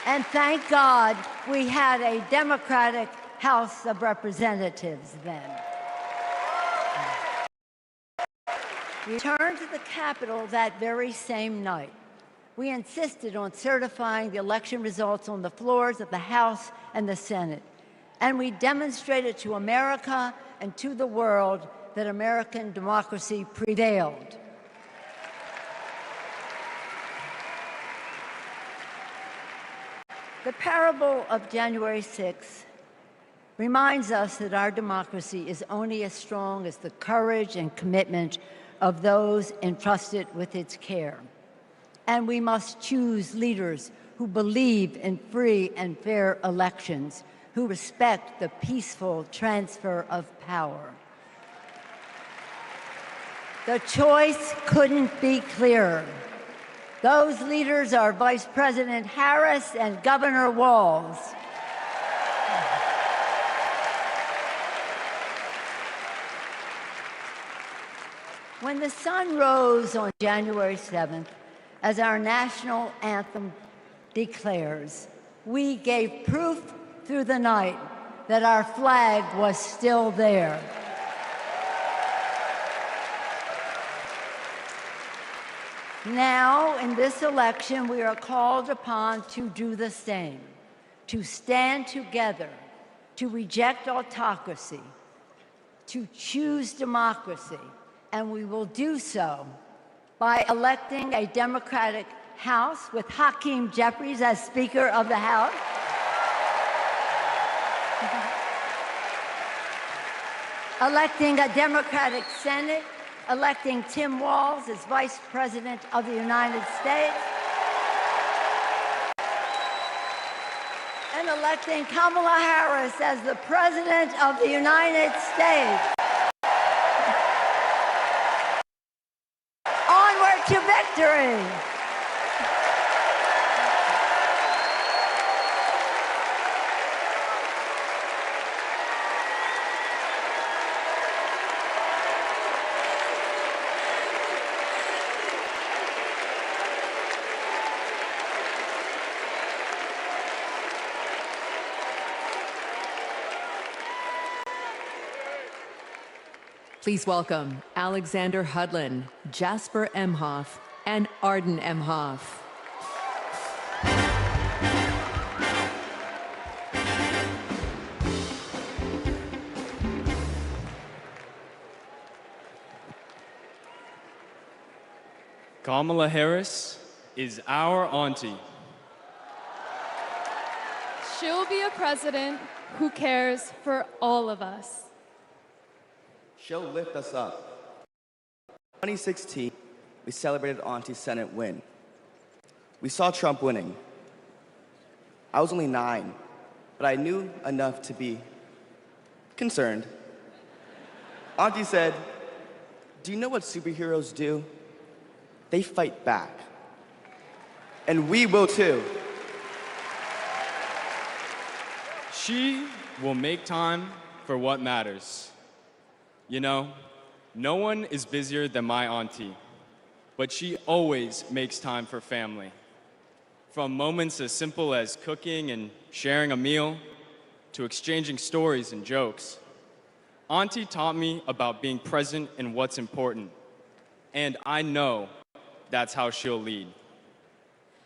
And thank God we had a Democratic House of Representatives then. We returned to the Capitol that very same night. We insisted on certifying the election results on the floors of the House and the Senate. And we demonstrated to America and to the world that American democracy prevailed. The parable of January 6th reminds us that our democracy is only as strong as the courage and commitment of those entrusted with its care. And we must choose leaders who believe in free and fair elections, who respect the peaceful transfer of power. The choice couldn't be clearer. Those leaders are Vice President Harris and Governor Walz. When the sun rose on January 7th, as our national anthem declares, we gave proof through the night that our flag was still there. Now, in this election, we are called upon to do the same, to stand together, to reject autocracy, to choose democracy, and we will do so by electing a Democratic House with Hakeem Jeffries as Speaker of the House, electing a Democratic Senate, electing Tim Walz as Vice President of the United States, and electing Kamala Harris as the President of the United States. Onward to victory! Please welcome Alexander Hudlin, Jasper Emhoff, and Arden Emhoff. Kamala Harris is our auntie. She'll be a president who cares for all of us. She'll lift us up 2016, we celebrated Auntie's Senate win. We saw Trump winning. I was only 9, but I knew enough to be concerned. Auntie said, "Do you know what superheroes do? They fight back. And we will too." She will make time for what matters. You know, no one is busier than my auntie, but she always makes time for family. From moments as simple as cooking and sharing a meal, to exchanging stories and jokes. Auntie taught me about being present in what's important, and I know that's how she'll lead.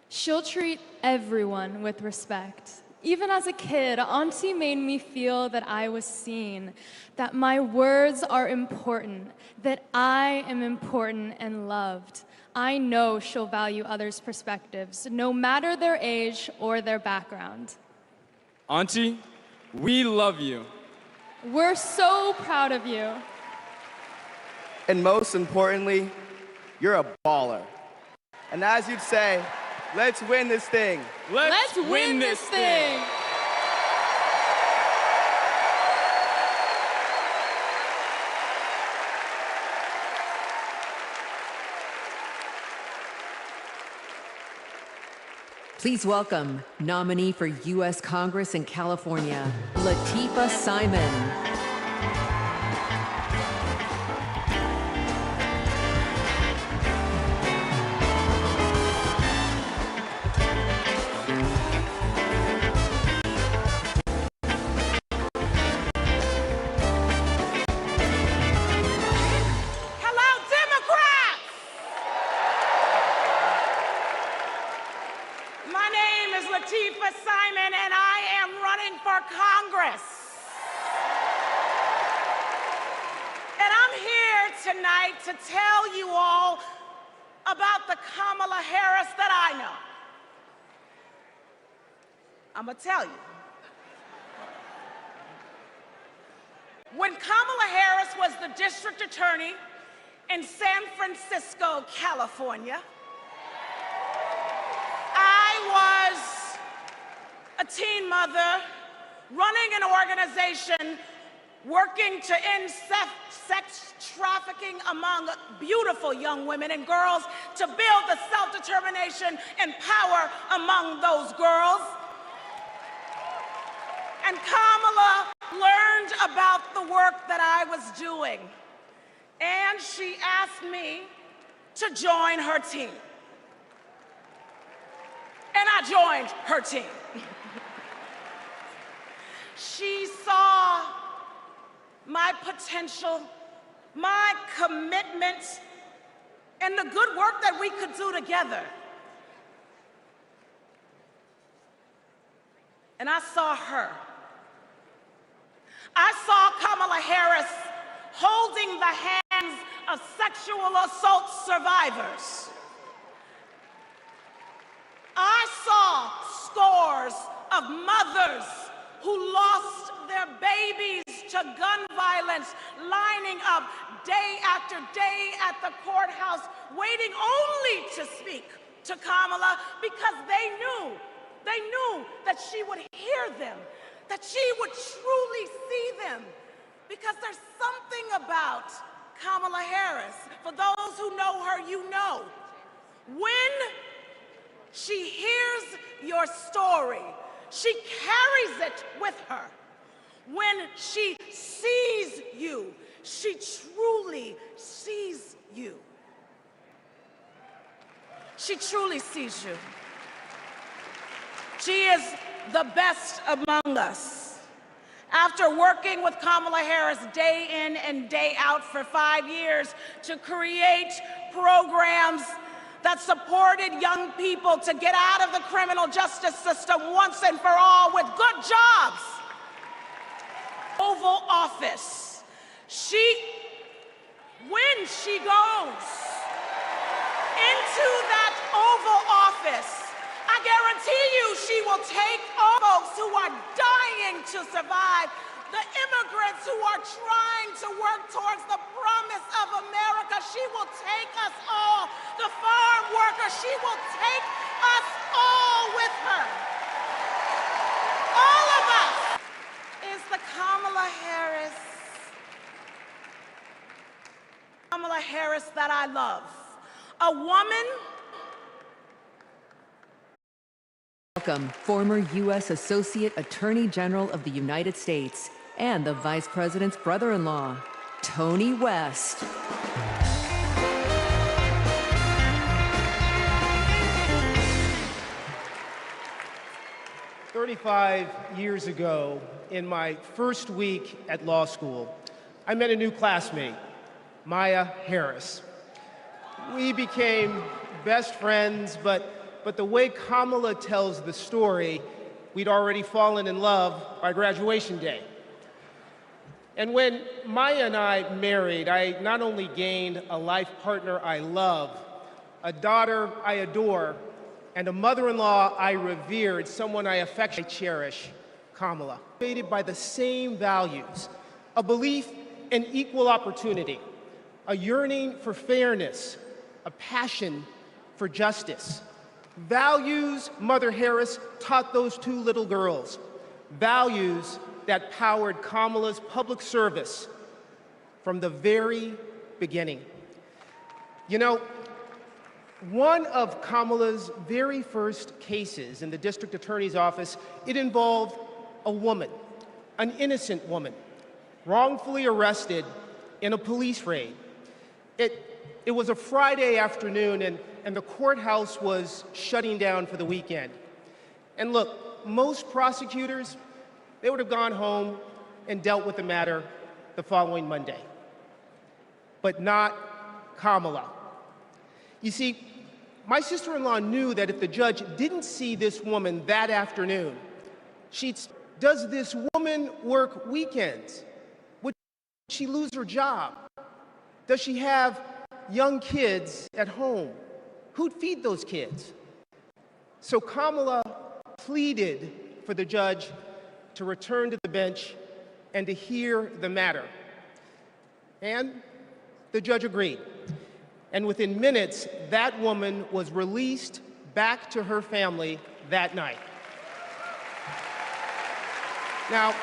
She'll treat everyone with respect. Even as a kid, Auntie made me feel that I was seen, that my words are important, that I am important and loved. I know she'll value others' perspectives, no matter their age or their background. Auntie, we love you. We're so proud of you. And most importantly, you're a baller. And as you'd say, let's win this thing. Let's win this thing. Please welcome nominee for U.S. Congress in California, Latifah Simon. Latifah Simon, and I am running for Congress. And I'm here tonight to tell you all about the Kamala Harris that I know. I'm gonna tell you. When Kamala Harris was the district attorney in San Francisco, California, I was a teen mother running an organization working to end sex trafficking among beautiful young women and girls, to build the self-determination and power among those girls. And Kamala learned about the work that I was doing, and she asked me to join her team. And I joined her team. She saw my potential, my commitment, and the good work that we could do together. And I saw her. I saw Kamala Harris holding the hands of sexual assault survivors. I saw scores of mothers who lost their babies to gun violence, lining up day after day at the courthouse, waiting only to speak to Kamala because they knew that she would hear them, that she would truly see them, because there's something about Kamala Harris. For those who know her, you know. When she hears your story, she carries it with her. When she sees you, she truly sees you. She truly sees you. She is the best among us. After working with Kamala Harris day in and day out for 5 years to create programs that supported young people to get out of the criminal justice system once and for all with good jobs. Oval Office. When she goes into that Oval Office, I guarantee you she will take all folks who are dying to survive, the immigrants who are trying to work towards the promise of America. She will take us all. The farm worker, she will take us all with her. All of us is the Kamala Harris that I love. A woman. Welcome, former U.S. Associate Attorney General of the United States and the Vice President's brother-in-law, Tony West. "35 years ago, in my first week at law school, I met a new classmate, Maya Harris. We became best friends, but the way Kamala tells the story, we'd already fallen in love by graduation day. And when Maya and I married, I not only gained a life partner I love, a daughter I adore, and a mother-in-law I revered, someone I affectionately cherish, Kamala. Motivated by the same values, a belief in equal opportunity, a yearning for fairness, a passion for justice. Values Mother Harris taught those two little girls. Values that powered Kamala's public service from the very beginning. You know, one of Kamala's very first cases in the district attorney's office, it involved a woman, an innocent woman, wrongfully arrested in a police raid. It was a Friday afternoon, and the courthouse was shutting down for the weekend. And look, most prosecutors, they would have gone home and dealt with the matter the following Monday. But not Kamala. You see, my sister-in-law knew that if the judge didn't see this woman that afternoon, does this woman work weekends? Would she lose her job? Does she have young kids at home? Who'd feed those kids? So Kamala pleaded for the judge to return to the bench and to hear the matter. And the judge agreed. And within minutes, that woman was released back to her family that night. Now,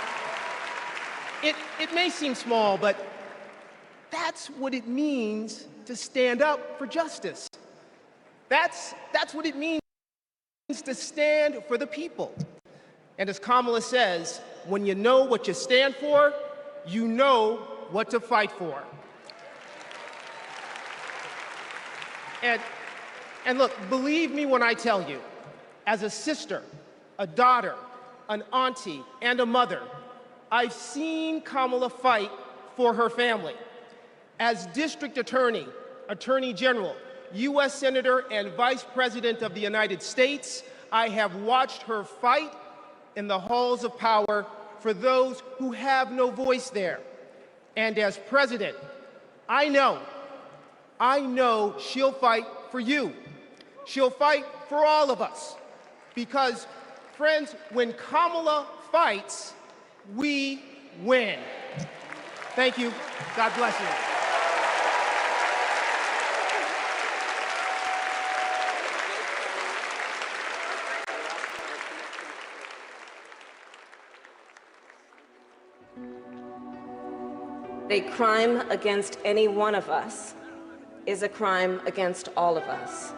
it may seem small, but that's what it means to stand up for justice. That's what it means to stand for the people. And as Kamala says, when you know what you stand for, you know what to fight for. And look, believe me when I tell you, as a sister, a daughter, an auntie, and a mother, I've seen Kamala fight for her family. As district attorney, attorney general, U.S. Senator, and Vice President of the United States, I have watched her fight in the halls of power for those who have no voice there. And as president, I know she'll fight for you. She'll fight for all of us. Because, friends, when Kamala fights, we win. Thank you. God bless you. A crime against any one of us is a crime against all of us.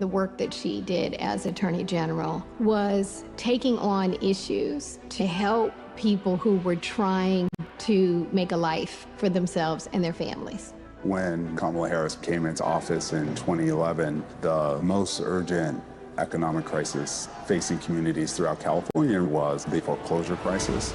The work that she did as Attorney General was taking on issues to help people who were trying to make a life for themselves and their families. When Kamala Harris came into office in 2011, the most urgent economic crisis facing communities throughout California was the foreclosure crisis.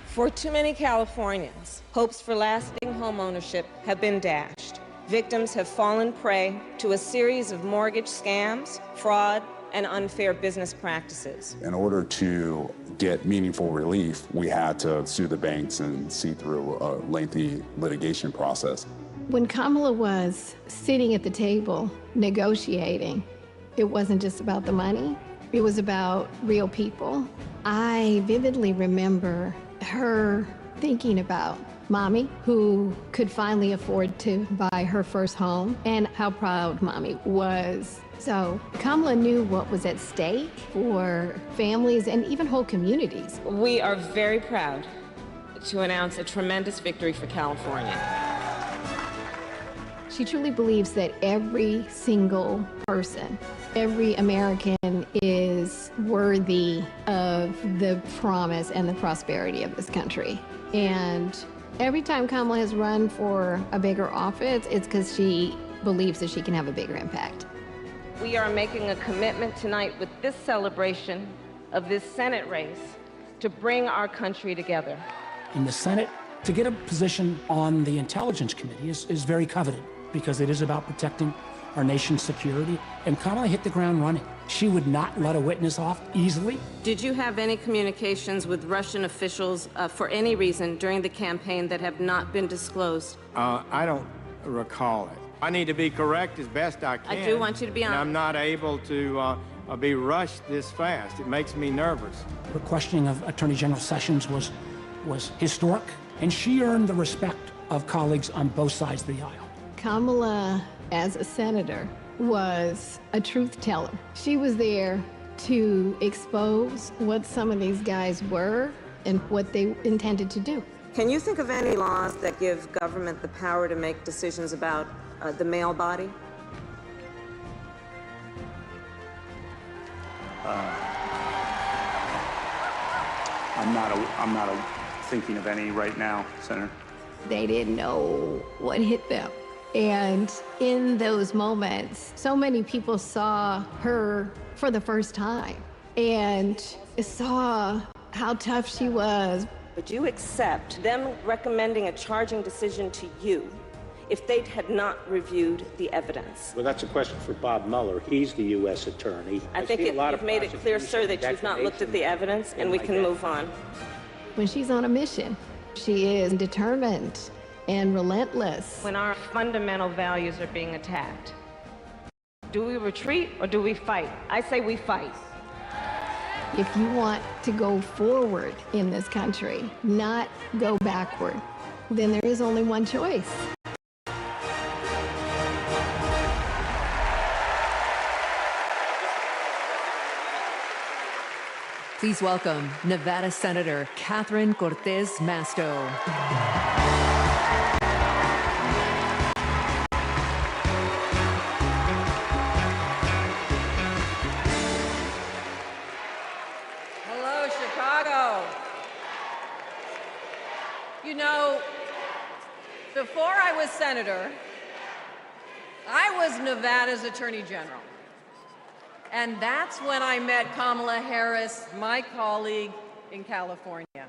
For too many Californians, hopes for lasting homeownership have been dashed. Victims have fallen prey to a series of mortgage scams, fraud, and unfair business practices. In order to get meaningful relief, we had to sue the banks and see through a lengthy litigation process. When Kamala was sitting at the table negotiating, it wasn't just about the money, it was about real people. I vividly remember her thinking about Mommy, who could finally afford to buy her first home, and how proud Mommy was. So Kamala knew what was at stake for families and even whole communities. We are very proud to announce a tremendous victory for California. She truly believes that every single person, every American is worthy of the promise and the prosperity of this country. And every time Kamala has run for a bigger office, it's because she believes that she can have a bigger impact. We are making a commitment tonight with this celebration of this Senate race to bring our country together. In the Senate, to get a position on the Intelligence Committee is very coveted because it is about protecting our nation's security. And Kamala hit the ground running. She would not let a witness off easily. Did you have any communications with Russian officials for any reason during the campaign that have not been disclosed? I don't recall it. I need to be correct as best I can. I do want you to be honest. And I'm not able to be rushed this fast. It makes me nervous. Her questioning of Attorney General Sessions was historic, and she earned the respect of colleagues on both sides of the aisle. Kamala, as a senator, was a truth teller. She was there to expose what some of these guys were and what they intended to do. Can you think of any laws that give government the power to make decisions about the male body? I'm not thinking of any right now, Senator. They didn't know what hit them. And in those moments, so many people saw her for the first time and saw how tough she was. Would you accept them recommending a charging decision to you if they had not reviewed the evidence? Well, that's a question for Bob Mueller. He's the U.S. attorney. I think you've made it clear, sir, that you've not looked at the evidence, and we can move on. When she's on a mission, she is determined and relentless. When our fundamental values are being attacked, do we retreat or do we fight? I say we fight. If you want to go forward in this country, not go backward, then there is only one choice. Please welcome Nevada Senator Catherine Cortez Masto. Hello, Chicago. You know, before I was senator, I was Nevada's Attorney General. And that's when I met Kamala Harris, my colleague in California.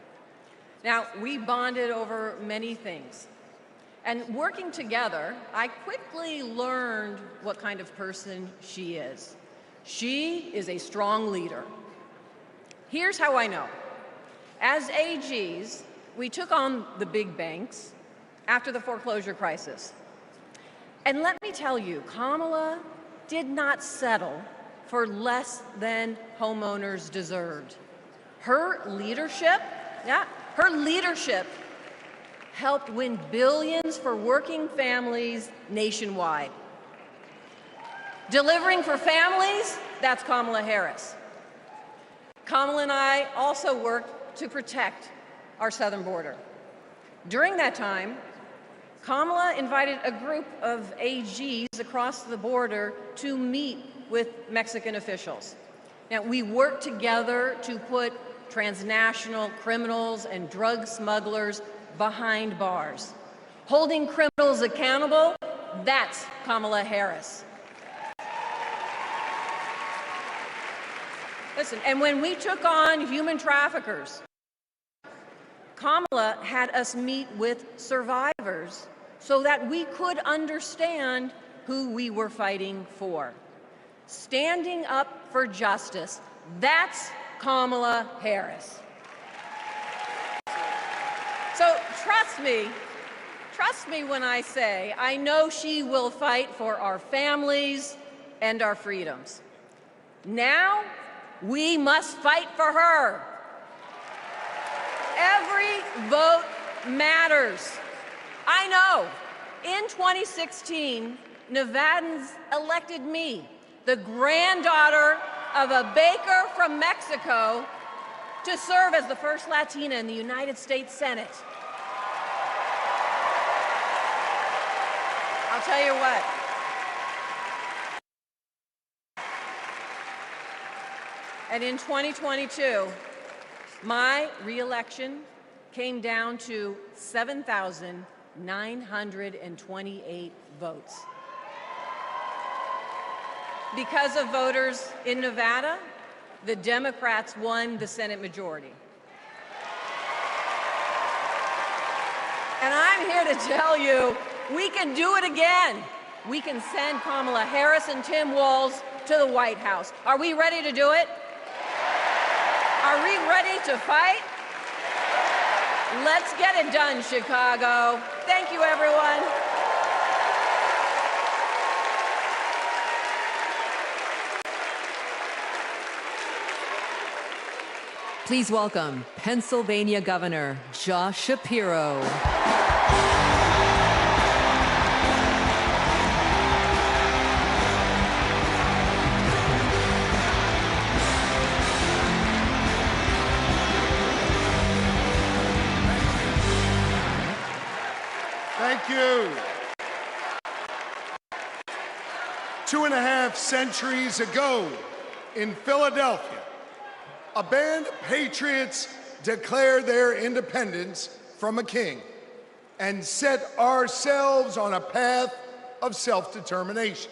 Now, we bonded over many things. And working together, I quickly learned what kind of person she is. She is a strong leader. Here's how I know. As AGs, we took on the big banks after the foreclosure crisis. And let me tell you, Kamala did not settle for less than homeowners deserved. Her leadership helped win billions for working families nationwide. Delivering for families, that's Kamala Harris. Kamala and I also worked to protect our southern border. During that time, Kamala invited a group of AGs across the border to meet with Mexican officials. Now, we worked together to put transnational criminals and drug smugglers behind bars. Holding criminals accountable, that's Kamala Harris. Listen, and when we took on human traffickers, Kamala had us meet with survivors so that we could understand who we were fighting for. Standing up for justice, that's Kamala Harris. So trust me when I say I know she will fight for our families and our freedoms. Now, we must fight for her. Every vote matters. I know. In 2016, Nevadans elected me, the granddaughter of a baker from Mexico, to serve as the first Latina in the United States Senate. I'll tell you what. And in 2022, my re-election came down to 7,928 votes. Because of voters in Nevada, the Democrats won the Senate majority. And I'm here to tell you, we can do it again. We can send Kamala Harris and Tim Walz to the White House. Are we ready to do it? Are we ready to fight? Let's get it done, Chicago. Thank you, everyone. Please welcome Pennsylvania Governor Josh Shapiro. Thank you. 2.5 centuries ago in Philadelphia, a band of patriots declared their independence from a king and set ourselves on a path of self-determination.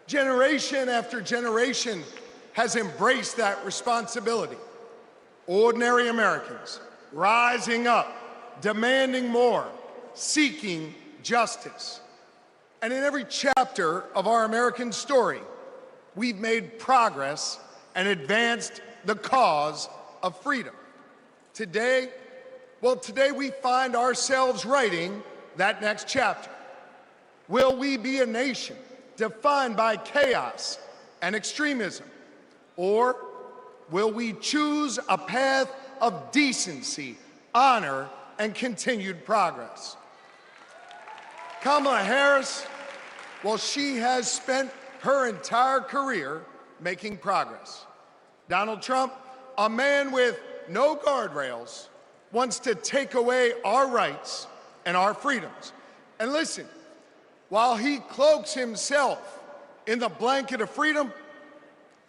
Generation after generation has embraced that responsibility. Ordinary Americans rising up, demanding more, seeking justice. And in every chapter of our American story, we've made progress and advanced the cause of freedom. Today we find ourselves writing that next chapter. Will we be a nation defined by chaos and extremism? Or will we choose a path of decency, honor, and continued progress? Kamala Harris, well, she has spent her entire career making progress. Donald Trump, a man with no guardrails, wants to take away our rights and our freedoms. And listen, while he cloaks himself in the blanket of freedom,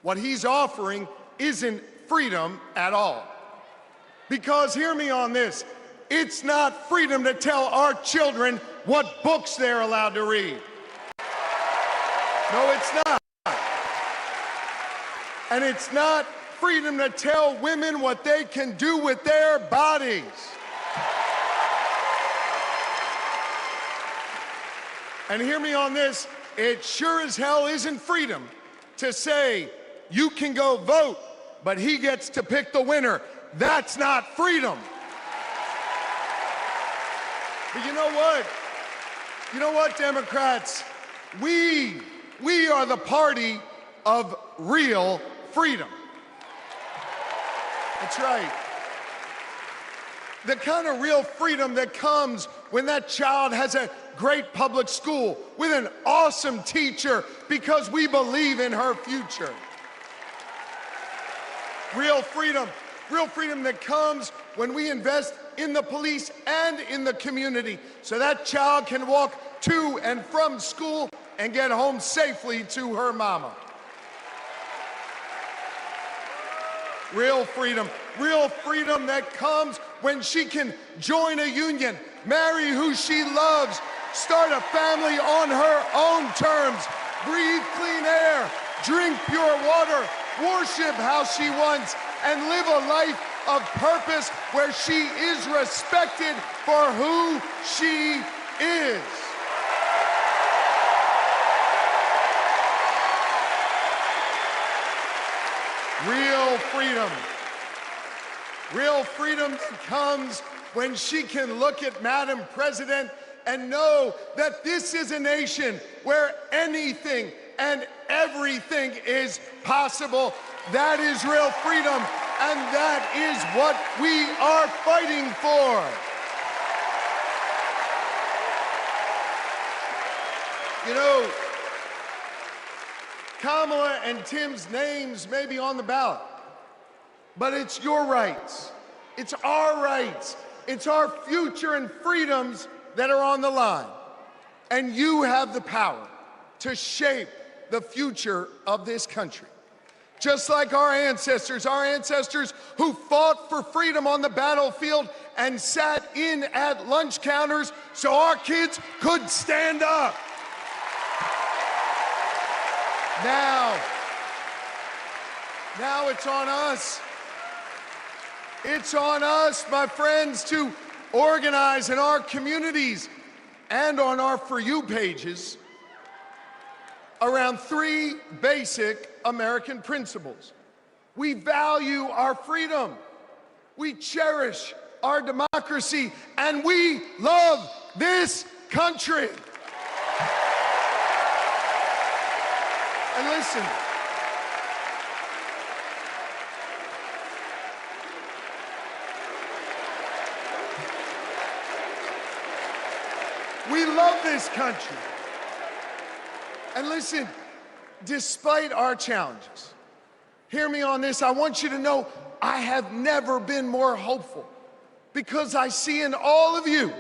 what he's offering isn't freedom at all. Because hear me on this, it's not freedom to tell our children what books they're allowed to read. No, it's not. And it's not freedom to tell women what they can do with their bodies. And hear me on this, it sure as hell isn't freedom to say, you can go vote, but he gets to pick the winner. That's not freedom. But you know what? You know what, Democrats? We are the party of real freedom. That's right. The kind of real freedom that comes when that child has a great public school with an awesome teacher because we believe in her future. Real freedom that comes when we invest in the police and in the community so that child can walk to and from school and get home safely to her mama. Real freedom that comes when she can join a union, marry who she loves, start a family on her own terms, breathe clean air, drink pure water, worship how she wants, and live a life of purpose where she is respected for who she is. Real freedom that comes when she can look at Madam President and know that this is a nation where anything and everything is possible. That is real freedom. And that is what we are fighting for. You know, Kamala and Tim's names may be on the ballot, but it's your rights. It's our rights. It's our future and freedoms that are on the line. And you have the power to shape the future of this country. Just like our ancestors who fought for freedom on the battlefield and sat in at lunch counters so our kids could stand up. Now it's on us. It's on us, my friends, to organize in our communities and on our For You pages around three basic American principles. We value our freedom, we cherish our democracy, and we love this country. And listen, we love this country. And listen, despite our challenges, hear me on this, I want you to know I have never been more hopeful because I see in all of you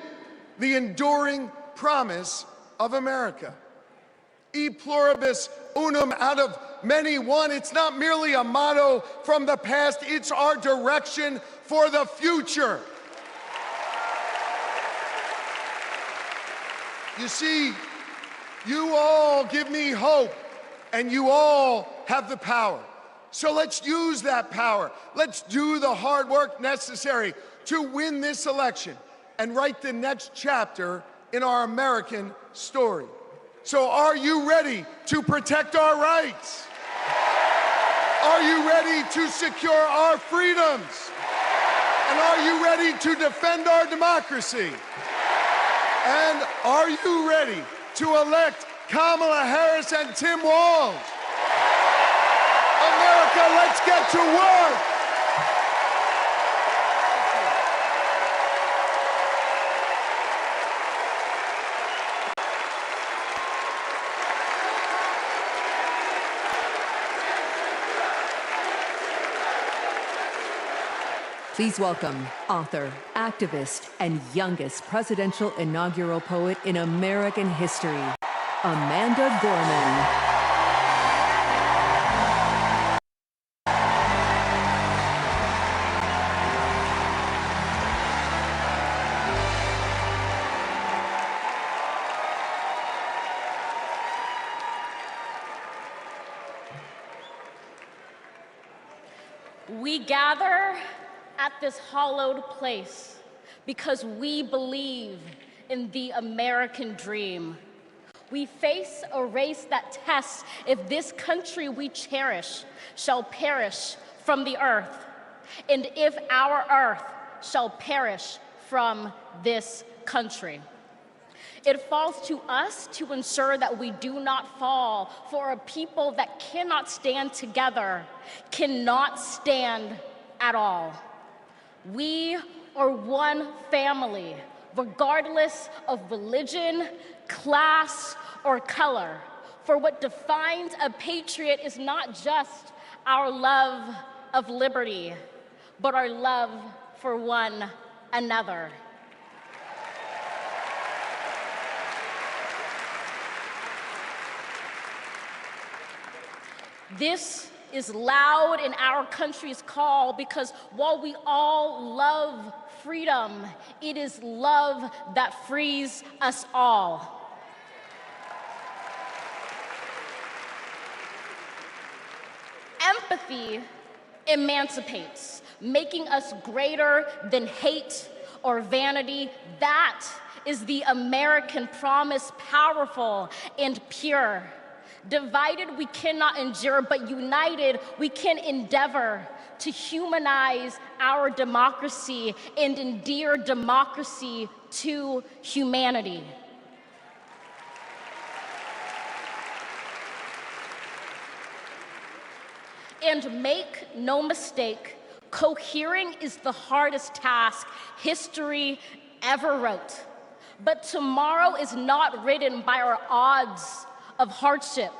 the enduring promise of America. E pluribus unum, out of many one. It's not merely a motto from the past, it's our direction for the future. You see, you all give me hope, and you all have the power. So let's use that power. Let's do the hard work necessary to win this election and write the next chapter in our American story. So are you ready to protect our rights? Are you ready to secure our freedoms? And are you ready to defend our democracy? And are you ready to elect Kamala Harris and Tim Walz? America, let's get to work! Please welcome author, activist, and youngest presidential inaugural poet in American history, Amanda Gorman. We gather at this hallowed place because we believe in the American dream. We face a race that tests if this country we cherish shall perish from the earth, and if our earth shall perish from this country. It falls to us to ensure that we do not fall, for a people that cannot stand together cannot stand at all. We are one family, regardless of religion, class, or color. For what defines a patriot is not just our love of liberty, but our love for one another. This is loud in our country's call because while we all love freedom, it is love that frees us all. Empathy emancipates, making us greater than hate or vanity. That is the American promise, powerful and pure. Divided, we cannot endure, but united, we can endeavor to humanize our democracy and endear democracy to humanity. And make no mistake, Cohering is the hardest task history ever wrote. But tomorrow is not written by our odds of hardship,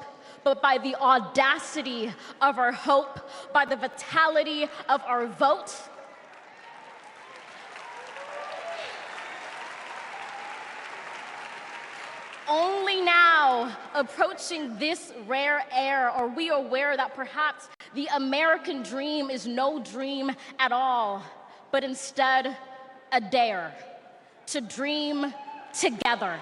but by the audacity of our hope, by the vitality of our vote. Only now, approaching this rare air, are we aware that perhaps the American dream is no dream at all, but instead a dare to dream together.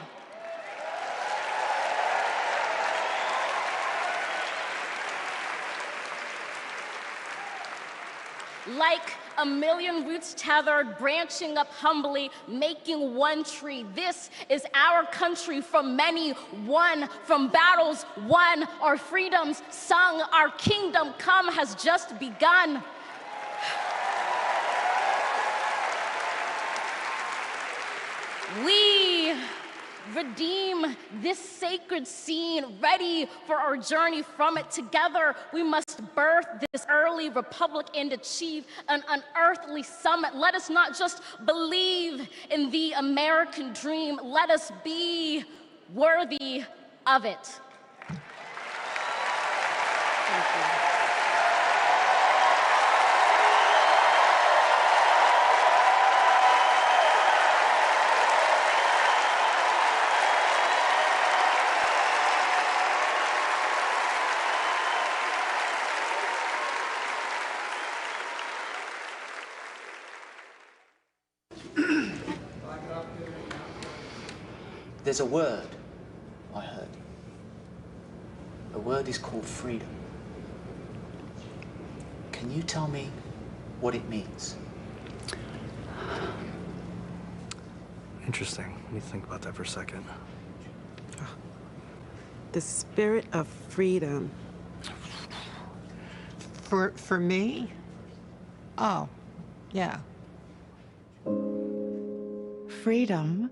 Like a million roots tethered, branching up humbly, making one tree. This is our country, from many won, from battles won, our freedoms sung, our kingdom come has just begun. We redeem this sacred scene, ready for our journey from it. Together, we must birth this early republic and achieve an unearthly summit. Let us not just believe in the American dream, let us be worthy of it. Thank you. There's a word I heard. The word is called freedom. Can you tell me what it means? Interesting. Let me think about that for a second. The spirit of freedom. For me? Oh, yeah. Freedom,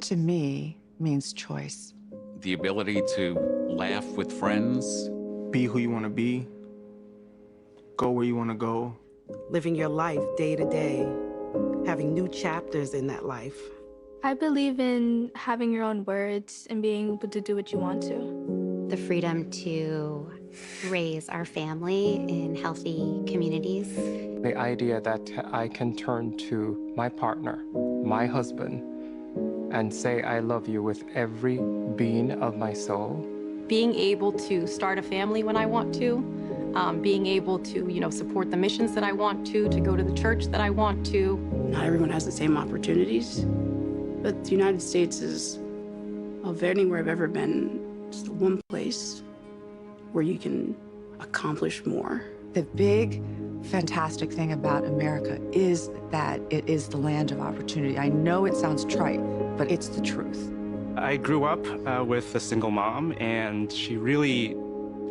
to me, means choice. The ability to laugh with friends. Be who you want to be. Go where you want to go. Living your life day to day. Having new chapters in that life. I believe in having your own words and being able to do what you want to. The freedom to raise our family in healthy communities. The idea that I can turn to my partner, my husband, and say I love you with every being of my soul. Being able to start a family when I want to, being able to, support the missions that I want to go to the church that I want to. Not everyone has the same opportunities, but the United States is, of anywhere I've ever been, just one place where you can accomplish more. The big, fantastic thing about America is that it is the land of opportunity. I know it sounds trite, but it's the truth. I grew up with a single mom, and she really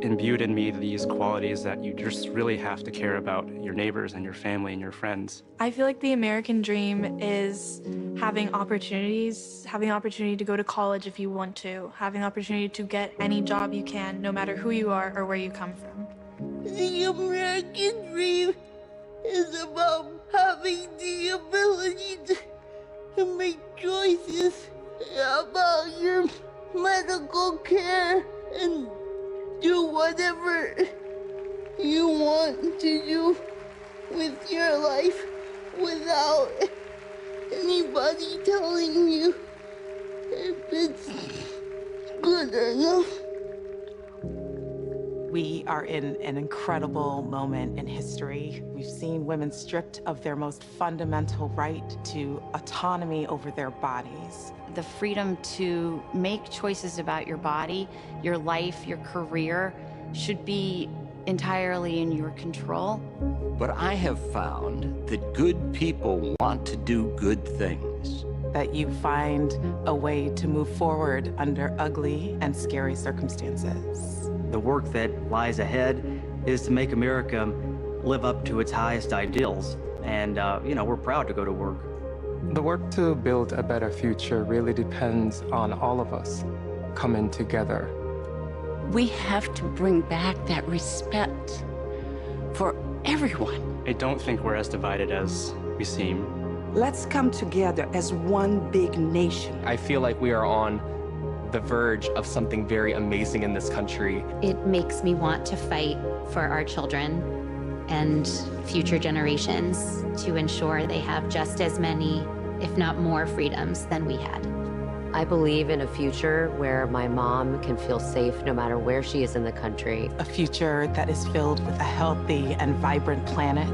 imbued in me these qualities that you just really have to care about your neighbors and your family and your friends. I feel like the American dream is having opportunities, having the opportunity to go to college if you want to, having the opportunity to get any job you can, no matter who you are or where you come from. The American dream is about having the ability to make choices about your medical care and do whatever you want to do with your life without anybody telling you if it's good or not. We are in an incredible moment in history. We've seen women stripped of their most fundamental right to autonomy over their bodies. The freedom to make choices about your body, your life, your career should be entirely in your control. But I have found that good people want to do good things. That you find a way to move forward under ugly and scary circumstances. The work that lies ahead is to make America live up to its highest ideals. And, we're proud to go to work. The work to build a better future really depends on all of us coming together. We have to bring back that respect for everyone. I don't think we're as divided as we seem. Let's come together as one big nation. I feel like we are on the verge of something very amazing in this country. It makes me want to fight for our children and future generations to ensure they have just as many, if not more, freedoms than we had. I believe in a future where my mom can feel safe no matter where she is in the country. A future that is filled with a healthy and vibrant planet,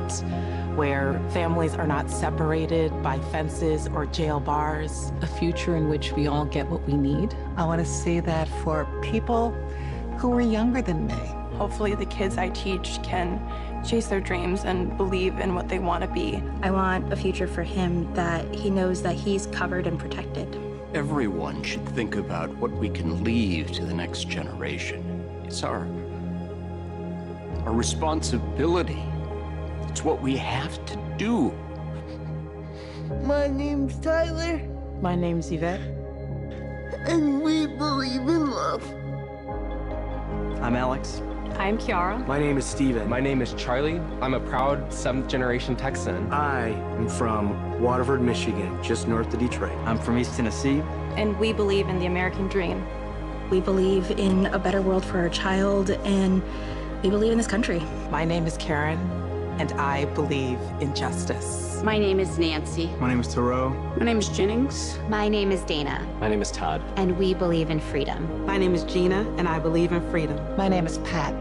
where families are not separated by fences or jail bars. A future in which we all get what we need. I want to see that for people who are younger than me. Hopefully the kids I teach can chase their dreams and believe in what they want to be. I want a future for him that he knows that he's covered and protected. Everyone should think about what we can leave to the next generation. It's our responsibility. It's what we have to do. My name's Tyler. My name's Yvette. And we believe in love. I'm Alex. I'm Kiara. My name is Steven. My name is Charlie. I'm a proud 7th-generation Texan. I am from Waterford, Michigan, just north of Detroit. I'm from East Tennessee. And we believe in the American dream. We believe in a better world for our child, and we believe in this country. My name is Karen, and I believe in justice. My name is Nancy. My name is Thoreau. My name is Jennings. My name is Dana. My name is Todd. And we believe in freedom. My name is Gina, and I believe in freedom. My name is Pat,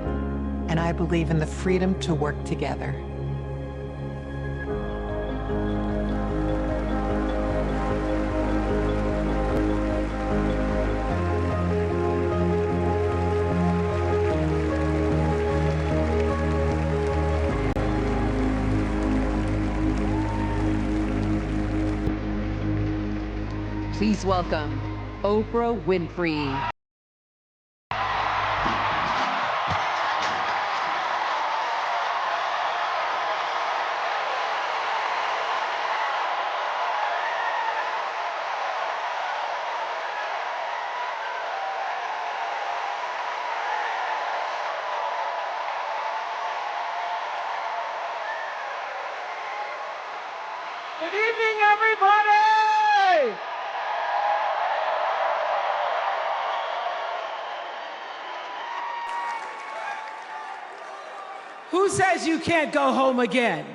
and I believe in the freedom to work together. Please welcome Oprah Winfrey. Good evening, everybody! Who says you can't go home again?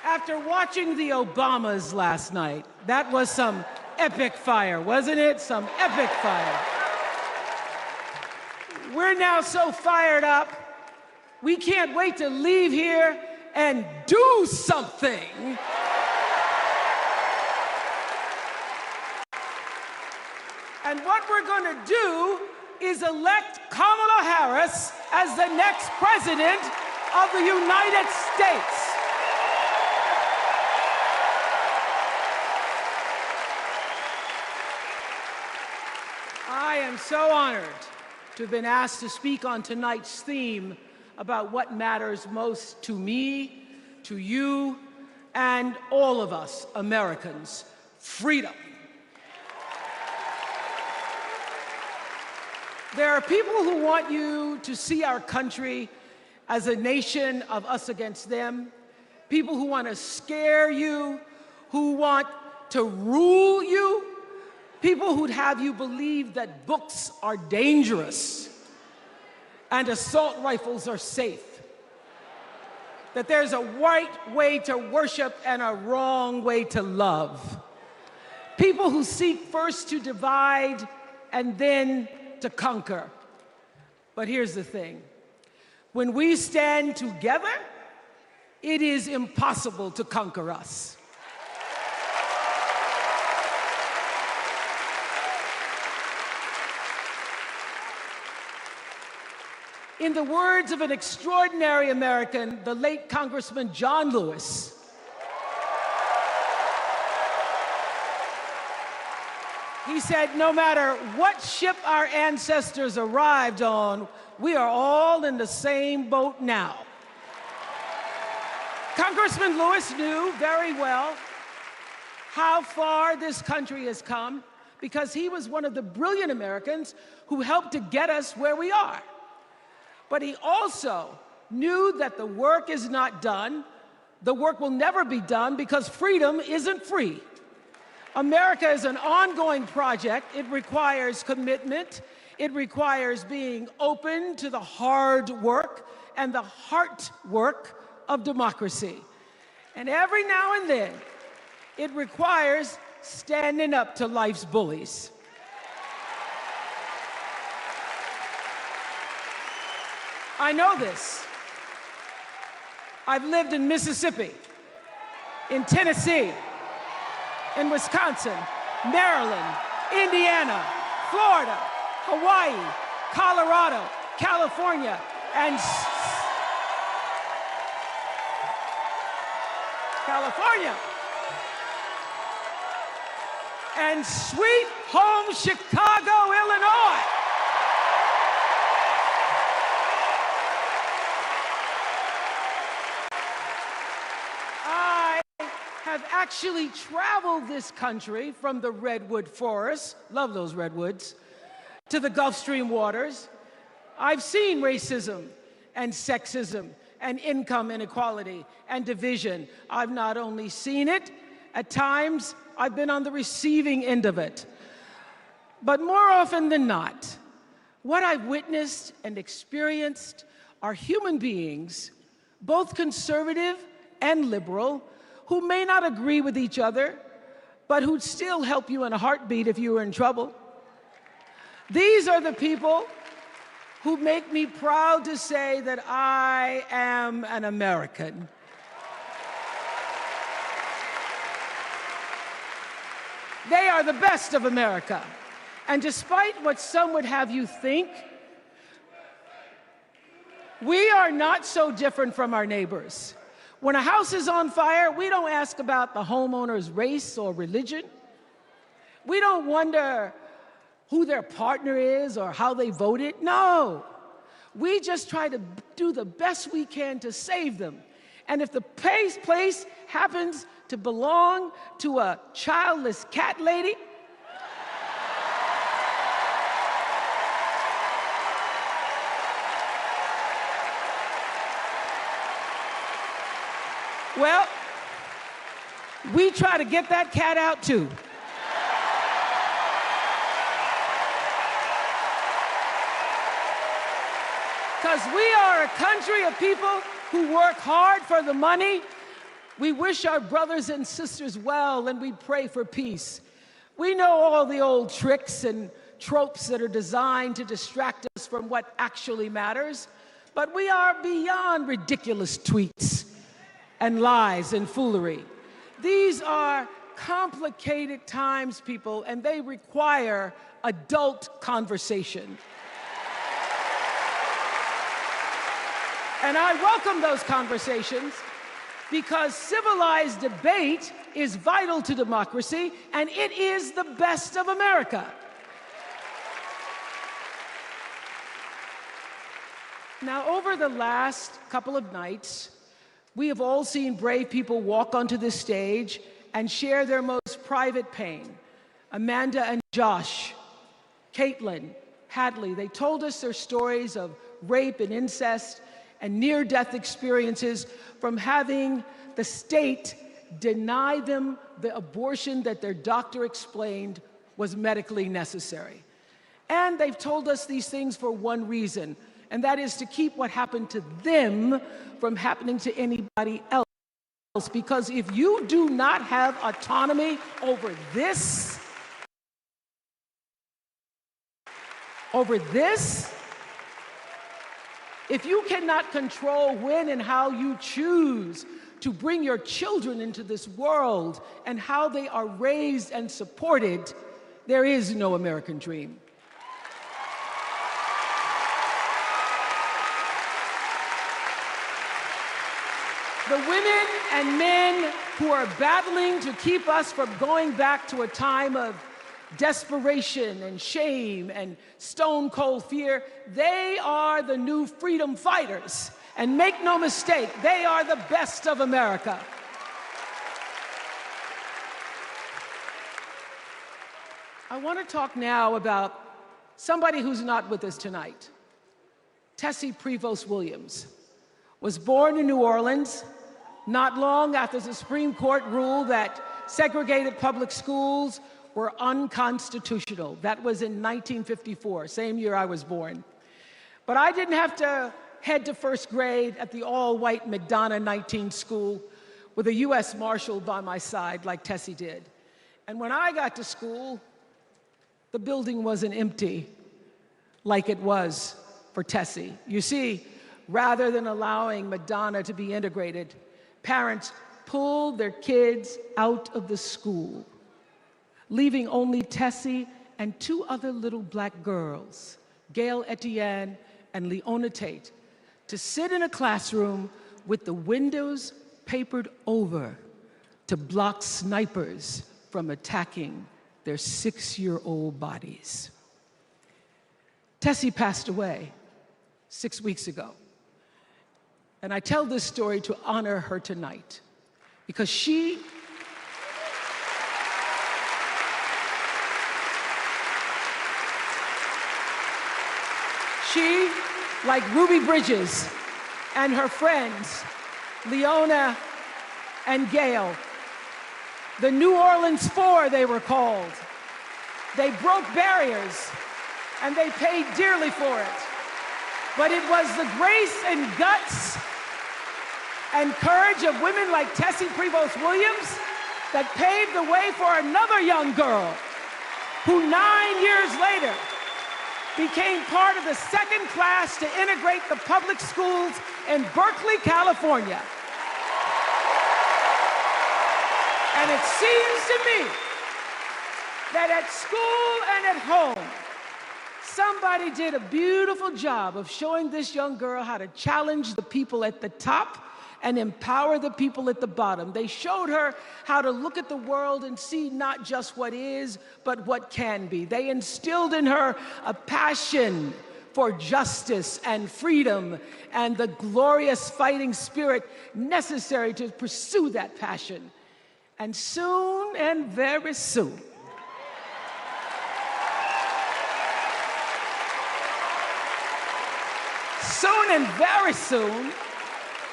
After watching the Obamas last night, that was some epic fire, wasn't it? Some epic fire. We're now so fired up, we can't wait to leave here and do something. And what we're going to do is elect Kamala Harris as the next president of the United States. I am so honored to have been asked to speak on tonight's theme about what matters most to me, to you, and all of us Americans: freedom. There are people who want you to see our country as a nation of us against them, people who want to scare you, who want to rule you, people who'd have you believe that books are dangerous and assault rifles are safe, that there's a right way to worship and a wrong way to love. People who seek first to divide and then to conquer. But here's the thing. When we stand together, it is impossible to conquer us. In the words of an extraordinary American, the late Congressman John Lewis, he said, no matter what ship our ancestors arrived on, we are all in the same boat now. Congressman Lewis knew very well how far this country has come, because he was one of the brilliant Americans who helped to get us where we are. But he also knew that the work is not done. The work will never be done because freedom isn't free. America is an ongoing project. It requires commitment. It requires being open to the hard work and the heart work of democracy. And every now and then, it requires standing up to life's bullies. I know this. I've lived in Mississippi, in Tennessee, in Wisconsin, Maryland, Indiana, Florida, Hawaii, Colorado, California, and California. And sweet home Chicago, Illinois. I have actually traveled this country from the redwood forests, love those redwoods, to the Gulf Stream waters. I've seen racism and sexism and income inequality and division. I've not only seen it, at times I've been on the receiving end of it. But more often than not, what I've witnessed and experienced are human beings, both conservative and liberal, who may not agree with each other, but who'd still help you in a heartbeat if you were in trouble. These are the people who make me proud to say that I am an American. They are the best of America. And despite what some would have you think, we are not so different from our neighbors. When a house is on fire, we don't ask about the homeowner's race or religion. We don't wonder who their partner is or how they voted. No, we just try to do the best we can to save them. And if the place happens to belong to a childless cat lady, well, we try to get that cat out too. Because we are a country of people who work hard for the money. We wish our brothers and sisters well, and we pray for peace. We know all the old tricks and tropes that are designed to distract us from what actually matters, but we are beyond ridiculous tweets and lies and foolery. These are complicated times, people, and they require adult conversation. And I welcome those conversations because civilized debate is vital to democracy, and it is the best of America. Now, over the last couple of nights, we have all seen brave people walk onto this stage and share their most private pain. Amanda and Josh, Caitlin, Hadley, they told us their stories of rape and incest and near-death experiences from having the state deny them the abortion that their doctor explained was medically necessary. And they've told us these things for one reason, and that is to keep what happened to them from happening to anybody else. Because if you do not have autonomy over this, if you cannot control when and how you choose to bring your children into this world and how they are raised and supported, there is no American dream. The women and men who are battling to keep us from going back to a time of desperation and shame and stone-cold fear, they are the new freedom fighters. And make no mistake, they are the best of America. I want to talk now about somebody who's not with us tonight. Tessie Prevost Williams was born in New Orleans not long after the Supreme Court ruled that segregated public schools were unconstitutional. That was in 1954, same year I was born. But I didn't have to head to first grade at the all-white McDonough 19 school with a U.S. Marshal by my side like Tessie did. And when I got to school, the building wasn't empty like it was for Tessie. You see, rather than allowing McDonough to be integrated, parents pulled their kids out of the school, leaving only Tessie and two other little black girls, Gail Etienne and Leona Tate, to sit in a classroom with the windows papered over to block snipers from attacking their 6-year-old bodies. Tessie passed away 6 weeks ago. And I tell this story to honor her tonight because she like Ruby Bridges and her friends, Leona and Gail, the New Orleans Four, they were called. They broke barriers, and they paid dearly for it. But it was the grace and guts and courage of women like Tessie Prevost Williams that paved the way for another young girl who 9 years later became part of the second class to integrate the public schools in Berkeley, California. And it seems to me that at school and at home, somebody did a beautiful job of showing this young girl how to challenge the people at the top and empower the people at the bottom. They showed her how to look at the world and see not just what is, but what can be. They instilled in her a passion for justice and freedom and the glorious fighting spirit necessary to pursue that passion. And soon, and very soon,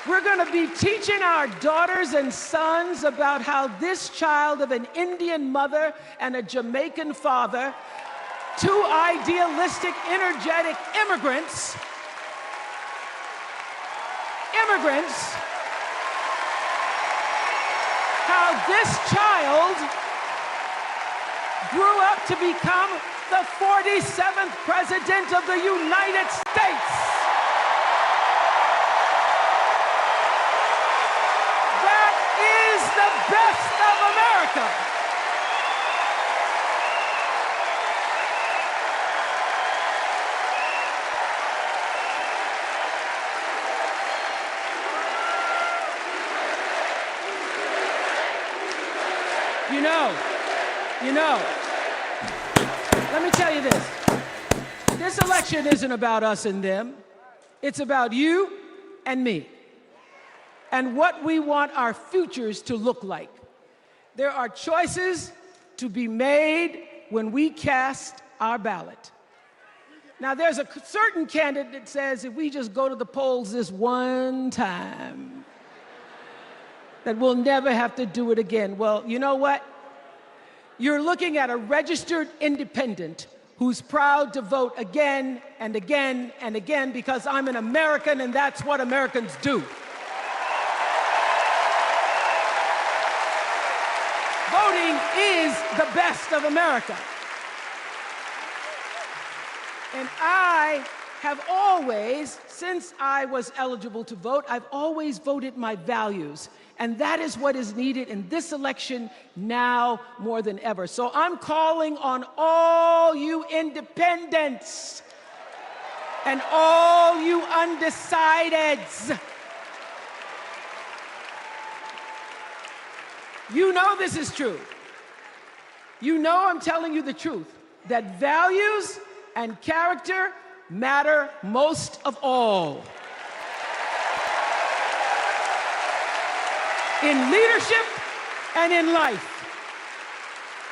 we're going to be teaching our daughters and sons about how this child of an Indian mother and a Jamaican father, two idealistic, energetic immigrants, how this child grew up to become the 47th President of the United States. That is the best of America. You know, let me tell you this. This election isn't about us and them. It's about you and me and what we want our futures to look like. There are choices to be made when we cast our ballot. Now, there's a certain candidate that says if we just go to the polls this one time, that we'll never have to do it again. Well, you know what? You're looking at a registered independent who's proud to vote again and again and again because I'm an American and that's what Americans do. Voting is the best of America. And I have always, since I was eligible to vote, I've always voted my values. And that is what is needed in this election now more than ever. So I'm calling on all you independents and all you undecideds. You know this is true. You know I'm telling you the truth, that values and character matter most of all. In leadership and in life.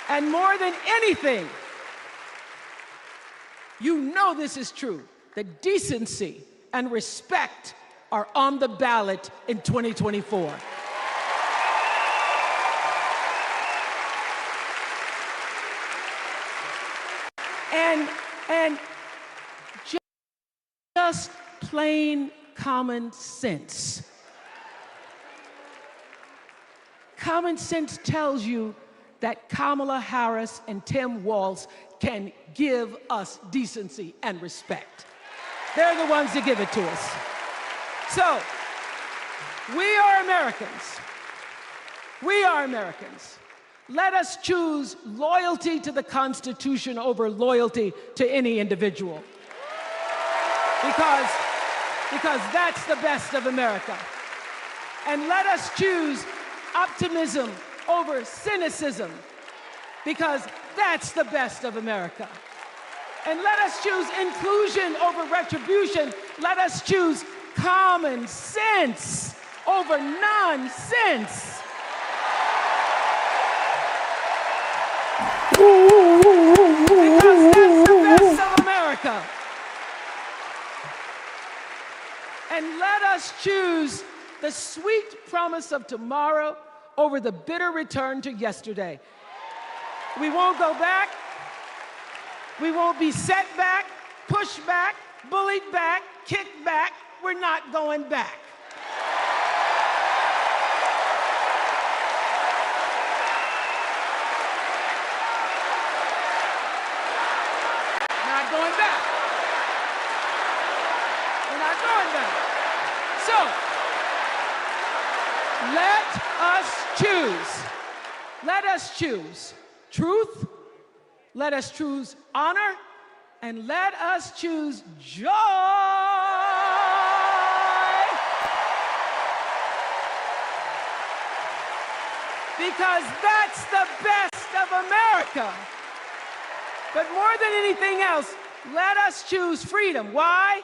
And more than anything, You know this is true, that decency and respect are on the ballot in 2024. And just plain common sense. Common sense tells you that Kamala Harris and Tim Walz can give us decency and respect. They're the ones that give it to us. So, we are Americans. We are Americans. Let us choose loyalty to the Constitution over loyalty to any individual. Because that's the best of America. And let us choose optimism over cynicism, because that's the best of America. And let us choose inclusion over retribution. Let us choose common sense over nonsense. Because that's the best of America. And let us choose the sweet promise of tomorrow over the bitter return to yesterday. We won't go back. We won't be set back, pushed back, bullied back, kicked back. We're not going back. Not going back. We're not going back. So, let us choose. Let us choose truth. Let us choose honor. And let us choose joy. Because that's the best of America. But more than anything else, let us choose freedom. Why?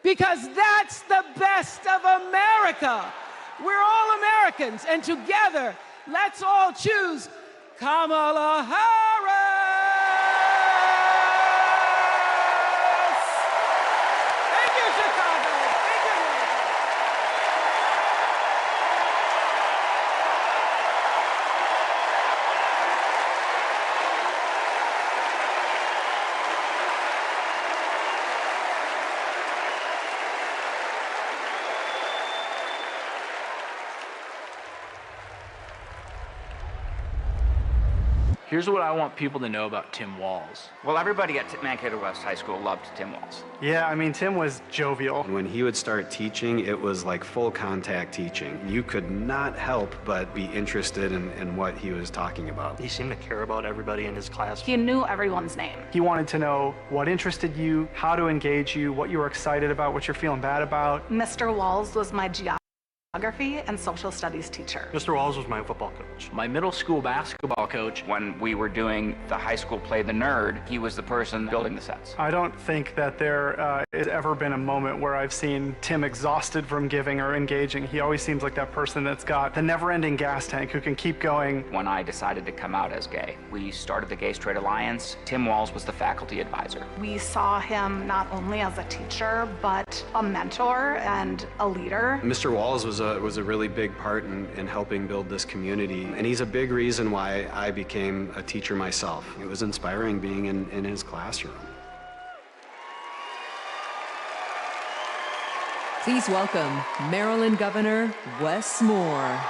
Because that's the best of America. We're all Americans, and together, let's all choose Kamala Harris. Thank you, Chicago. Thank you, America. Here's what I want people to know about Tim Walz. Well, everybody at Mankato West High School loved Tim Walz. Yeah, I mean, Tim was jovial. When he would start teaching, it was like full contact teaching. You could not help but be interested in what he was talking about. He seemed to care about everybody in his class. He knew everyone's name. He wanted to know what interested you, how to engage you, what you were excited about, what you're feeling bad about. Mr. Walz was my geography and social studies teacher. Mr. Walz was my football coach. My middle school basketball coach. When we were doing the high school play The Nerd, he was the person building the sets. I don't think that there has ever been a moment where I've seen Tim exhausted from giving or engaging. He always seems like that person that's got the never-ending gas tank who can keep going. When I decided to come out as gay, we started the Gay Straight Alliance. Tim Walz was the faculty advisor. We saw him not only as a teacher, but a mentor and a leader. Mr. Walz was a really big part in helping build this community, and he's a big reason why I became a teacher myself. It was inspiring being in his classroom. Please welcome Maryland Governor Wes Moore.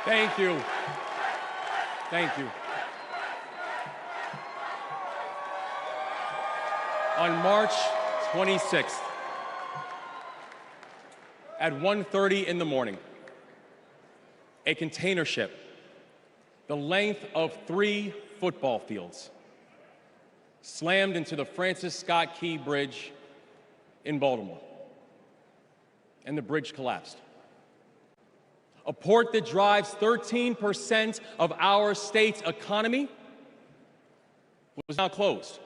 Thank you. Thank you. On March 26th, at 1:30 in the morning, a container ship, the length of 3 football fields, slammed into the Francis Scott Key Bridge in Baltimore, and the bridge collapsed. a port that drives 13% of our state's economy, was now closed.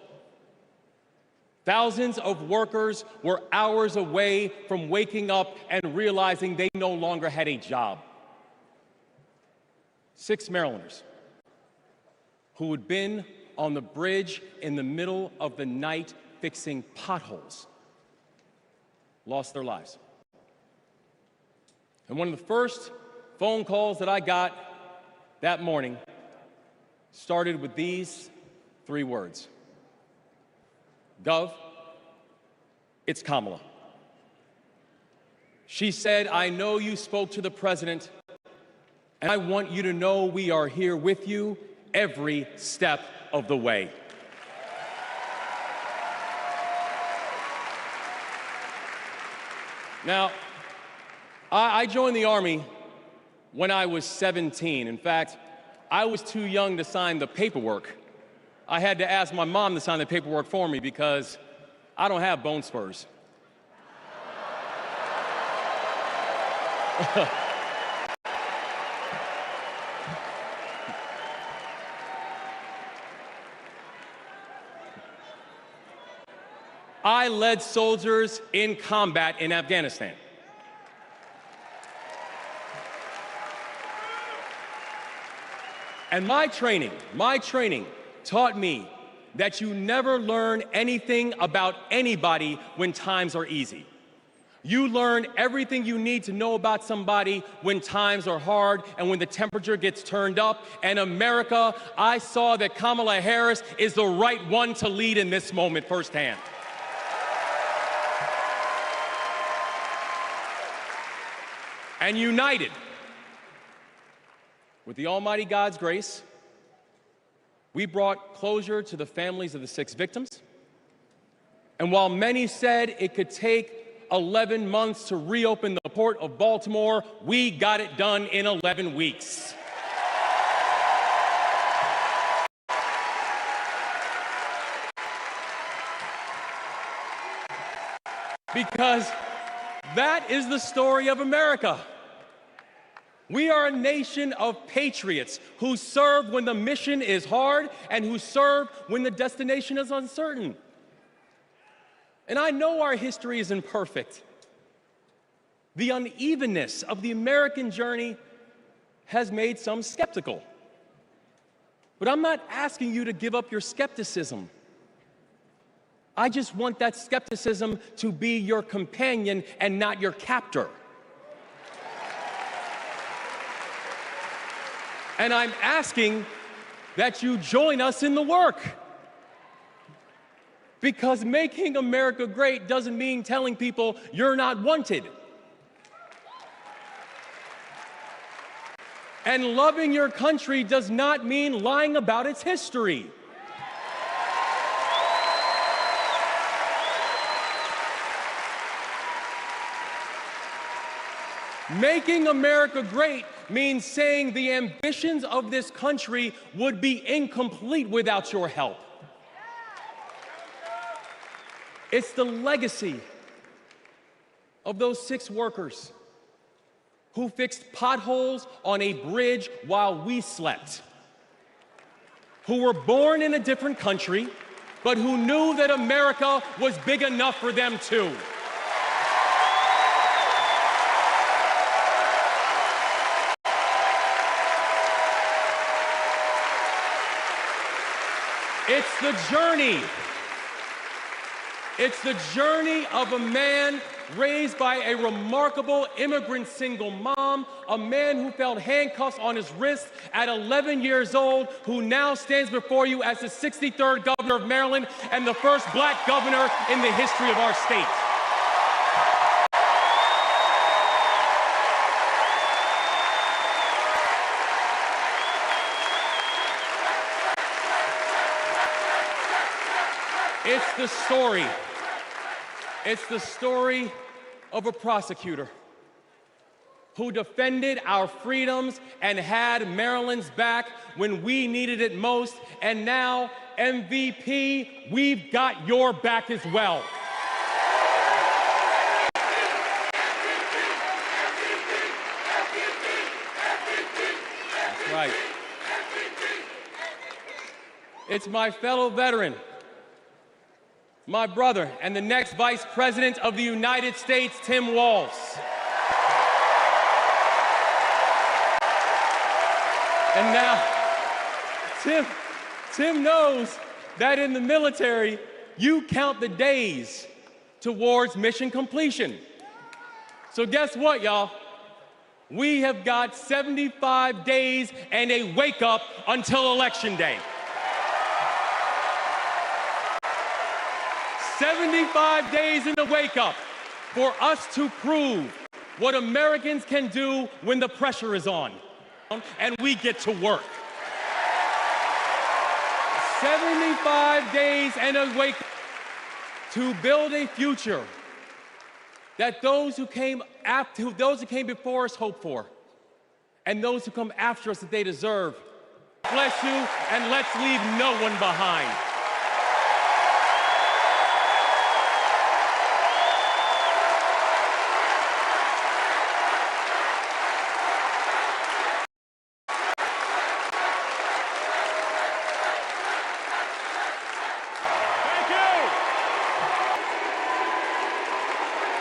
Thousands of workers were hours away from waking up and realizing they no longer had a job. 6 Marylanders who had been on the bridge in the middle of the night fixing potholes lost their lives. And one of the first phone calls that I got that morning started with these 3 words. Gov, it's Kamala. She said, I know you spoke to the president, and I want you to know we are here with you every step of the way. Now, I joined the Army when I was 17. In fact, I was too young to sign the paperwork. I had to ask my mom to sign the paperwork for me because I don't have bone spurs. I led soldiers in combat in Afghanistan. And my training taught me that you never learn anything about anybody when times are easy. You learn everything you need to know about somebody when times are hard and when the temperature gets turned up. And America, I saw that Kamala Harris is the right one to lead in this moment firsthand. And united with the Almighty God's grace, we brought closure to the families of the 6 victims. And while many said it could take 11 months to reopen the port of Baltimore, we got it done in 11 weeks. Because that is the story of America. We are a nation of patriots who serve when the mission is hard and who serve when the destination is uncertain. And I know our history is imperfect. The unevenness of the American journey has made some skeptical. But I'm not asking you to give up your skepticism. I just want that skepticism to be your companion and not your captor. And I'm asking that you join us in the work. Because making America great doesn't mean telling people you're not wanted. And loving your country does not mean lying about its history. Making America great means saying the ambitions of this country would be incomplete without your help. It's the legacy of those 6 workers who fixed potholes on a bridge while we slept, who were born in a different country, but who knew that America was big enough for them too. It's the journey. It's the journey of a man raised by a remarkable immigrant single mom, a man who felt handcuffs on his wrists at 11 years old, who now stands before you as the 63rd governor of Maryland and the first black governor in the history of our state. It's the story of a prosecutor who defended our freedoms and had Maryland's back when we needed it most. And now, MVP, we've got your back as well. right. It's my fellow veteran, my brother, and the next Vice President of the United States, Tim Walz. And now, Tim knows that in the military, you count the days towards mission completion. So guess what, y'all? We have got 75 days and a wake-up until Election Day. 75 days in a wake-up for us to prove what Americans can do when the pressure is on, and we get to work. 75 days and a wake-up to build a future that those who came before us hope for, and those who come after us that they deserve. Bless you, and let's leave no one behind.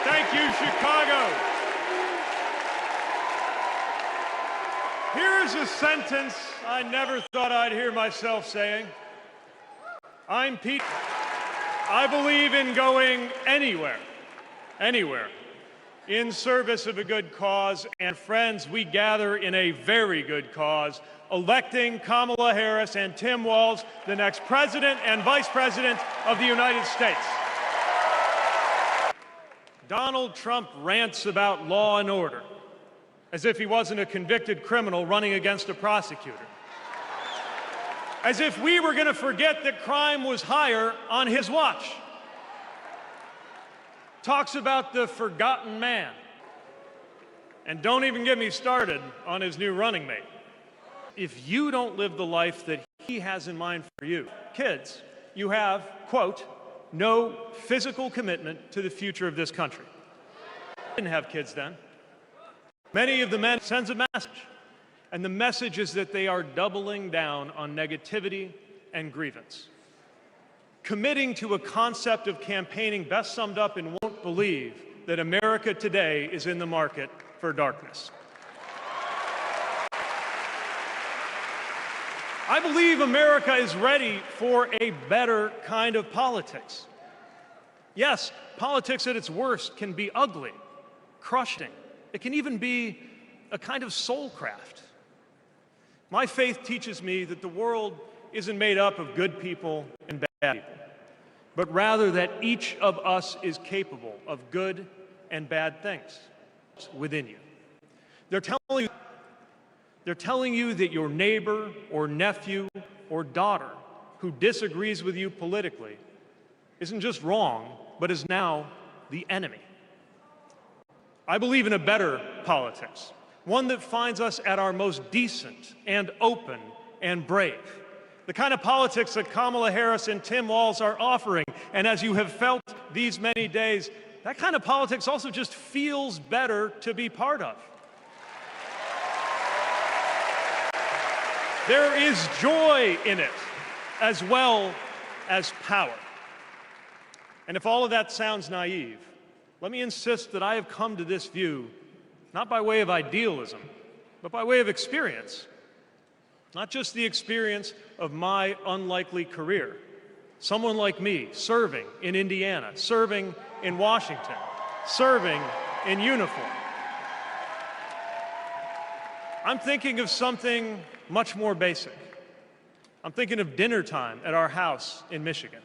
Thank you, Chicago. Here's a sentence I never thought I'd hear myself saying. I'm Pete. I believe in going anywhere, in service of a good cause. And friends, we gather in a very good cause, electing Kamala Harris and Tim Walz, the next President and Vice President of the United States. Donald Trump rants about law and order as if he wasn't a convicted criminal running against a prosecutor. As if we were going to forget that crime was higher on his watch. Talks about the forgotten man. And don't even get me started on his new running mate. If you don't live the life that he has in mind for you, kids, you have, quote, no physical commitment to the future of this country. I didn't have kids then. Many of the men sends a message, and the message is that they are doubling down on negativity and grievance. Committing to a concept of campaigning best summed up in "won't believe" that America today is in the market for darkness. I believe America is ready for a better kind of politics. Yes, politics at its worst can be ugly, crushing. It can even be a kind of soul craft. My faith teaches me that the world isn't made up of good people and bad people, but rather that each of us is capable of good and bad things within you. They're telling you that your neighbor or nephew or daughter who disagrees with you politically isn't just wrong, but is now the enemy. I believe in a better politics, one that finds us at our most decent and open and brave. The kind of politics that Kamala Harris and Tim Walz are offering. And as you have felt these many days, that kind of politics also just feels better to be part of. There is joy in it, as well as power. And if all of that sounds naive, let me insist that I have come to this view not by way of idealism, but by way of experience. Not just the experience of my unlikely career. Someone like me serving in Indiana, serving in Washington, serving in uniform. I'm thinking of something much more basic. I'm thinking of dinner time at our house in Michigan.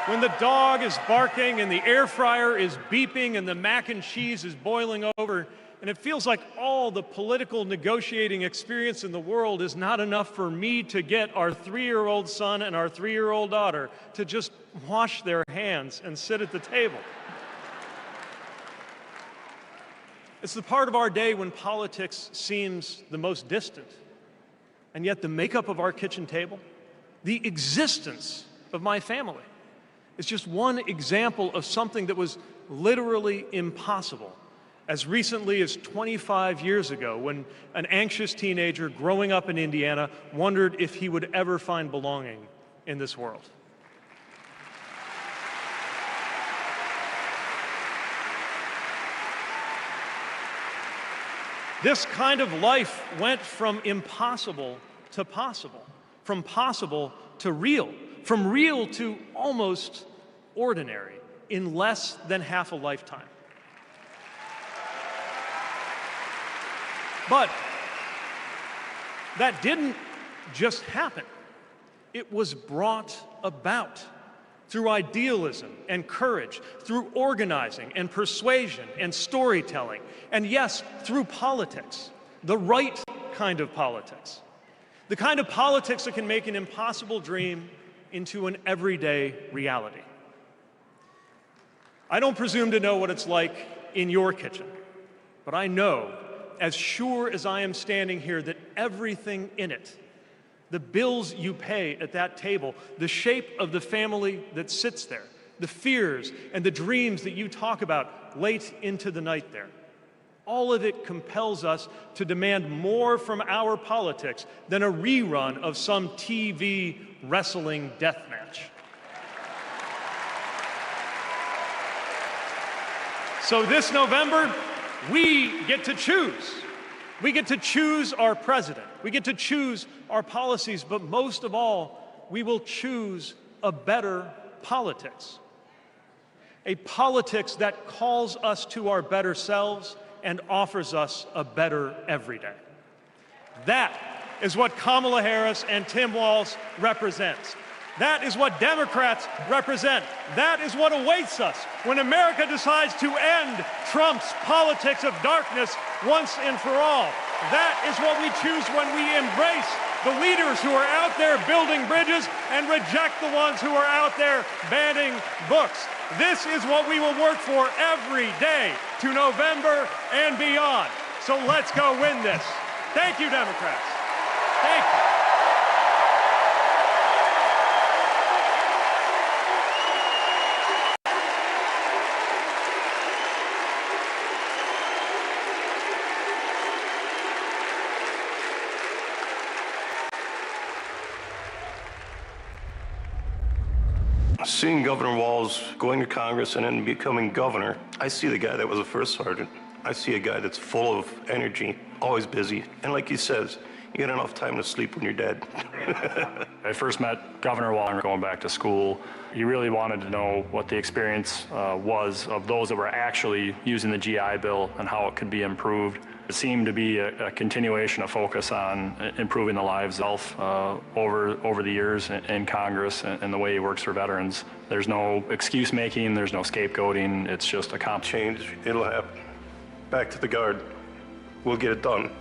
When the dog is barking and the air fryer is beeping and the mac and cheese is boiling over, and it feels like all the political negotiating experience in the world is not enough for me to get our 3-year-old son and our 3-year-old daughter to just wash their hands and sit at the table. It's the part of our day when politics seems the most distant, and yet the makeup of our kitchen table, the existence of my family, is just one example of something that was literally impossible as recently as 25 years ago, when an anxious teenager growing up in Indiana wondered if he would ever find belonging in this world. This kind of life went from impossible to possible, from possible to real, from real to almost ordinary in less than half a lifetime. But that didn't just happen. It was brought about through idealism and courage, through organizing and persuasion and storytelling, and yes, through politics, the right kind of politics, the kind of politics that can make an impossible dream into an everyday reality. I don't presume to know what it's like in your kitchen, but I know, as sure as I am standing here, that everything in it, the bills you pay at that table, the shape of the family that sits there, the fears and the dreams that you talk about late into the night there, all of it compels us to demand more from our politics than a rerun of some TV wrestling death match. So this November, we get to choose. We get to choose our president. We get to choose our policies, but most of all, we will choose a better politics. A politics that calls us to our better selves and offers us a better everyday. That is what Kamala Harris and Tim Walz represents. That is what Democrats represent. That is what awaits us when America decides to end Trump's politics of darkness once and for all. That is what we choose when we embrace the leaders who are out there building bridges and reject the ones who are out there banning books. This is what we will work for every day to November and beyond. So let's go win this. Thank you, Democrats. Thank you. Seeing Governor Walz going to Congress and then becoming governor, I see the guy that was a first sergeant. I see a guy that's full of energy, always busy. And like he says, you get enough time to sleep when you're dead. I first met Governor Walz going back to school. He really wanted to know what the experience was of those that were actually using the GI Bill and how it could be improved. It seemed to be a continuation of focus on improving the lives of over the years in Congress and the way he works for veterans. There's no excuse making, there's no scapegoating, it's just a change. It'll happen. Back to the Guard. We'll get it done.